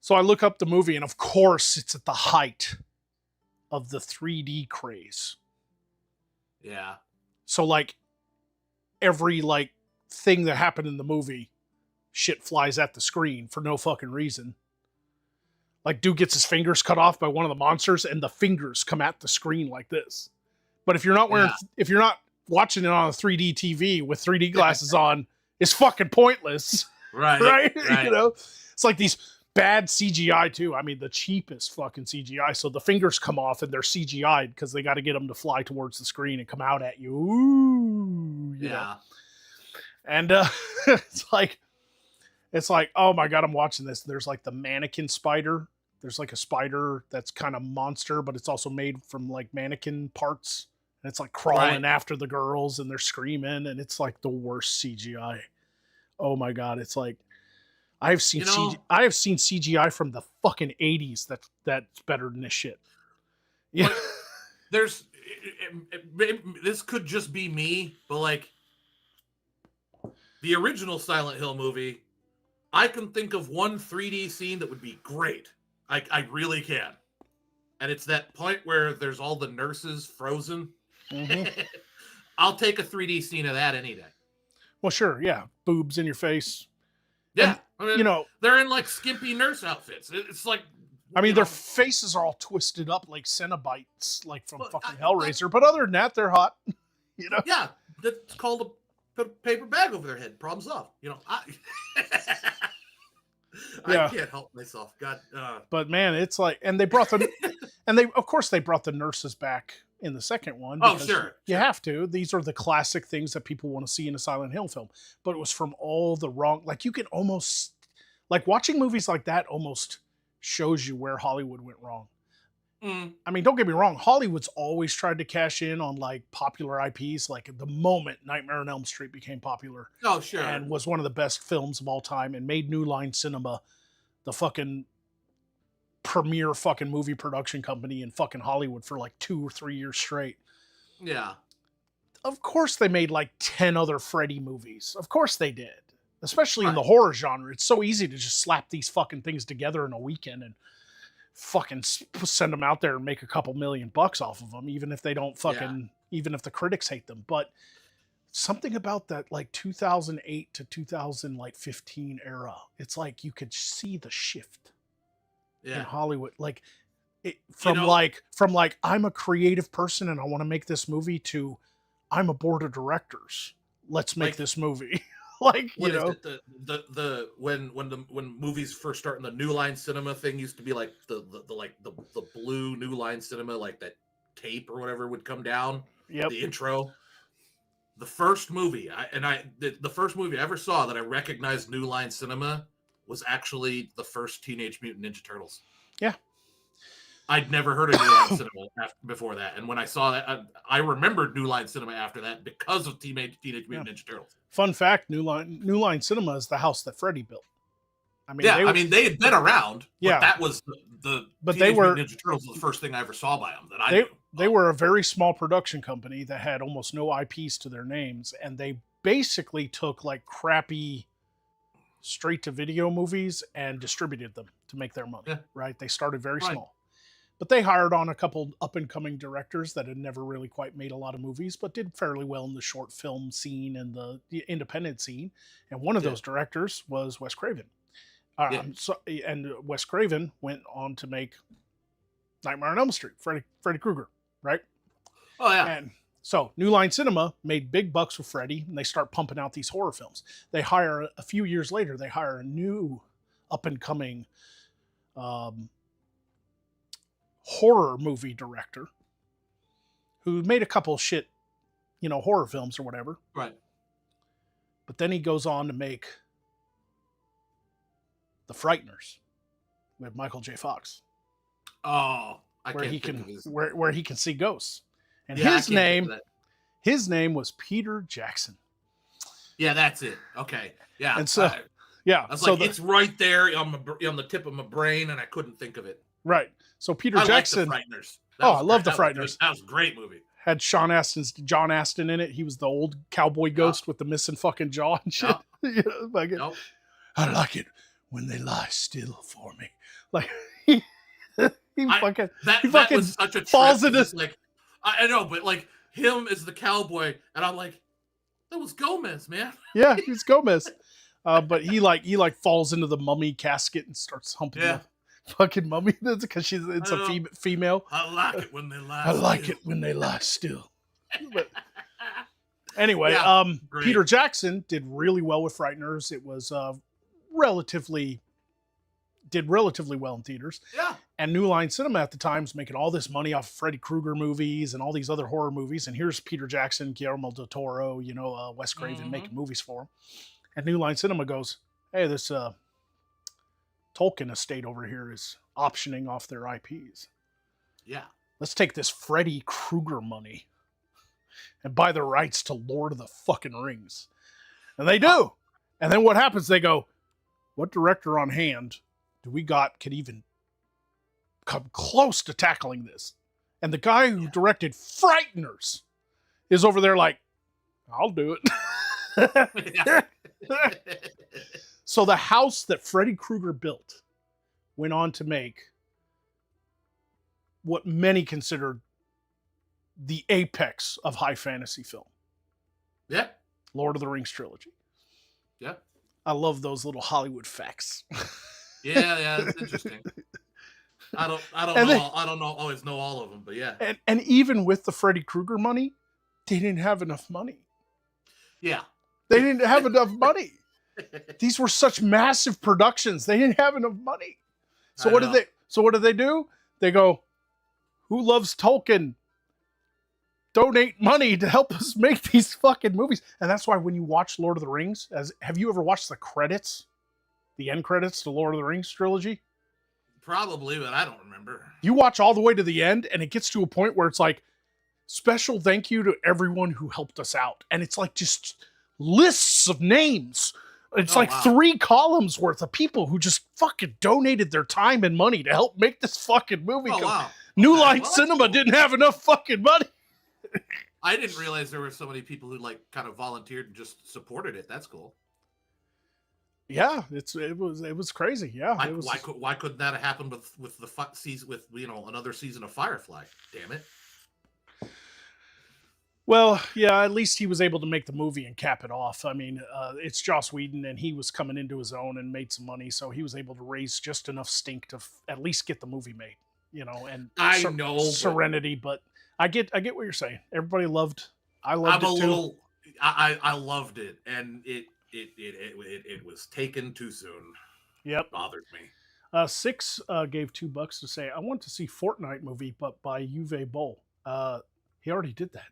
So I look up the movie and of course it's at the height of the 3D craze. Yeah. So like every like thing that happened in the movie, shit flies at the screen for no fucking reason. Like, dude gets his fingers cut off by one of the monsters, and the fingers come at the screen like this. But if you're not if you're not watching it on a 3D TV with 3D glasses on, it's fucking pointless. Right? You know, it's like these bad CGI too. I mean, the cheapest fucking CGI. So the fingers come off and they're CGI'd because they got to get them to fly towards the screen and come out at you. Ooh, you know? And it's like, oh my God, I'm watching this. There's like the mannequin spider. There's like a spider that's kind of monster, but it's also made from like mannequin parts. And it's like crawling after the girls and they're screaming. And it's like the worst CGI. Oh my God. It's like, I have seen CGI from the fucking 80s that's better than this shit. Yeah. There's, this could just be me, but like the original Silent Hill movie, I can think of one 3D scene that would be great. I really can. And it's that point where there's all the nurses frozen. Mm-hmm. I'll take a 3D scene of that any day. Well, sure. Yeah. Boobs in your face. Yeah. And, I mean, you know, they're in like skimpy nurse outfits. It's like, I mean, their faces are all twisted up like Cenobites, like from fucking Hellraiser. But other than that, they're hot. You know? Yeah. That's called put a paper bag over their head. Problem solved. You know, I can't help myself. God. But man, it's like, and they brought them, and of course they brought the nurses back in the second one. Oh, sure. You have to. These are the classic things that people want to see in a Silent Hill film. But it was from all the wrong, like you can almost, like watching movies like that almost shows you where Hollywood went wrong. I mean, don't get me wrong. Hollywood's always tried to cash in on like popular IPs. Like the moment Nightmare on Elm Street became popular, oh sure, and was one of the best films of all time, and made New Line Cinema the fucking premier fucking movie production company in fucking Hollywood for like 2 or 3 years straight. Yeah, of course they made like 10 other Freddy movies. Of course they did. especially in the Right. horror genre. It's so easy to just slap these fucking things together in a weekend and fucking send them out there and make a couple $1,000,000 off of them, even if they don't Yeah. fucking, even if the critics hate them. But something about that like 2008 to 2015 era, it's like you could see the shift in Yeah. Hollywood. Like it, You know, from like I'm a creative person and I want to make this movie to I'm a board of directors. Let's make like this movie. Like, you what is know. it? The when movies first start in the New Line Cinema thing used to be like the blue New Line Cinema, like that tape or whatever would come down. Yep. The intro. The first movie the first movie I ever saw that I recognized New Line Cinema was actually the first Teenage Mutant Ninja Turtles. Yeah. I'd never heard of New Line Cinema before that, and when I saw that, I remembered New Line Cinema after that because of Teenage Mutant Ninja Turtles. Fun fact: New Line Cinema is the house that Freddy built. I mean, Yeah, they had been around. Yeah, but that was the but Teenage they were Mutant Ninja Turtles was the first thing I ever saw by them. That I knew. They were a very small production company that had almost no IPs to their names, and they basically took like crappy straight to video movies and distributed them to make their money. Yeah. Right? They started very small. But they hired on a couple up and coming directors that had never really quite made a lot of movies, but did fairly well in the short film scene and the independent scene. And one of those directors was Wes Craven. And Wes Craven went on to make Nightmare on Elm Street, Freddy Krueger, right? Oh yeah. And so New Line Cinema made big bucks with Freddy, and they start pumping out these horror films. They hire a few years later. They hire a new up and coming horror movie director who made a couple of shit, horror films or whatever. Right. But then he goes on to make The Frighteners with Michael J. Fox. Oh, where he can see ghosts. And yeah, his name was Peter Jackson. Yeah, that's it. Okay. Yeah. And so I was like, it's right there on the tip of my brain, and I couldn't think of it. Right. So Peter Jackson. Like The Frighteners. I love The Frighteners. That was a great movie. Had John Astin in it. He was the old cowboy ghost with the missing fucking jaw and shit. I like it when they lie still for me. Like he was such a falls into like I know, but like him as the cowboy, and I'm like, that was Gomez, man. Yeah, he's Gomez. But he falls into the mummy casket and starts humping the fucking mummy because it's a female. I like it when they lie. I like it when they lie still. But anyway, great. Peter Jackson did really well with Frighteners. It was relatively well in theaters. Yeah. And New Line Cinema at the time was making all this money off Freddy Krueger movies and all these other horror movies. And here's Peter Jackson, Guillermo del Toro, Wes Craven making movies for him. And New Line Cinema goes, hey, this Tolkien estate over here is optioning off their IPs. Yeah. Let's take this Freddy Krueger money and buy the rights to Lord of the fucking Rings. And they do. And then what happens? They go, what director on hand do we got could even come close to tackling this? And the guy who directed Frighteners is over there like, I'll do it. So the house that Freddy Krueger built went on to make what many considered the apex of high fantasy film. Yeah. Lord of the Rings trilogy. Yeah. I love those little Hollywood facts. Yeah, it's interesting. I don't always know all of them, but yeah. And even with the Freddy Krueger money, they didn't have enough money. Yeah. They didn't have enough money. These were such massive productions. They didn't have enough money. So what did they do? They go, who loves Tolkien? Donate money to help us make these fucking movies. And that's why when you watch Lord of the Rings, have you ever watched the credits? The end credits to Lord of the Rings trilogy? Probably, but I don't remember. You watch all the way to the end, and it gets to a point where it's like, special thank you to everyone who helped us out. And it's like just lists of names. It's 3 columns worth of people who just fucking donated their time and money to help make this fucking movie. Oh, wow. New Line Cinema didn't have enough fucking money. I didn't realize there were so many people who kind of volunteered and just supported it. That's cool. Yeah, it was crazy. Yeah, Why it why was. could why couldn't that have happened with the season with another season of Firefly? Damn it! Well, yeah, at least he was able to make the movie and cap it off. I mean, it's Joss Whedon, and he was coming into his own and made some money, so he was able to raise just enough stink to at least get the movie made, and I know, but Serenity. But I get what you're saying. Everybody loved. I loved I'm a it too. little. I loved it, and it was taken too soon. Yep. Bothered me. Six gave $2 to say I want to see Fortnite movie, but by Uwe Boll. He already did that.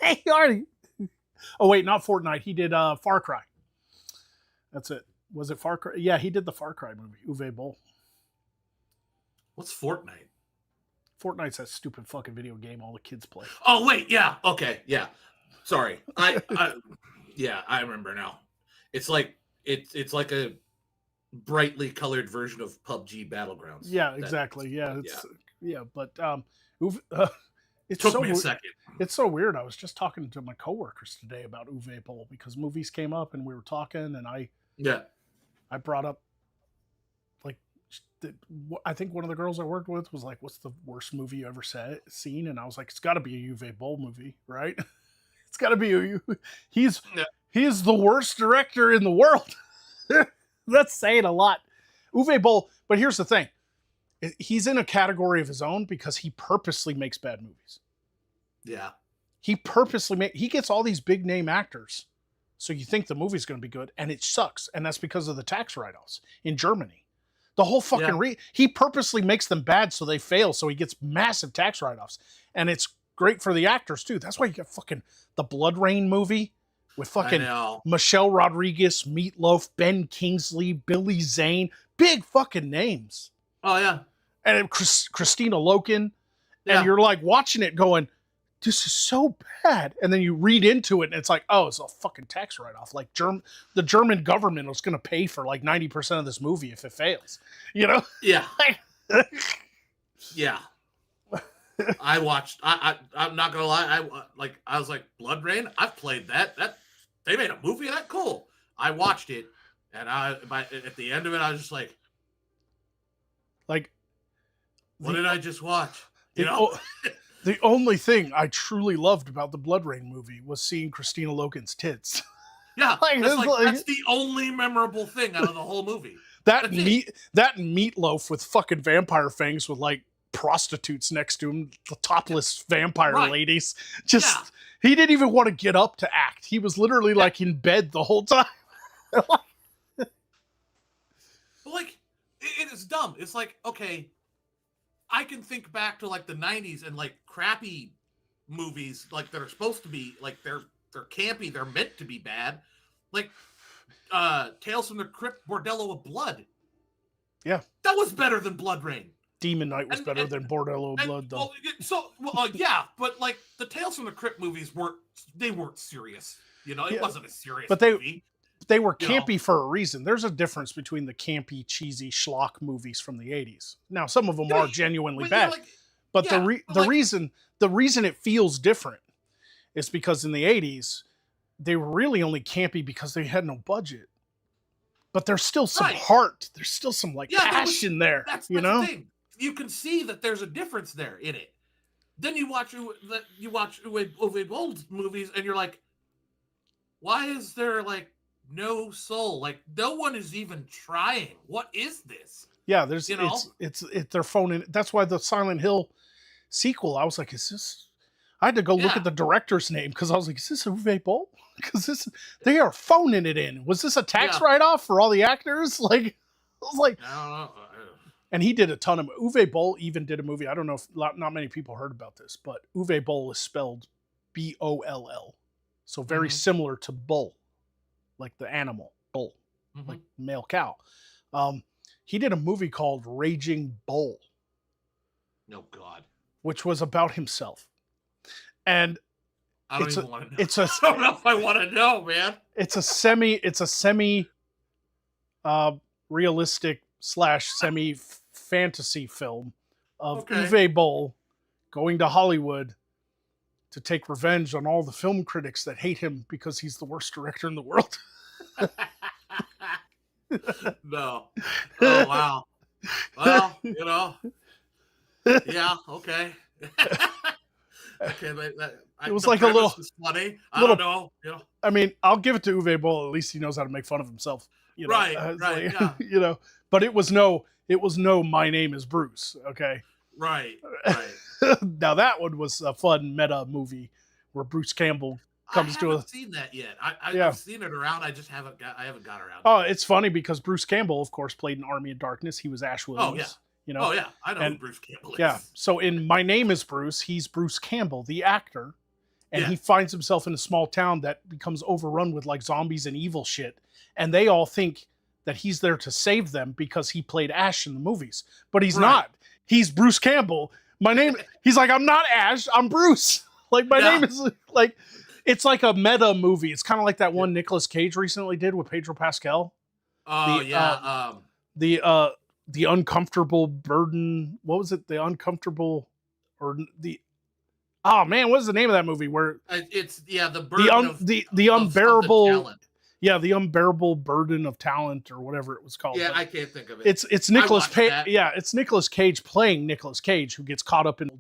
He already. Oh wait, not Fortnite. He did Far Cry. That's it. Was it Far Cry? Yeah, he did the Far Cry movie. Uwe Boll. What's Fortnite? Fortnite's that stupid fucking video game all the kids play. Oh wait, yeah, okay, yeah. Sorry, yeah, I remember now. It's like it's like a brightly colored version of PUBG Battlegrounds. Yeah, exactly. Yeah, but it's Took so me a second. It's so weird. I was just talking to my coworkers today about Uwe Boll because movies came up and we were talking, and I brought up like I think one of the girls I worked with was like, "What's the worst movie you ever seen?" And I was like, "It's got to be a Uwe Boll movie, right? It's got to be a he's he's the worst director in the world." That's saying a lot. Uwe Boll, but here's the thing. He's in a category of his own because he purposely makes bad movies. Yeah. He gets all these big name actors. So you think the movie's going to be good, and it sucks. And that's because of the tax write-offs in Germany. The whole fucking he purposely makes them bad so they fail, so he gets massive tax write-offs. And it's great for the actors too. That's why you get fucking the Blood Rain movie with fucking Michelle Rodriguez, Meatloaf, Ben Kingsley, Billy Zane, big fucking names. Oh yeah, and Christina Loken, and you're like watching it going, this is so bad, and then you read into it, and it's like, oh, it's a fucking tax write-off. Like the German government was going to pay for like 90% of this movie if it fails, Yeah. Yeah. I watched. I'm not gonna lie. I was like, Blood Rain. I've played that. They made a movie of that. Cool. I watched it, and at the end of it, I was just like, what did I just watch? The only thing I truly loved about the Blood Rain movie was seeing Christina Loken's tits. Yeah, that's the only memorable thing out of the whole movie. That Meatloaf with fucking vampire fangs with like prostitutes next to him, the topless vampire ladies. He didn't even want to get up to act. He was literally like in bed the whole time. Like, it is dumb. It's like, okay, I can think back to like the 90s and like crappy movies like that are supposed to be like they're campy, they're meant to be bad. Like Tales from the Crypt, Bordello of Blood. Yeah. That was better than Blood Rain. Demon Knight was better than Bordello of Blood, though. Yeah, but like the Tales from the Crypt movies weren't serious. It wasn't a serious movie. They were campy for a reason. There's a difference between the campy, cheesy schlock movies from the 80s. Now, some of them are genuinely bad. But the reason it feels different is because in the 80s, they were really only campy because they had no budget. But there's still some heart. There's still some passion there. That's the thing. You can see that there's a difference there in it. Then you watch Uwe Boll's movies and you're like, why is there like no soul? Like no one is even trying. What is this? Yeah, there's they're phoning. That's why the Silent Hill sequel, I was like, is this? I had to go look at the director's name because I was like, is this Uwe Boll? Because they are phoning it in. Was this a tax write-off for all the actors? Like, I was like, I don't know. And he did a ton of. Uwe Boll even did a movie. I don't know if not many people heard about this, but Uwe Boll is spelled Boll, so very similar to bull, like the animal bull, like male cow. He did a movie called Raging Bull. No God. Which was about himself, and I don't even want to know. I don't know if I want to know, man. It's a semi realistic / semi fantasy film of Uwe Boll going to Hollywood to take revenge on all the film critics that hate him because he's the worst director in the world. No. Oh wow. Well, yeah, okay. Okay, It was the like a premise is funny. I don't little. know, I mean, I'll give it to Uwe Boll. At least he knows how to make fun of himself. Right, It's right, like, yeah, But it was no. My name is Bruce. Okay. right, right. Now that one was a fun meta movie where Bruce Campbell I comes to haven't seen that yet. yeah. I've seen it around. I just haven't got around to Oh, it. it's funny because Bruce Campbell, of course, played in Army of Darkness. He was Ash Oh yeah, Williams. oh yeah. I know who And Bruce Campbell yeah, is. so in My Name is Bruce, he's Bruce Campbell, the actor, and Yeah, he finds himself in a small town that becomes overrun with like zombies and evil shit, and they all think that he's there to save them because he played Ash in the movies, but he's right. not. He's Bruce Campbell. He's like, I'm not Ash, I'm Bruce. Like my name is like, it's like a meta movie. It's kind of like that one Nicolas Cage recently did with Pedro Pascal. Oh The uncomfortable burden. What was it? The uncomfortable, or the oh man, what is the name of that movie? Where it's the burden the of unbearable talent. Yeah, the unbearable burden of talent or whatever it was called. Yeah, but I can't think of it. it's Nicolas Cage. That. Yeah, it's Nicolas Cage playing Nicolas Cage who gets caught up in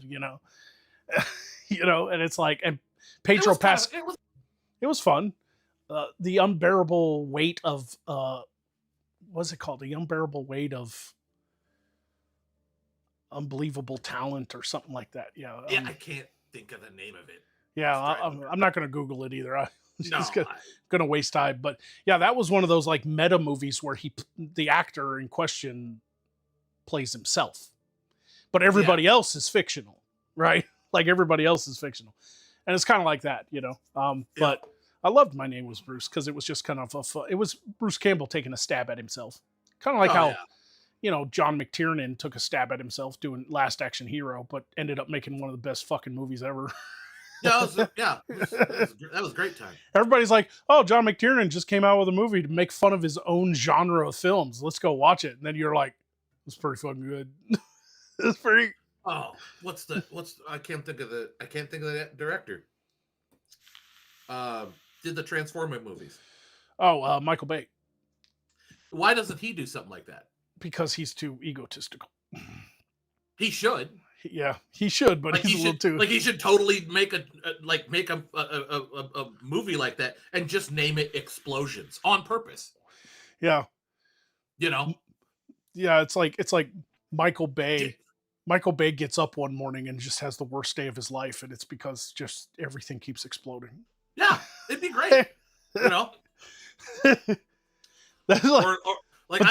and it's like, and Pedro Pascal. It was fun. The unbearable weight of what's it called? The unbearable weight of unbelievable talent or something like that. Yeah. Yeah, I can't think of the name of it. Yeah, I'm not going to Google it either. I'm just No, going to waste time. But yeah, that was one of those like meta movies where the actor in question plays himself, but everybody else is fictional, right? Like everybody else is fictional, and it's kind of like that, But I loved My Name was Bruce because it was just kind of it was Bruce Campbell taking a stab at himself, kind of like how. John McTiernan took a stab at himself doing Last Action Hero, but ended up making one of the best fucking movies ever. That was a great time. Everybody's like, oh, John McTiernan just came out with a movie to make fun of his own genre of films. Let's go watch it. And then you're like, it's pretty fucking good. It's pretty. Oh, I can't think of the director. Did the Transformer movies. Oh, Michael Bay. Why doesn't he do something like that? Because he's too egotistical. He should. Yeah, he should, but he's a little too. Like he should totally make a movie like that and just name it Explosions on purpose. Yeah. Yeah, it's like Michael Bay. Michael Bay gets up one morning and just has the worst day of his life, and it's because just everything keeps exploding. Yeah, it'd be great. That's like,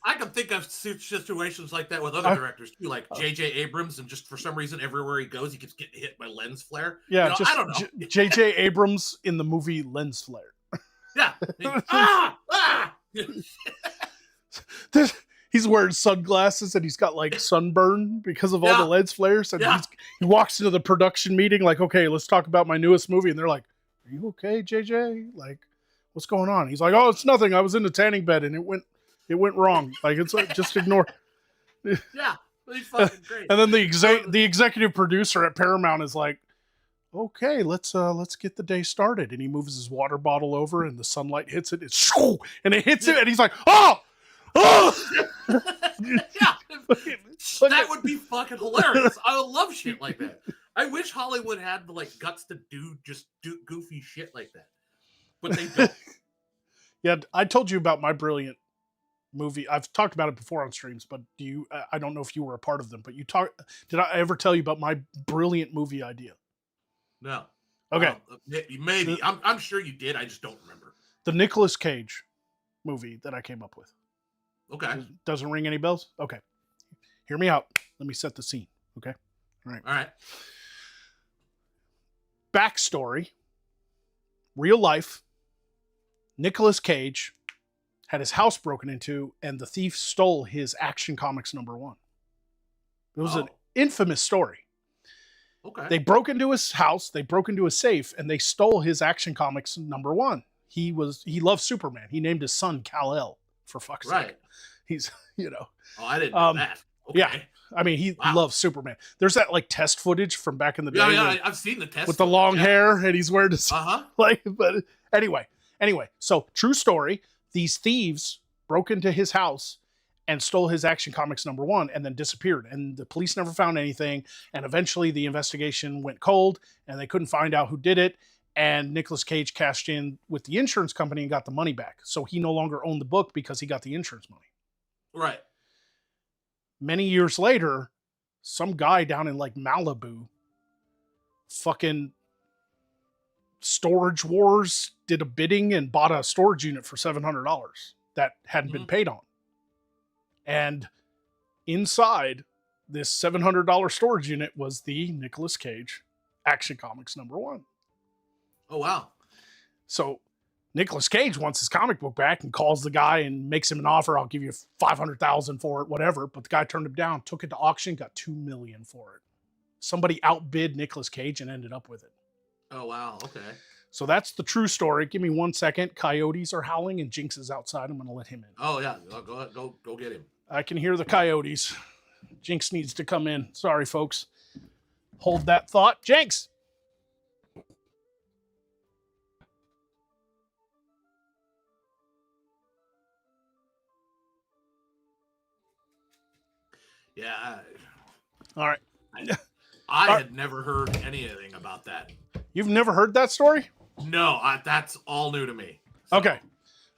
I can think of situations like that with other directors too, like J.J. Abrams, and just for some reason, everywhere he goes, he keeps getting hit by lens flare. Yeah, I don't know. J.J. Abrams in the movie Lens Flare. Yeah. He's wearing sunglasses and he's got like sunburn because of all the lens flares. And he walks into the production meeting like, okay, let's talk about my newest movie. And they're like, are you okay, JJ? Like, what's going on? He's like, oh, it's nothing. I was in the tanning bed and it went wrong. Like, it's like, just ignore. Yeah, he's fucking great. And then the executive producer at Paramount is like, okay, let's get the day started. And he moves his water bottle over and the sunlight hits it. And it hits him and he's like, oh! Yeah, that would be fucking hilarious. I would love shit like that. I wish Hollywood had the guts to do goofy shit like that, but they don't. Yeah, I told you about my brilliant movie. I've talked about it before on streams, but I don't know if you were a part of them. But did I ever tell you about my brilliant movie idea? No. Okay. Maybe I'm sure you did. I just don't remember. The Nicolas Cage movie that I came up with. Okay. Doesn't ring any bells? Okay. Hear me out. Let me set the scene. Okay. All right. Backstory. Real life. Nicolas Cage had his house broken into and the thief stole his Action Comics #1. It was an infamous story. Okay. They broke into his house, they broke into his safe, and they stole his Action Comics #1. He loved Superman. He named his son Kal-El, for fuck's sake. He's, Oh, I didn't know that. Okay. Yeah. I mean, he loves Superman. There's that test footage from back in the day. Yeah, I've seen the test with the long hair, and he's wearing this. Uh-huh. But anyway. So true story. These thieves broke into his house and stole his Action Comics #1 and then disappeared. And the police never found anything. And eventually the investigation went cold and they couldn't find out who did it. And Nicolas Cage cashed in with the insurance company and got the money back. So he no longer owned the book because he got the insurance money. Right. Many years later, some guy down in like Malibu, fucking Storage Wars did a bidding and bought a storage unit for $700 that hadn't been paid on. And inside this $700 storage unit was the Nicolas Cage Action Comics #1. Oh, wow. So Nicolas Cage wants his comic book back and calls the guy and makes him an offer. I'll give you $500,000 for it, whatever. But the guy turned him down, took it to auction, got $2 million for it. Somebody outbid Nicolas Cage and ended up with it. Oh, wow. Okay. So that's the true story. Give me 1 second. Coyotes are howling and Jinx is outside. I'm going to let him in. Oh, yeah. Go ahead. Go get him. I can hear the coyotes. Jinx needs to come in. Sorry, folks. Hold that thought. Jinx! Yeah. All right. I had never heard anything about that. You've never heard that story? No, that's all new to me. So.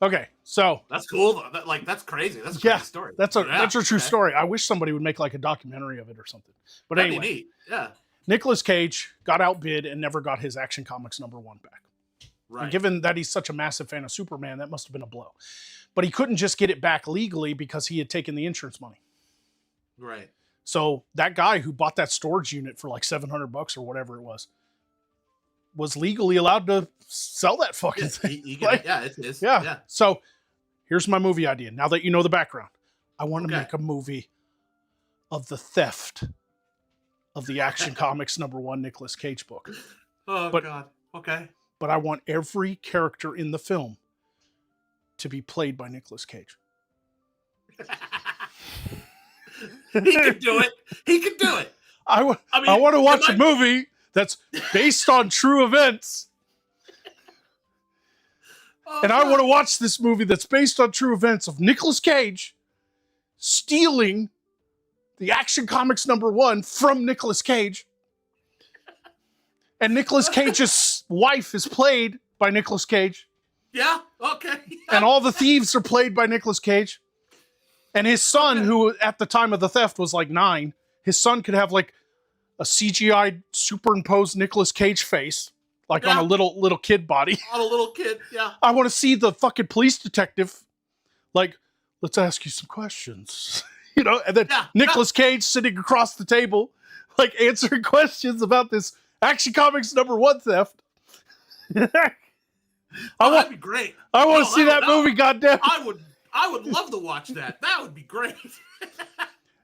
Okay. So that's cool. That's crazy. That's a crazy story. That's a true story. I wish somebody would make like a documentary of it or something. But That'd anyway, be neat. Yeah. Nicolas Cage got outbid and never got his Action Comics #1 back. Right. And given that he's such a massive fan of Superman, that must have been a blow. But he couldn't just get it back legally because he had taken the insurance money. Right. So that guy who bought that storage unit for like $700 or whatever it was legally allowed to sell that fucking thing. It is. Yeah. So here's my movie idea. Now that you know the background, I want to make a movie of the theft of the Action Comics #1 Nicolas Cage book. Oh, God. Okay. But I want every character in the film to be played by Nicolas Cage. He can do it. I want to watch a movie that's based on true events. And I want to watch this movie that's based on true events of Nicolas Cage stealing the Action Comics #1 from Nicolas Cage. And Nicolas Cage's wife is played by Nicolas Cage. Yeah, okay. And all the thieves are played by Nicolas Cage. And his son, who at the time of the theft was like 9, his son could have like a CGI superimposed Nicolas Cage face, like on a little kid body. On a little kid, yeah. I want to see the fucking police detective, like, let's ask you some questions. And then Nicolas Cage sitting across the table, like answering questions about this Action Comics #1 theft. That'd be great. I want to see that movie, goddamn. I would love to watch that. That would be great.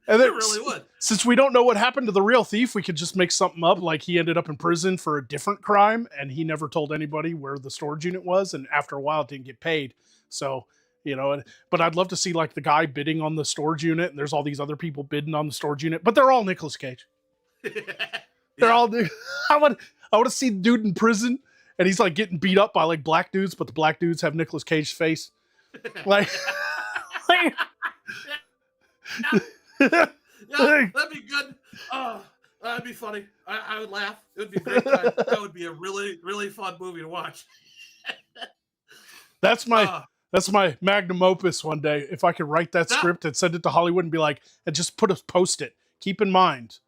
And then, it really would. Since we don't know what happened to the real thief, we could just make something up like he ended up in prison for a different crime and he never told anybody where the storage unit was. And after a while, it didn't get paid. So, but I'd love to see like the guy bidding on the storage unit and there's all these other people bidding on the storage unit, but they're all Nicolas Cage. They're all, I want to see the dude in prison and he's like getting beat up by like black dudes, but the black dudes have Nicolas Cage's face. Like, yeah, that'd be good. Oh, that'd be funny. I would laugh. It would be great. That would be a really, really fun movie to watch. That's my magnum opus one day. If I could write that script and send it to Hollywood and be like, and just put a post-it. Keep in mind,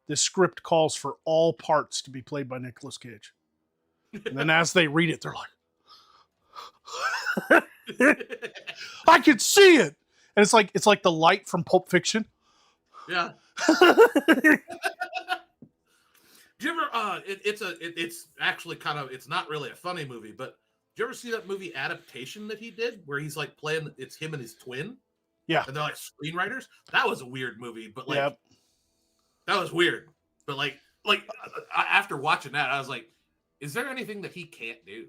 this script calls for all parts to be played by Nicolas Cage. And then as they read it, they're like, I can see it. And it's like the light from Pulp Fiction. Yeah. Do you ever? It's actually kind of. It's not really a funny movie, but did you ever see that movie Adaptation that he did, where he's like playing? It's him and his twin. Yeah. And they're like screenwriters. That was a weird movie, but like yep. That was weird. But like after watching that, I was like, is there anything that he can't do?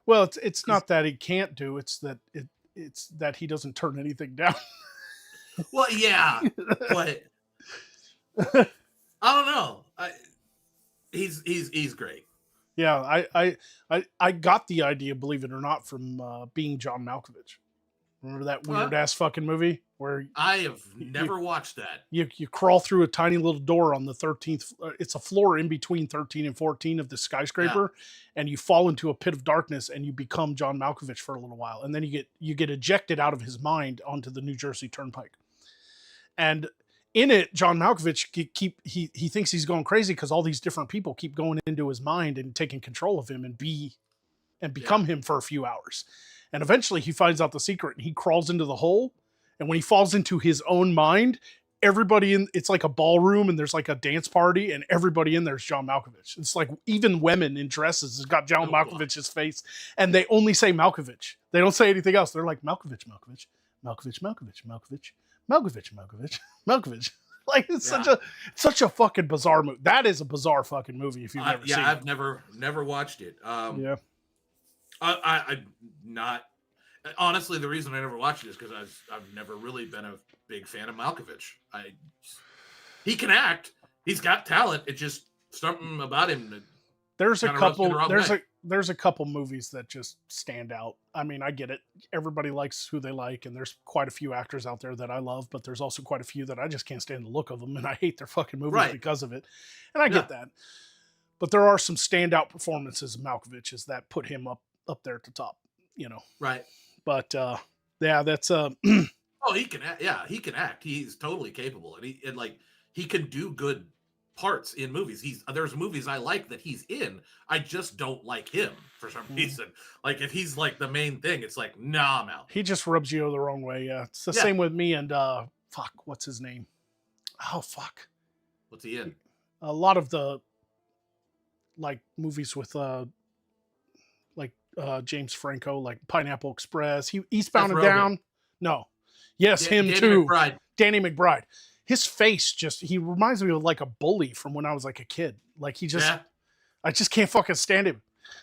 Well, it's not that he can't do. It's that he doesn't turn anything down. Well, yeah, but I don't know. He's great. Yeah, I got the idea, believe it or not, from Being John Malkovich. Remember that weird ass fucking movie where I have never watched that. you crawl through a tiny little door on the 13th. It's a floor in between 13 and 14 of the skyscraper, and you fall into a pit of darkness, and you become John Malkovich for a little while, and then you get ejected out of his mind onto the New Jersey Turnpike. And in it, John Malkovich he thinks he's going crazy because all these different people keep going into his mind and taking control of him and become him for a few hours. And eventually he finds out the secret and he crawls into the hole. And when he falls into his own mind, it's like a ballroom and there's like a dance party and everybody in there is John Malkovich. It's like even women in dresses has got John Malkovich's face, and they only say Malkovich. They don't say anything else. They're like Malkovich, Malkovich, Malkovich, Malkovich, Malkovich, Malkovich, Malkovich, Malkovich. Like it's such a fucking bizarre movie. That is a bizarre fucking movie if you've never seen it. I've never watched it. I not honestly, the reason I never watched it is because I've never really been a big fan of Malkovich. He can act. He's got talent. It's just something about him. There's a couple movies that just stand out. I mean, I get it. Everybody likes who they like, and there's quite a few actors out there that I love, but there's also quite a few that I just can't stand the look of them, and I hate their fucking movies because of it. And I get that. But there are some standout performances of Malkovich's that put him up there at the top, you know. Right. But that's oh, he can act. Yeah, he can act. He's totally capable, and he can do good parts in movies. There's movies I like that he's in. I just don't like him for some reason. Like if he's like the main thing, it's like, nah, I'm out. He just rubs you the wrong way. Yeah, it's the same with me and fuck, what's his name? Oh fuck, what's he in? A lot of the like movies with James Franco, like Pineapple Express. Eastbound and Down. No. Yes, him Danny too. McBride. Danny McBride. His face he reminds me of like a bully from when I was like a kid. Like I just can't fucking stand him.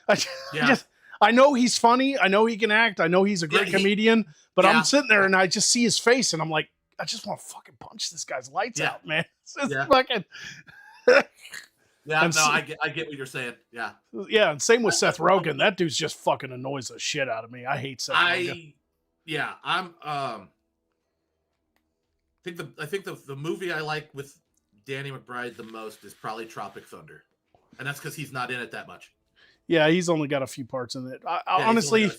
I know he's funny. I know he can act. I know he's a great comedian, but I'm sitting there and I just see his face and I'm like, I just want to fucking punch this guy's lights out, man. It's fucking... Yeah, no, I get what you're saying. Yeah. Yeah, and same with Seth Rogen. That dude's just fucking annoys the shit out of me. I hate Seth Rogen. Yeah, I think the movie I like with Danny McBride the most is probably Tropic Thunder. And that's because he's not in it that much. Yeah, he's only got a few parts in it. Honestly,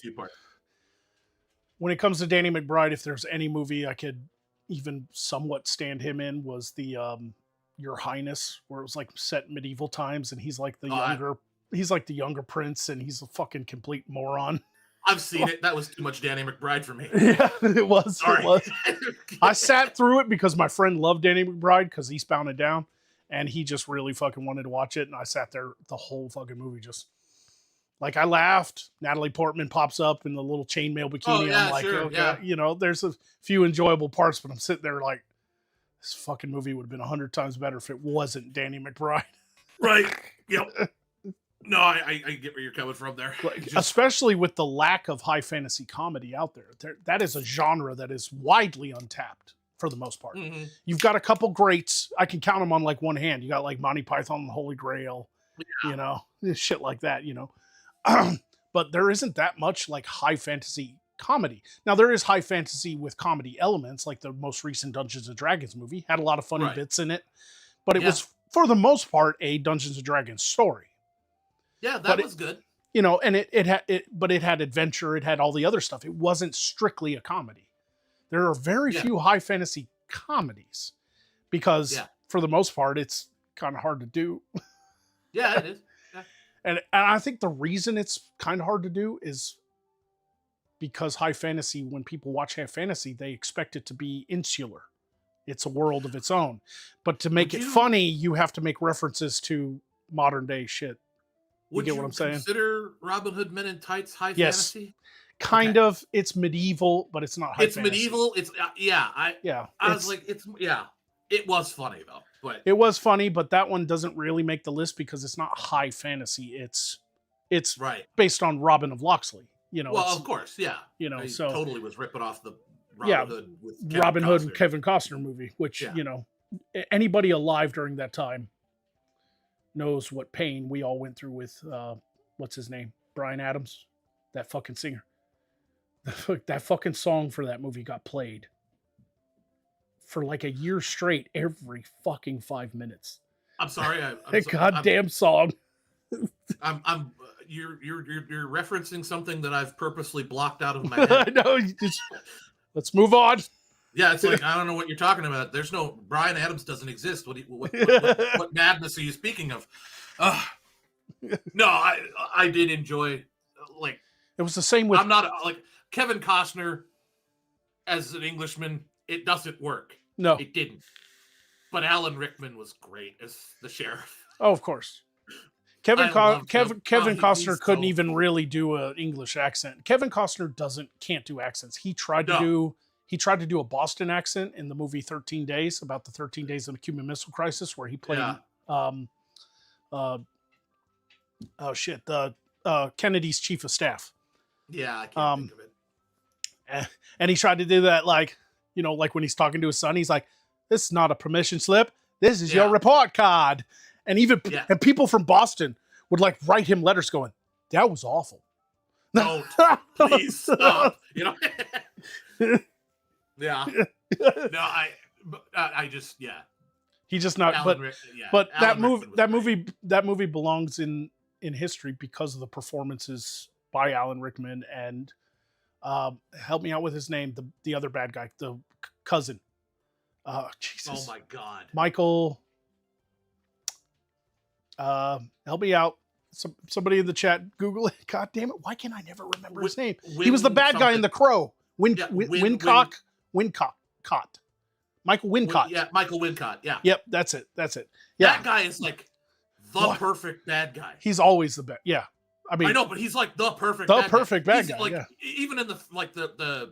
when it comes to Danny McBride, if there's any movie I could even somewhat stand him in was the Your Highness, where it was like set medieval times, and he's like the younger prince, and he's a fucking complete moron. I've seen it. That was too much Danny McBride for me. Yeah, it was. Sorry. It was. I sat through it because my friend loved Danny McBride because Eastbound and Down, and he just really fucking wanted to watch it, and I sat there the whole fucking movie just like I laughed. Natalie Portman pops up in the little chainmail bikini. Oh, yeah, I'm like, sure, okay, you know, there's a few enjoyable parts, but I'm sitting there like, this fucking movie would have been 100 times better if it wasn't Danny McBride. Right. Yep. No, I get where you're coming from there. Especially with the lack of high fantasy comedy out there. That is a genre that is widely untapped for the most part. Mm-hmm. You've got a couple greats. I can count them on like one hand. You got like Monty Python and the Holy Grail, you know, shit like that, you know. But there isn't that much like high fantasy comedy. Now there is high fantasy with comedy elements, like the most recent Dungeons and Dragons movie had a lot of funny bits in it, but it was for the most part a Dungeons and Dragons story. Yeah, that was good. You know, and it had adventure, it had all the other stuff. It wasn't strictly a comedy. There are very few high fantasy comedies because for the most part it's kind of hard to do. Yeah, it is. Yeah. And I think the reason it's kind of hard to do is because high fantasy, when people watch high fantasy, they expect it to be insular. It's a world of its own. But to make it funny, you have to make references to modern day shit. You get what I'm saying? Consider Robin Hood Men in Tights high fantasy? Kind of. It's medieval, but it's not high fantasy. It's medieval. It's I was like, it was funny though. But it was funny, but that one doesn't really make the list because it's not high fantasy. It's based on Robin of Locksley. You know, well, of course, yeah. You know, he so totally was ripping off the Robin Hood with Robin Hood and Kevin Costner movie, which you know, anybody alive during that time knows what pain we all went through with what's his name, Bryan Adams, that fucking singer. That fucking song for that movie got played for like a year straight every fucking 5 minutes. I'm sorry. That goddamn song. You're referencing something that I've purposely blocked out of my I head. know. Let's move on. Yeah, it's like I don't know what you're talking about. There's no Brian Adams doesn't exist. What madness are you speaking of? No, I did enjoy. Like it was the same with. I'm not like Kevin Costner as an Englishman. It doesn't work. No, it didn't. But Alan Rickman was great as the sheriff. Oh, of course. Kevin Costner couldn't even really do an English accent. Kevin Costner can't do accents. He tried to do a Boston accent in the movie 13 Days, about the 13 days of the Cuban Missile Crisis, where he played Kennedy's chief of staff. Yeah, I can't think of it. And he tried to do that like when he's talking to his son, he's like, "This is not a permission slip. This is your report card." And even and people from Boston would like write him letters going, "That was awful." No, please stop. Yeah. No, I just He just not. Alan but that movie belongs in history because of the performances by Alan Rickman and help me out with his name, the other bad guy, the cousin. Jesus. Oh my God. Michael. Help me out. Somebody in the chat, Google it. God damn it! Why can't I never remember his name? He was the bad guy in The Crow. Wincott. Michael Wincott. Michael Wincott. Yeah. Yep, that's it. Yeah. That guy is like the perfect bad guy. He's always the best. Yeah. I know, but he's like the perfect bad guy. Like even in the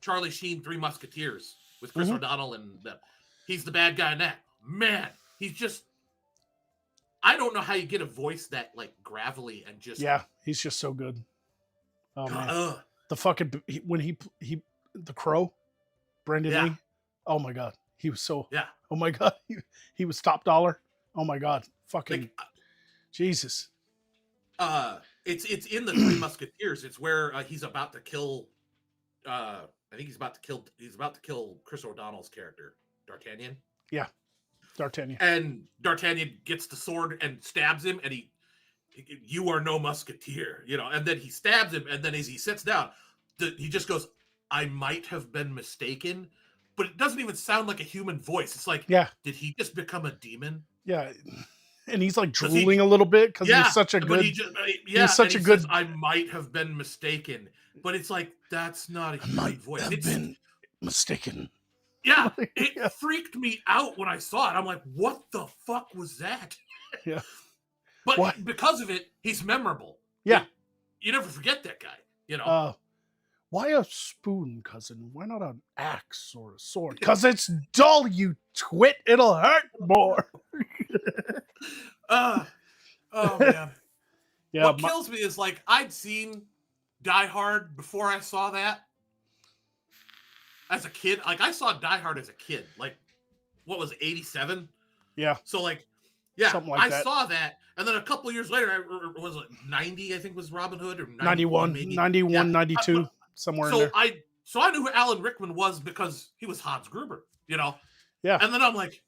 Charlie Sheen Three Musketeers with Chris O'Donnell and he's the bad guy in that. Man, he's just. I don't know how you get a voice that like gravelly and just. Yeah, he's just so good. Oh man, the fucking when he the Crow, Brendan Lee. Oh my God, he was so. Yeah. Oh my God, he was top dollar. Oh my God, fucking Jesus. It's in the Three Musketeers. It's where he's about to kill. I think he's about to kill Chris O'Donnell's character, D'Artagnan. Yeah. D'Artagnan. And D'Artagnan gets the sword and stabs him, and you are no musketeer, and then he stabs him, and then as he sits down, he just goes, "I might have been mistaken," but it doesn't even sound like a human voice. It's like, did he just become a demon? Yeah. And he's like drooling a little bit because he's such a good. He's such a good. Says, I might have been mistaken, but it's like that's not a human voice. Have been mistaken. Yeah, it freaked me out when I saw it. I'm like, what the fuck was that? Yeah. But because of it, he's memorable. Yeah. You never forget that guy, Why a spoon, cousin? Why not an axe or a sword? Because it's dull, you twit. It'll hurt more. Oh, man. Yeah. What kills me is like, I'd seen Die Hard before I saw that. As a kid, like I saw Die Hard as a kid, like what was it, 87? Yeah. So like, something like that. I saw that, and then a couple years later, was it 90? I think was Robin Hood or 91, maybe. 91, 92, somewhere in there. So I knew who Alan Rickman was because he was Hans Gruber, Yeah. And then I'm like,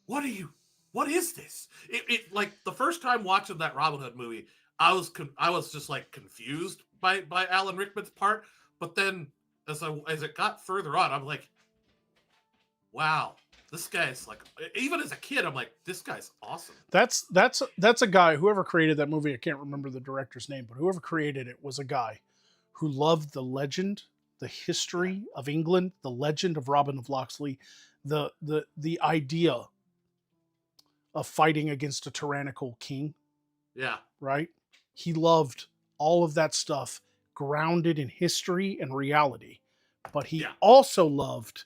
what is this? It like the first time watching that Robin Hood movie, I was just like confused by Alan Rickman's part, but then. As it got further on, I'm like, wow, this guy's like, even as a kid, I'm like, this guy's awesome. That's a guy, whoever created that movie, I can't remember the director's name, but whoever created it was a guy who loved the legend, the history of England, the legend of Robin of Locksley, the idea of fighting against a tyrannical king. Yeah. Right? He loved all of that stuff grounded in history and reality, but he also loved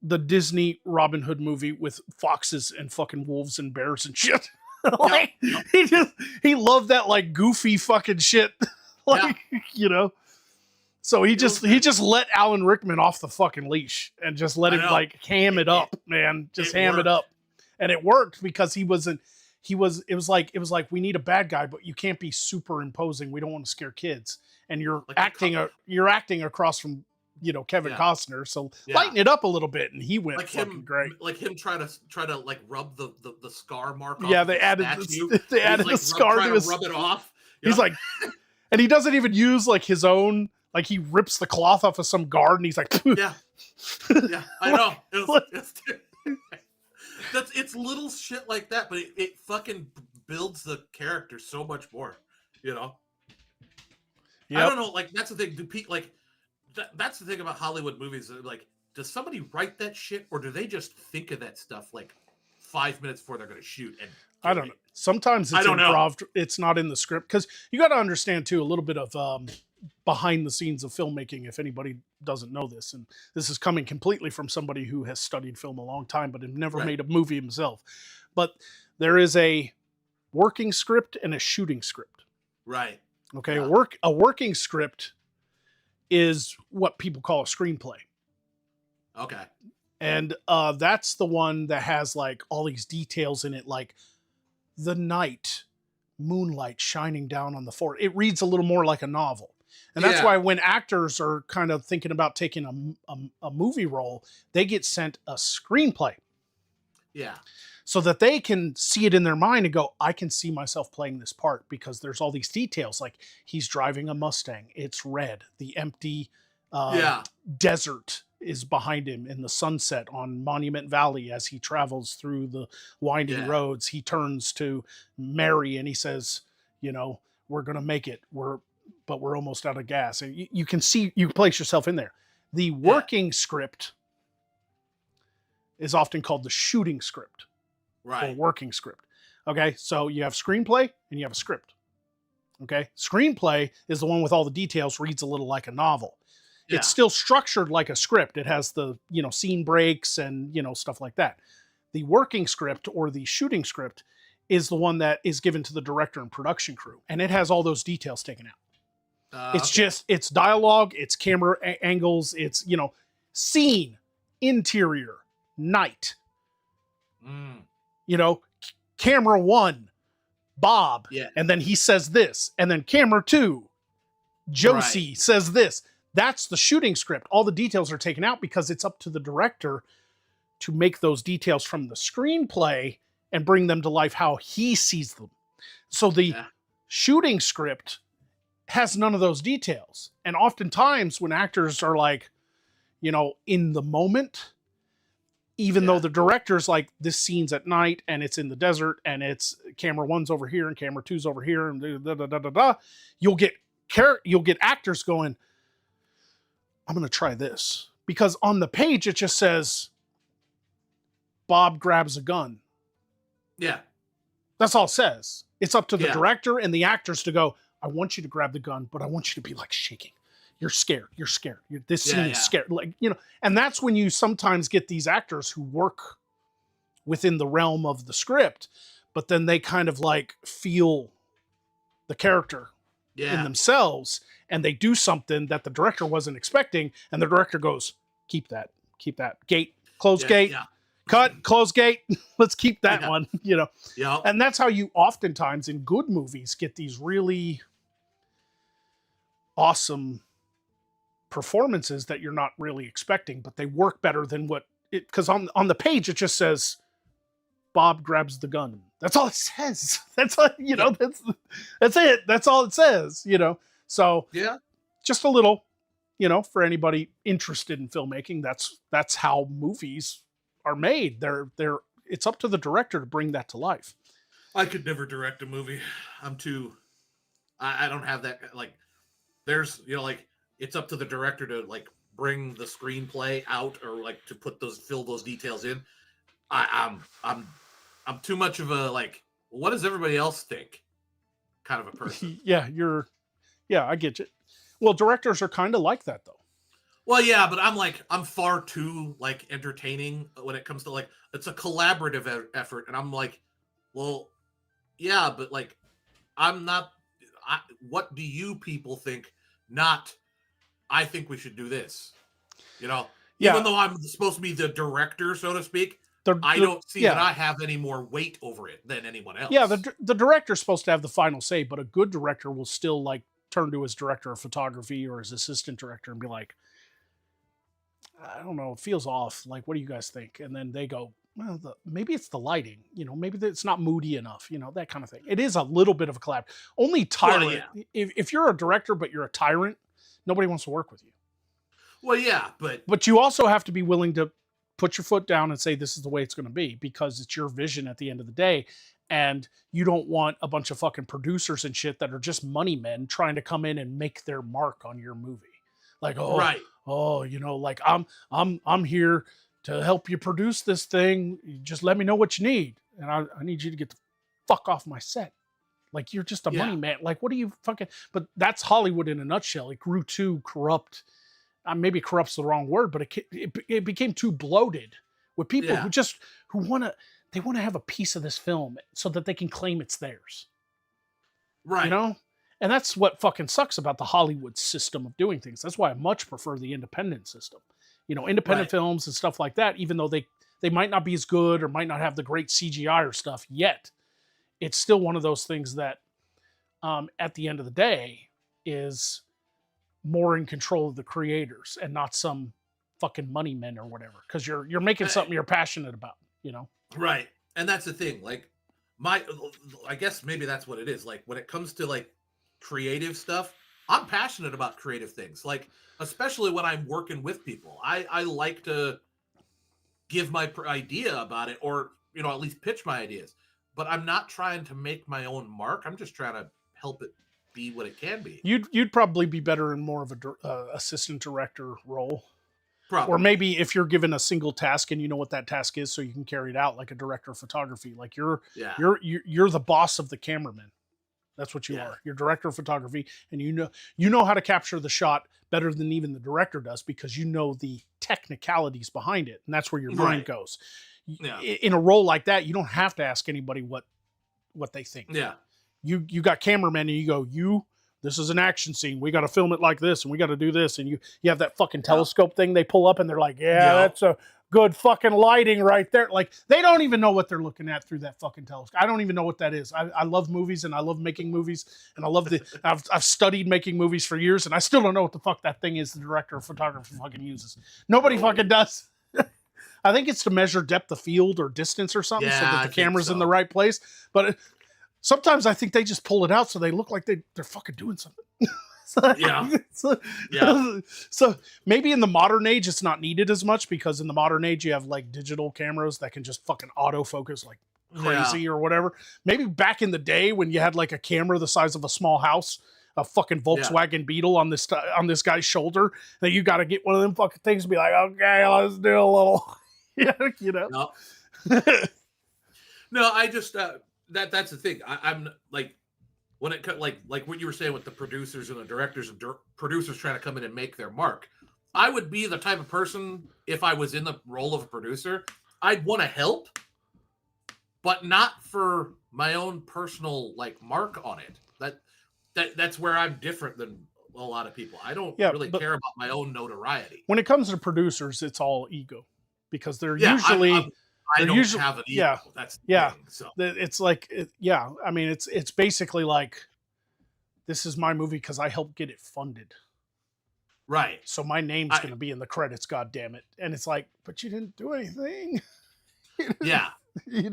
the Disney Robin Hood movie with foxes and fucking wolves and bears and shit. Like, he loved that like goofy fucking shit. Like, So he just let Alan Rickman off the fucking leash and just let him like ham it up, man. Just ham it up. And it worked because he wasn't it was like we need a bad guy, but you can't be super imposing. We don't want to scare kids. And you're Like acting across from, Kevin yeah, Costner, so yeah. lighten it up a little bit. And he went Like fucking him, great. try to like rub the scar mark off Yeah, of his statue, they and he's added the like scar trying to to his. rub it off. You He's know? like, and he doesn't even use like his own. Like he rips the cloth off of some guard, and he's like, Yeah, yeah. I know. It's little shit like that, but it fucking builds the character so much more. You know. I Yep. don't know. Like that's the thing. Do people like? That's the thing about Hollywood movies. Like, does somebody write that shit, or do they just think of that stuff like 5 minutes before they're going to shoot? And I don't know. Sometimes it's improv. It's not in the script, because you got to understand too a little bit of behind the scenes of filmmaking. If anybody doesn't know this, and this is coming completely from somebody who has studied film a long time but have never Right. made a movie himself, but there is a working script and a shooting script. Right. Okay, Yeah. a working script is what people call a screenplay. Okay. And that's the one that has like all these details in it, like the night, moonlight shining down on the forest. It reads a little more like a novel. And that's why when actors are kind of thinking about taking a movie role, they get sent a screenplay. Yeah. So that they can see it in their mind and go, I can see myself playing this part, because there's all these details. Like he's driving a Mustang. It's red. The empty desert is behind him in the sunset on Monument Valley as he travels through the winding roads. He turns to Mary and he says, we're going to make it. But we're almost out of gas. And you can see, you place yourself in there. The working script is often called the shooting script. Right. Or working script. Okay, so you have screenplay and you have a script. Okay, screenplay is the one with all the details, reads a little like a novel. Yeah. It's still structured like a script. It has the, scene breaks and, stuff like that. The working script or the shooting script is the one that is given to the director and production crew, and it has all those details taken out. It's dialogue, it's camera angles, it's, scene, interior, night. Camera 1, Bob, and then he says this, and then camera 2, Josie says this. That's the shooting script. All the details are taken out because it's up to the director to make those details from the screenplay and bring them to life how he sees them. So the shooting script has none of those details. And oftentimes when actors are like, in the moment, even though the director's like, this scene's at night and it's in the desert and it's camera 1's over here and camera 2's over here and you'll get actors going, I'm going to try this. Because on the page, it just says, Bob grabs a gun. Yeah. That's all it says. It's up to the director and the actors to go, I want you to grab the gun, but I want you to be like shaking. You're scared. This scene is scared. Like, and that's when you sometimes get these actors who work within the realm of the script, but then they kind of like feel the character in themselves, and they do something that the director wasn't expecting, and the director goes, keep that gate, close gate, cut, close gate. Let's keep that one, And that's how you oftentimes in good movies get these really awesome performances that you're not really expecting, but they work better than what it, because on the page it just says Bob grabs the gun. That's all it says. That's all, that's it. That's all it says, So just a little, for anybody interested in filmmaking, that's how movies are made. It's up to the director to bring that to life. I could never direct a movie. I don't have that, like, there's, it's up to the director to like bring the screenplay out or like to fill those details in. I'm too much of a like, what does everybody else think kind of a person. I get you. Well, directors are kind of like that though. Well, yeah, but I'm far too like entertaining when it comes to like, it's a collaborative effort. And I'm like, well, yeah, but like, what do you people think? Not, I think we should do this, Even though I'm supposed to be the director, so to speak, I don't see that I have any more weight over it than anyone else. Yeah, the director's supposed to have the final say, but a good director will still like turn to his director of photography or his assistant director and be like, I don't know, it feels off. Like, what do you guys think? And then they go, well, maybe it's the lighting, maybe it's not moody enough, that kind of thing. It is a little bit of a collab. Only tyrant. Well, yeah. If you're a director, but you're a tyrant, nobody wants to work with you. Well, yeah, but you also have to be willing to put your foot down and say, this is the way it's going to be, because it's your vision at the end of the day. And you don't want a bunch of fucking producers and shit that are just money men trying to come in and make their mark on your movie. Like, like I'm here to help you produce this thing. You just let me know what you need. And I need you to get the fuck off my set. Like, you're just a money man. Like, what are you fucking, but that's Hollywood in a nutshell. It grew too corrupt. Maybe corrupt's the wrong word, but it became too bloated with people who want to have a piece of this film so that they can claim it's theirs. Right. And that's what fucking sucks about the Hollywood system of doing things. That's why I much prefer the independent system. Independent films and stuff like that, even though they might not be as good or might not have the great CGI or stuff yet, it's still one of those things that at the end of the day is more in control of the creators and not some fucking money men or whatever. Because you're making something you're passionate about, Right. And that's the thing. Like, I guess maybe that's what it is. Like, when it comes to like creative stuff, I'm passionate about creative things. Like, especially when I'm working with people, I like to give my idea about it, or at least pitch my ideas. But I'm not trying to make my own mark. I'm just trying to help it be what it can be. You'd probably be better in more of a assistant director role. Probably. Or maybe if you're given a single task and you know what that task is, so you can carry it out, like a director of photography. Like you're the boss of the cameraman. That's what you are. You're director of photography, and you know how to capture the shot better than even the director does, because you know the technicalities behind it, and that's where your brain goes. Yeah. In a role like that, you don't have to ask anybody what they think. Yeah. You got cameramen, and you go, this is an action scene. We got to film it like this, and we got to do this. And you have that fucking telescope thing they pull up, and they're like, that's a good fucking lighting right there. Like, they don't even know what they're looking at through that fucking telescope. I don't even know what that is. I love movies, and I love making movies, and I love I've studied making movies for years, and I still don't know what the fuck that thing is the director of photography fucking uses. Nobody fucking does. I think it's to measure depth of field or distance or something, so that the camera's in the right place. But sometimes I think they just pull it out so they look like they're fucking doing something. So maybe in the modern age it's not needed as much, because in the modern age you have like digital cameras that can just fucking autofocus like crazy or whatever. Maybe back in the day when you had like a camera the size of a small house, a fucking Volkswagen Beetle on this guy's shoulder, that you got to get one of them fucking things and be like, okay, let's do a little, No, I just that's the thing. I'm like, when it like what you were saying with the producers and the directors and producers trying to come in and make their mark. I would be the type of person, if I was in the role of a producer, I'd want to help, but not for my own personal like mark on it. That's where I'm different than a lot of people. I don't really care about my own notoriety. When it comes to producers, it's all ego, because they're usually I don't have an ego. That's the thing, so. It's like, I mean, it's basically like, this is my movie because I helped get it funded. Right. So my name's going to be in the credits, God damn it. And it's like, but you didn't do anything. Yeah. You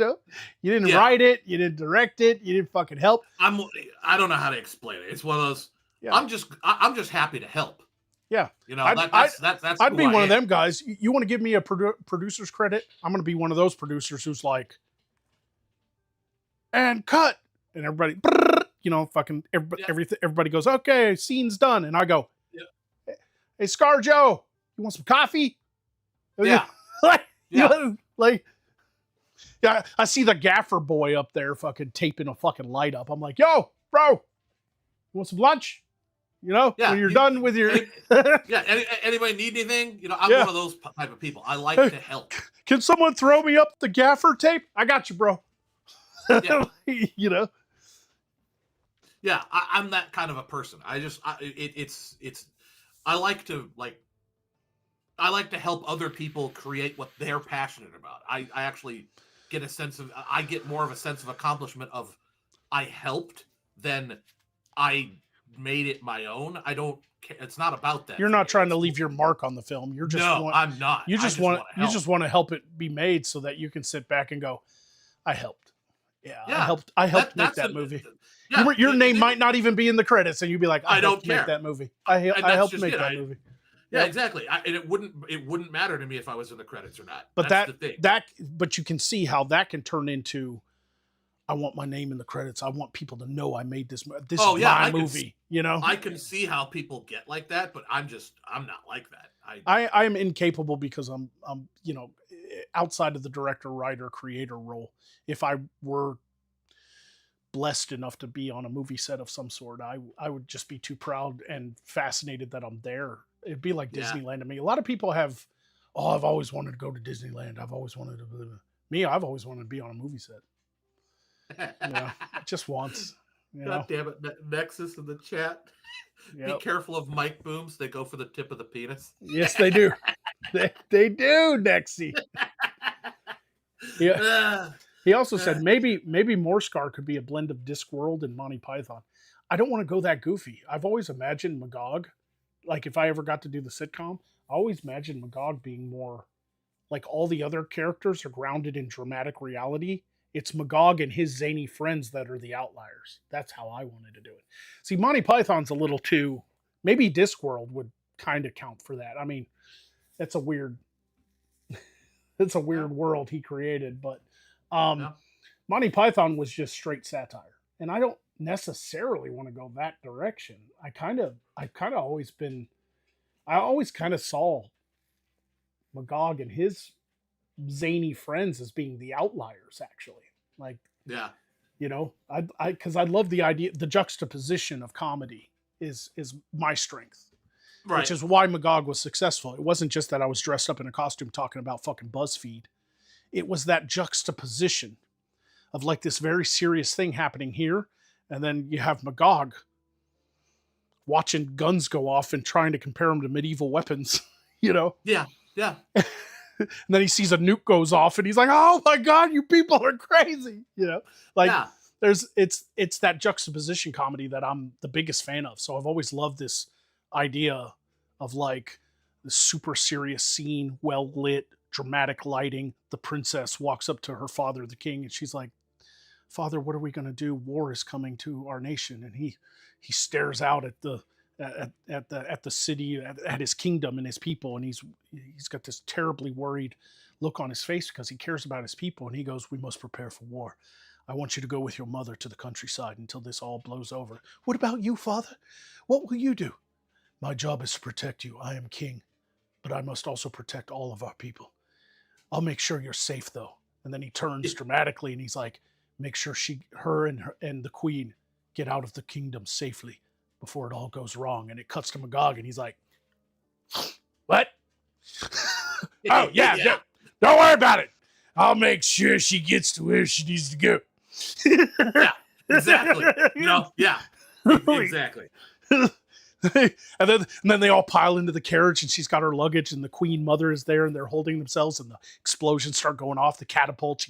didn't write it. You didn't direct it. You didn't fucking help. I don't know how to explain it. It's one of those, I'm just happy to help. Yeah. That's I'd be one of them guys. You want to give me a producer's credit? I'm going to be one of those producers who's like, and cut. And everybody, fucking everybody goes, okay, scene's done. And I go, hey, Scar Joe, you want some coffee? Yeah. I see the gaffer boy up there fucking taping a fucking light up. I'm like, yo, bro, you want some lunch? When you're done with your... Anybody need anything? I'm one of those type of people. I like to help. Can someone throw me up the gaffer tape? I got you, bro. Yeah. Yeah, I'm that kind of a person. I like to, like, I like to help other people create what they're passionate about. I actually get I get more of a sense of accomplishment of I helped than I made it my own. I don't care. It's not about that. You're For not me. trying to leave your mark on the film. You're just No, I'm not. you I just just want want to you help. just want to help it be made so that you can sit back and go, I helped. Yeah, I helped make that movie. Yeah, Your name might not even be in the credits, and you'd be like, I don't helped make care. that movie. I helped make that movie. Yeah, exactly. And it wouldn't matter to me if I was in the credits or not. But That's the thing. But you can see how that can turn into, I want my name in the credits. I want people to know I made this. This is my movie. You know, I can see how people get like that, but I'm not like that. I am incapable because I'm you know, outside of the director, writer, creator role. If I were blessed enough to be on a movie set of some sort, I would just be too proud and fascinated that I'm there. It'd be like Disneyland to me. A lot of people have, oh, I've always wanted to go to Disneyland. I've always wanted to. Me, I've always wanted to be on a movie set. Yeah, just once. God damn it, Nexus in the chat. Yep. Be careful of mic booms. They go for the tip of the penis. Yes, they do. they do, Nexy. Yeah. He also said maybe Morscar could be a blend of Discworld and Monty Python. I don't want to go that goofy. I've always imagined Magog, like if I ever got to do the sitcom, I always imagined Magog being more like all the other characters are grounded in dramatic reality. It's Magog and his zany friends that are the outliers. That's how I wanted to do it. See, Monty Python's a little too, maybe Discworld would kind of count for that. I mean, that's a weird world he created, but Monty Python was just straight satire. And I don't necessarily want to go that direction. I always kind of saw Magog and his zany friends as being the outliers, actually. Like, yeah, you know, because I love the idea, the juxtaposition of comedy is my strength, right? Which is why Magog was successful. It wasn't just that I was dressed up in a costume talking about fucking BuzzFeed. It was that juxtaposition of like this very serious thing happening here, and then you have Magog watching guns go off and trying to compare them to medieval weapons, you know? Yeah. And then he sees a nuke goes off and he's like, oh my God, you people are crazy. You know, like it's that juxtaposition comedy that I'm the biggest fan of. So I've always loved this idea of like the super serious scene, well lit, dramatic lighting. The princess walks up to her father, the king, and she's like, Father, what are we going to do? War is coming to our nation. And he stares out at the city, at his kingdom and his people, and he's got this terribly worried look on his face because he cares about his people. And he goes, we must prepare for war. I want you to go with your mother to the countryside until this all blows over. What about you, Father? What will you do? My job is to protect you. I am king, but I must also protect all of our people. I'll make sure you're safe, though. And then he turns dramatically and he's like, make sure her and the queen get out of the kingdom safely before it all goes wrong. And it cuts to Magog and he's like, what? Oh, yeah. Don't worry about it. I'll make sure she gets to where she needs to go. Yeah, exactly. Yeah, exactly. and then they all pile into the carriage and she's got her luggage and the queen mother is there and they're holding themselves and the explosions start going off, the catapults,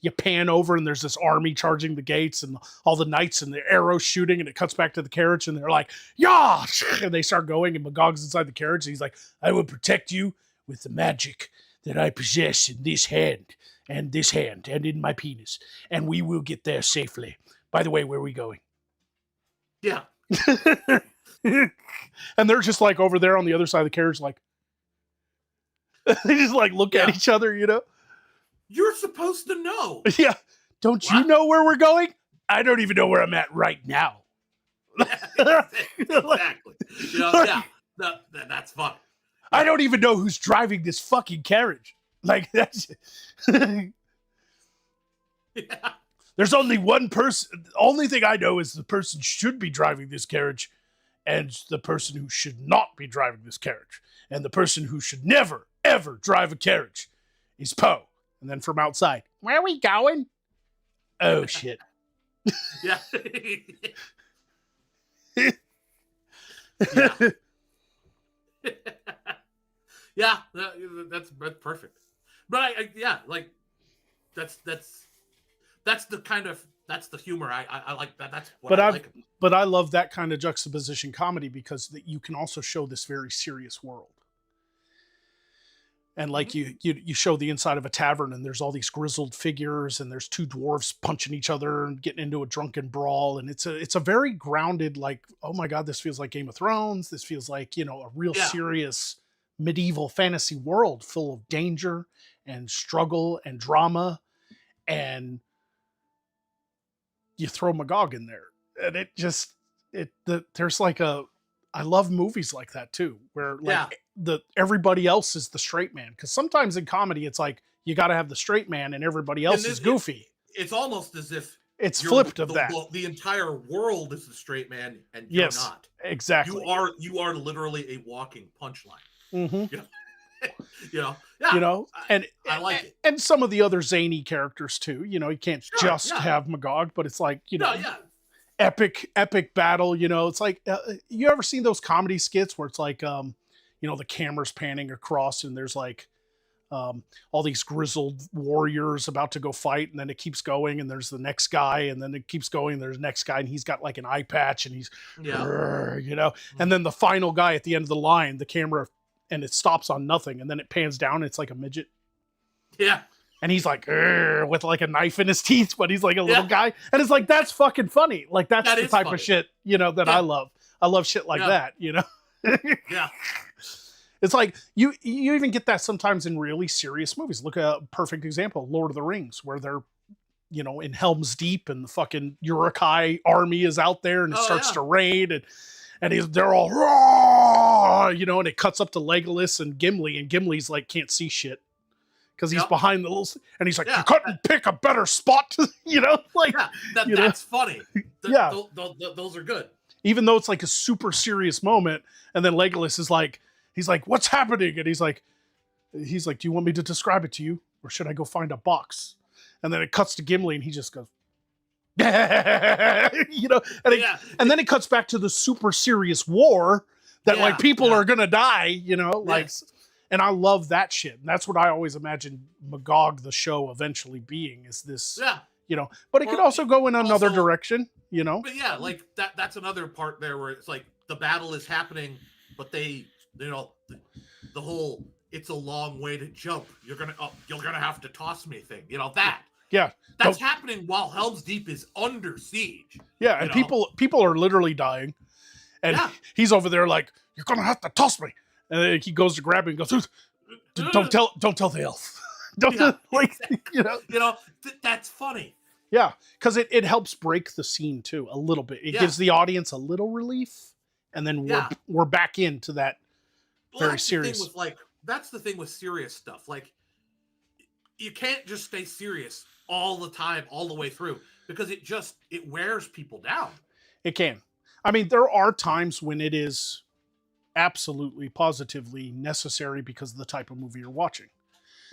you pan over and there's this army charging the gates and all the knights and the arrows shooting, and it cuts back to the carriage and they're like, yeah, and they start going and Magog's inside the carriage and he's like, I will protect you with the magic that I possess in this hand and in my penis, and we will get there safely. By the way, where are we going? Yeah. And they're just like over there on the other side of the carriage, like they just like look at each other, you know? You're supposed to know. Yeah. Don't you know where we're going? I don't even know where I'm at right now. Exactly. That's fun. I don't even know who's driving this fucking carriage. Like that's There's only one person. The only thing I know is the person should be driving this carriage and the person who should not be driving this carriage. And the person who should never, ever drive a carriage is Poe. And then from outside, where are we going? Oh, shit. Yeah. Yeah, that's perfect. But yeah, like that's the kind of that's the humor I like. That's what But I I like. but I love that kind of juxtaposition comedy because that you can also show this very serious world. And like Mhm. you show the inside of a tavern and there's all these grizzled figures and there's two dwarves punching each other and getting into a drunken brawl, and it's a very grounded, like, oh my god, this feels like Game of Thrones, this feels like, a real Yeah, serious medieval fantasy world full of danger and struggle and drama, and you throw Magog in there, and it just there's like a I love movies like that too, where like yeah. the everybody else is the straight man, because sometimes in comedy it's like you got to have the straight man and everybody And else is goofy. it's almost as if It's you're flipped of that. the entire world is the straight man and you're Yes, not. exactly. You are literally a walking punchline. Hmm. You know, yeah. I like it. And some of the other zany characters too. You can't Sure, just yeah, have Magog, but it's like no, yeah, epic battle. It's like, you ever seen those comedy skits where it's like, the camera's panning across and there's like, all these grizzled warriors about to go fight, and then it keeps going and there's the next guy, and then it keeps going, there's the next guy, and he's got like an eye patch and he's yeah, and then the final guy at the end of the line, the camera, and it stops on nothing, and then it pans down and it's like a midget, yeah, and he's like, with like a knife in his teeth, but he's like a little yeah. guy, and it's like, that's fucking funny. Like, that's That the is type funny. of shit that Yeah, I love shit like yeah, that. yeah, It's like you even get that sometimes in really serious movies. Look at a perfect example, Lord of the Rings, where they're in Helm's Deep and the fucking Uruk-hai army is out there and it oh starts yeah, to rain, and they're all raw, and it cuts up to Legolas and Gimli, and Gimli's like can't see shit because he's yep, behind the little, and he's like, you yeah, couldn't pick a better spot, like, yeah. you know That's funny. yeah, Those are good. even though it's like a super serious moment, and then Legolas is like, he's like, what's happening, and he's like, do you want me to describe it to you, or should I go find a box? And then it cuts to Gimli, and he just goes, and Yeah, then it cuts back to the super serious war that like yeah, people yeah. are gonna die, like, Yes. and I love that shit. And that's what I always imagined Magog the show eventually being, is this, Yeah. but it could Or also go in another also, direction, but yeah, like that's another part there where it's like the battle is happening, but the whole it's a long way to jump. You're gonna have to toss me thing. Yeah. That's happening while Helm's Deep is under siege. Yeah, and people are literally dying, and Yeah. he's over there like, you're gonna have to toss me, and then he goes to grab him and goes, don't tell the elf. Don't Yeah, like, that's funny. yeah, because it helps break the scene too a little bit. It Yeah. gives the audience a little relief, and then Yeah. we're back into that very That's serious. the thing with that's the thing with serious stuff. Like you can't just stay serious all the time, all the way through, because it wears people down. It can. I mean, there are times when it is absolutely positively necessary because of the type of movie you're watching.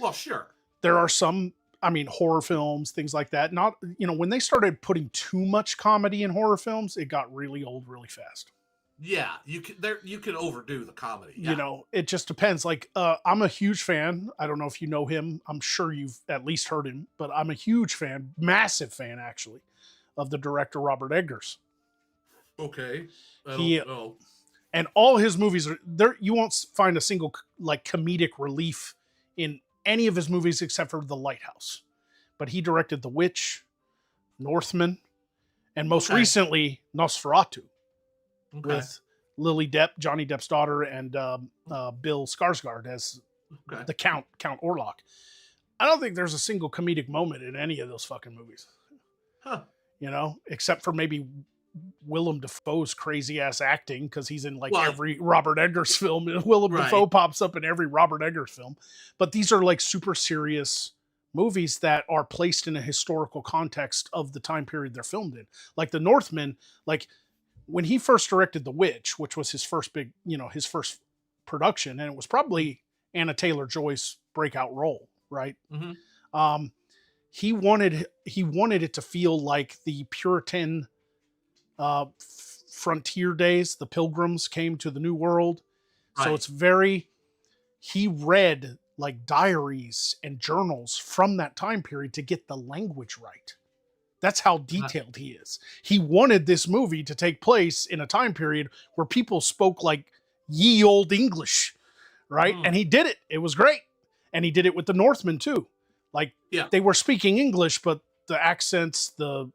Well, sure. There are some, I mean, horror films, things like that. Not, when they started putting too much comedy in horror films, it got really old really fast. Yeah, you can overdo the comedy. Yeah. It just depends. Like, I'm a huge fan. I don't know if you know him. I'm sure you've at least heard him, but I'm a huge fan, massive fan actually, of the director Robert Eggers. Okay. I He don't know. And all his movies are there. You won't find a single like comedic relief in any of his movies except for The Lighthouse. But he directed The Witch, Northman, and most recently Nosferatu. Okay. With Lily Depp, Johnny Depp's daughter, and Bill Skarsgård as the Count Orlok. I don't think there's a single comedic moment in any of those fucking movies. Huh. Except for maybe Willem Dafoe's crazy ass acting, because he's in like Well, every Robert Eggers film. Willem Dafoe pops up in every Robert Eggers film. But these are like super serious movies that are placed in a historical context of the time period they're filmed in. Like The Northman, like when he first directed The Witch, which was his first big, his first production, and it was probably Anna Taylor-Joy's breakout role, right? Mm-hmm. He wanted it to feel like the Puritan frontier days. The Pilgrims came to the New World, so it's very he read like diaries and journals from that time period to get the language right. That's how detailed he is. He wanted this movie to take place in a time period where people spoke like ye old English, right? And he did it. It was great. And he did it with the Northmen too. Like they were speaking English, but the accents, the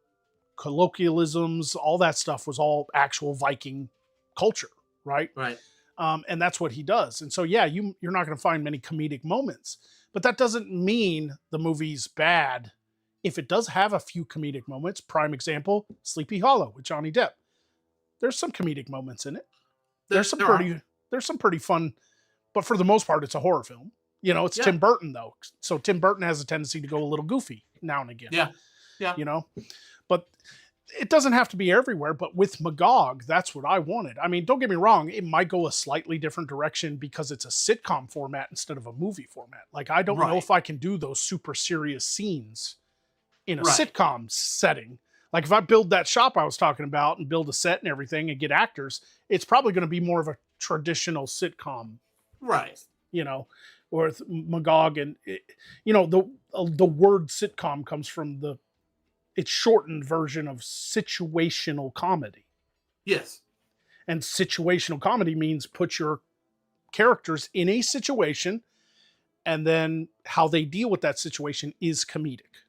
colloquialisms, all that stuff was all actual Viking culture, right? Right. And that's what he does. And so, yeah, you're not going to find many comedic moments, but that doesn't mean the movie's bad. If it does have a few comedic moments, prime example, Sleepy Hollow with Johnny Depp. There's some comedic moments in it. There's some pretty fun, but for the most part, it's a horror film. You know, it's Tim Burton though. So Tim Burton has a tendency to go a little goofy now and again. Yeah. Yeah. You know, but it doesn't have to be everywhere, but with Magog, that's what I wanted. I mean, don't get me wrong, it might go a slightly different direction because it's a sitcom format instead of a movie format. Like, I don't know if I can do those super serious scenes in a sitcom setting. Like, if I build that shop I was talking about and build a set and everything and get actors, it's probably going to be more of a traditional sitcom. Right. You know, or Magog and, you know, the word sitcom comes from it's shortened version of situational comedy. Yes. And situational comedy means put your characters in a situation and then how they deal with that situation is comedic.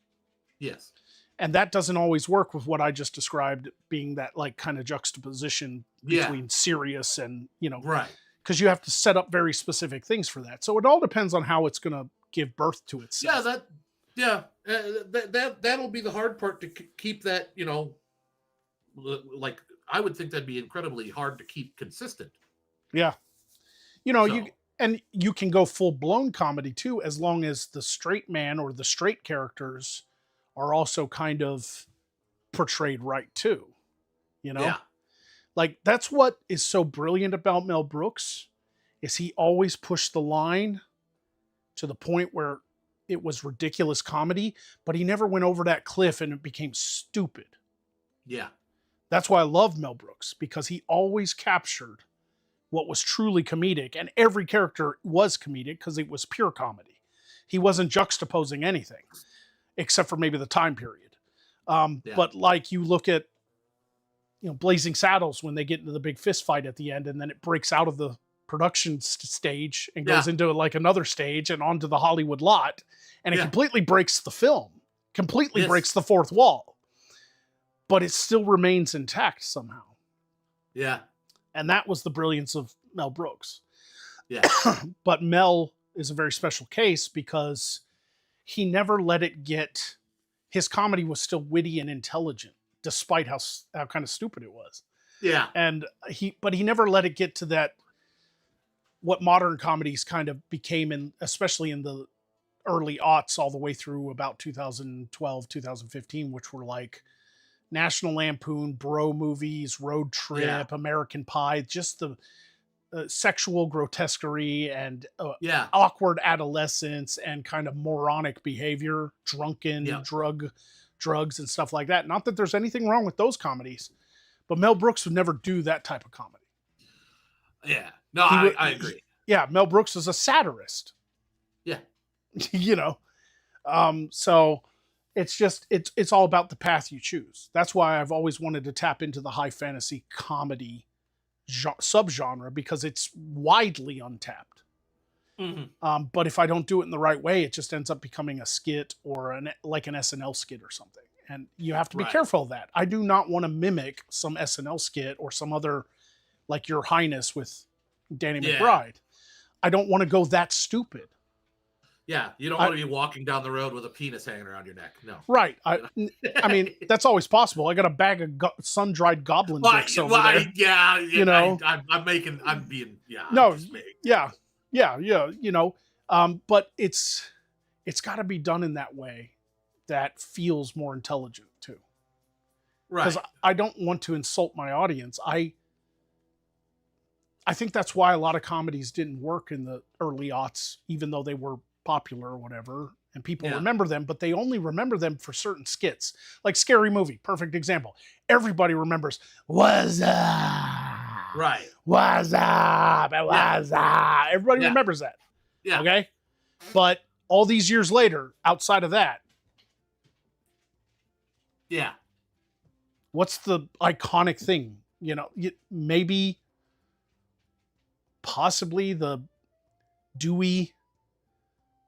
Yes. And that doesn't always work with what I just described being that like kind of juxtaposition between serious and, you know, because you have to set up very specific things for that. So it all depends on how it's going to give birth to itself. That'll be the hard part to keep that, you know, like I would think that'd be incredibly hard to keep consistent. Yeah. You know, you can go full blown comedy too, as long as the straight man or the straight characters are also kind of portrayed right too. You know? Yeah. Like that's what is so brilliant about Mel Brooks is he always pushed the line to the point where it was ridiculous comedy, but he never went over that cliff and it became stupid. Yeah. That's why I love Mel Brooks, because he always captured what was truly comedic, and every character was comedic because it was pure comedy. He wasn't juxtaposing anything except for maybe the time period. But like you look at, you know, Blazing Saddles when they get into the big fist fight at the end and then it breaks out of the production stage and goes into like another stage and onto the Hollywood lot, and it completely breaks the film, completely breaks the fourth wall, but it still remains intact somehow. Yeah. And that was the brilliance of Mel Brooks. Yeah. But Mel is a very special case because he never let it get, his comedy was still witty and intelligent despite how kind of stupid it was. Yeah. And he never let it get to that, what modern comedies kind of became, in especially in the early aughts all the way through about 2012, 2015, which were like National Lampoon, bro movies, Road Trip, American Pie, just the sexual grotesquerie and awkward adolescence and kind of moronic behavior, drunken drugs and stuff like that. Not that there's anything wrong with those comedies, but Mel Brooks would never do that type of comedy. Yeah. No, I agree. Mel Brooks is a satirist. Yeah. You know? So it's just, it's all about the path you choose. That's why I've always wanted to tap into the high fantasy comedy subgenre, because it's widely untapped. Mm-hmm. But if I don't do it in the right way, it just ends up becoming a skit or like an SNL skit or something. And you have to be careful of that. I do not want to mimic some SNL skit or some other, like Your Highness with Danny McBride. I don't want to go that stupid. Yeah, you don't want to be walking down the road with a penis hanging around your neck. No. Right. I mean, that's always possible. I got a bag of sun-dried goblin dicks over there. Yeah, you know. You know. But it's got to be done in that way that feels more intelligent too. Right. Because I don't want to insult my audience. I think that's why a lot of comedies didn't work in the early aughts, even though they were popular or whatever, and people remember them, but they only remember them for certain skits. Like Scary Movie, perfect example. Everybody remembers, what's up? Right. What's up? What's up? Everybody remembers that. Yeah. Okay. But all these years later, outside of that, Yeah. what's the iconic thing? You know, maybe possibly the Dewey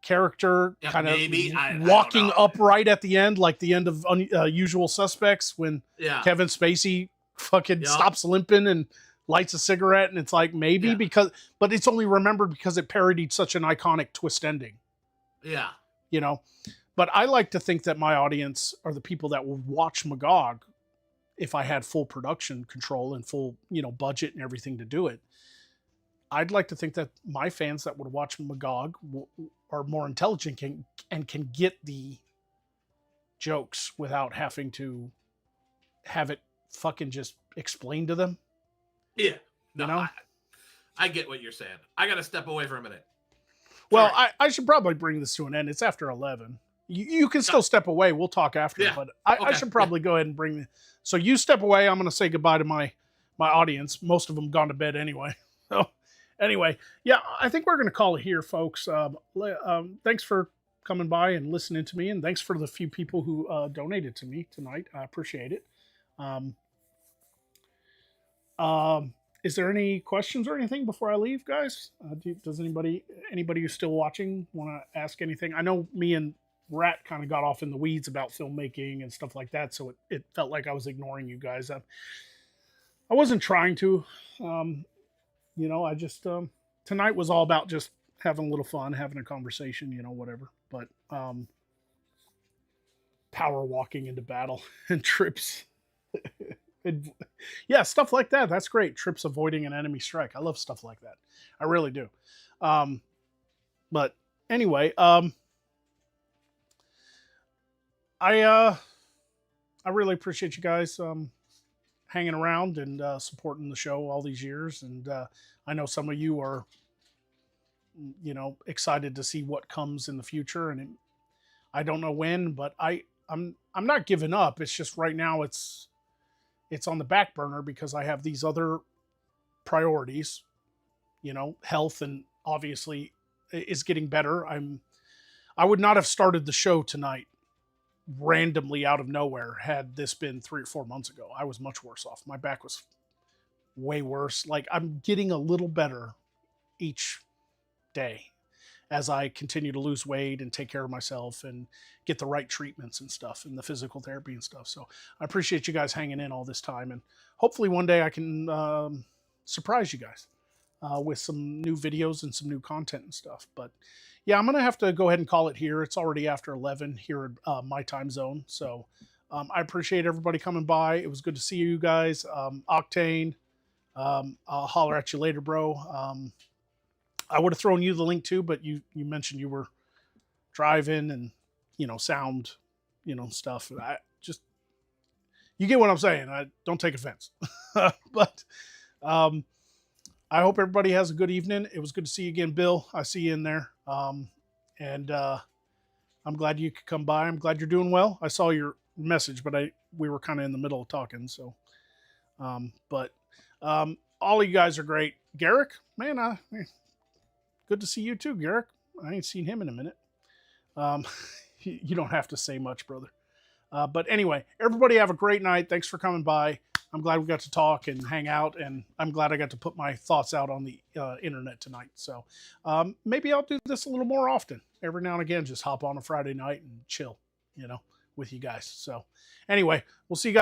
character Yeah, kind of maybe. I don't walking know. upright at the end, like the end of Usual Suspects when Yeah. Kevin Spacey fucking stops limping and lights a cigarette, and it's like maybe because, but it's only remembered because it parodied such an iconic twist ending. Yeah. You know, but I like to think that my audience are the people that will watch Magog if I had full production control and full, you know, budget and everything to do it. I'd like to think that my fans that would watch Magog are more intelligent and can get the jokes without having to have it fucking just explained to them. Yeah. No, you know? I get what you're saying. I got to step away for a minute. Well, I should probably bring this to an end. It's after 11. You can still step away. We'll talk after. But I should probably go ahead and bring the... So you step away. I'm going to say goodbye to my audience. Most of them gone to bed anyway. So anyway, yeah, I think we're going to call it here, folks. Thanks for coming by and listening to me. And thanks for the few people who donated to me tonight. I appreciate it. Is there any questions or anything before I leave, guys? Does anybody who's still watching want to ask anything? I know me and Rat kind of got off in the weeds about filmmaking and stuff like that, so it felt like I was ignoring you guys. I wasn't trying to. You know, I just tonight was all about just having a little fun, having a conversation, you know, whatever. But power walking into battle and trips. Yeah, stuff like that. That's great. Trips avoiding an enemy strike. I love stuff like that. I really do. But anyway, I really appreciate you guys hanging around and supporting the show all these years. And I know some of you are, you know, excited to see what comes in the future. And I don't know when, but I'm not giving up. It's just right now it's on the back burner because I have these other priorities, you know, health, and obviously is getting better. I would not have started the show tonight randomly out of nowhere had this been 3 or 4 months ago. I was much worse off. My back was way worse. Like, I'm getting a little better each day as I continue to lose weight and take care of myself and get the right treatments and stuff and the physical therapy and stuff. So I appreciate you guys hanging in all this time. And hopefully one day I can surprise you guys with some new videos and some new content and stuff. But yeah, I'm going to have to go ahead and call it here. It's already after 11 here at my time zone. So I appreciate everybody coming by. It was good to see you guys. Octane, I'll holler at you later, bro. I would have thrown you the link too, but you mentioned you were driving and, you know, sound, you know, stuff. You get what I'm saying. I don't take offense, but I hope everybody has a good evening. It was good to see you again, Bill. I see you in there. And I'm glad you could come by. I'm glad you're doing well. I saw your message, but we were kind of in the middle of talking. So, but all of you guys are great. Garrick, man, good to see you too, Garrick. I ain't seen him in a minute. You don't have to say much, brother. But anyway, everybody have a great night. Thanks for coming by. I'm glad we got to talk and hang out, and I'm glad I got to put my thoughts out on the internet tonight. So maybe I'll do this a little more often. Every now and again, just hop on a Friday night and chill, you know, with you guys. So anyway, we'll see you guys.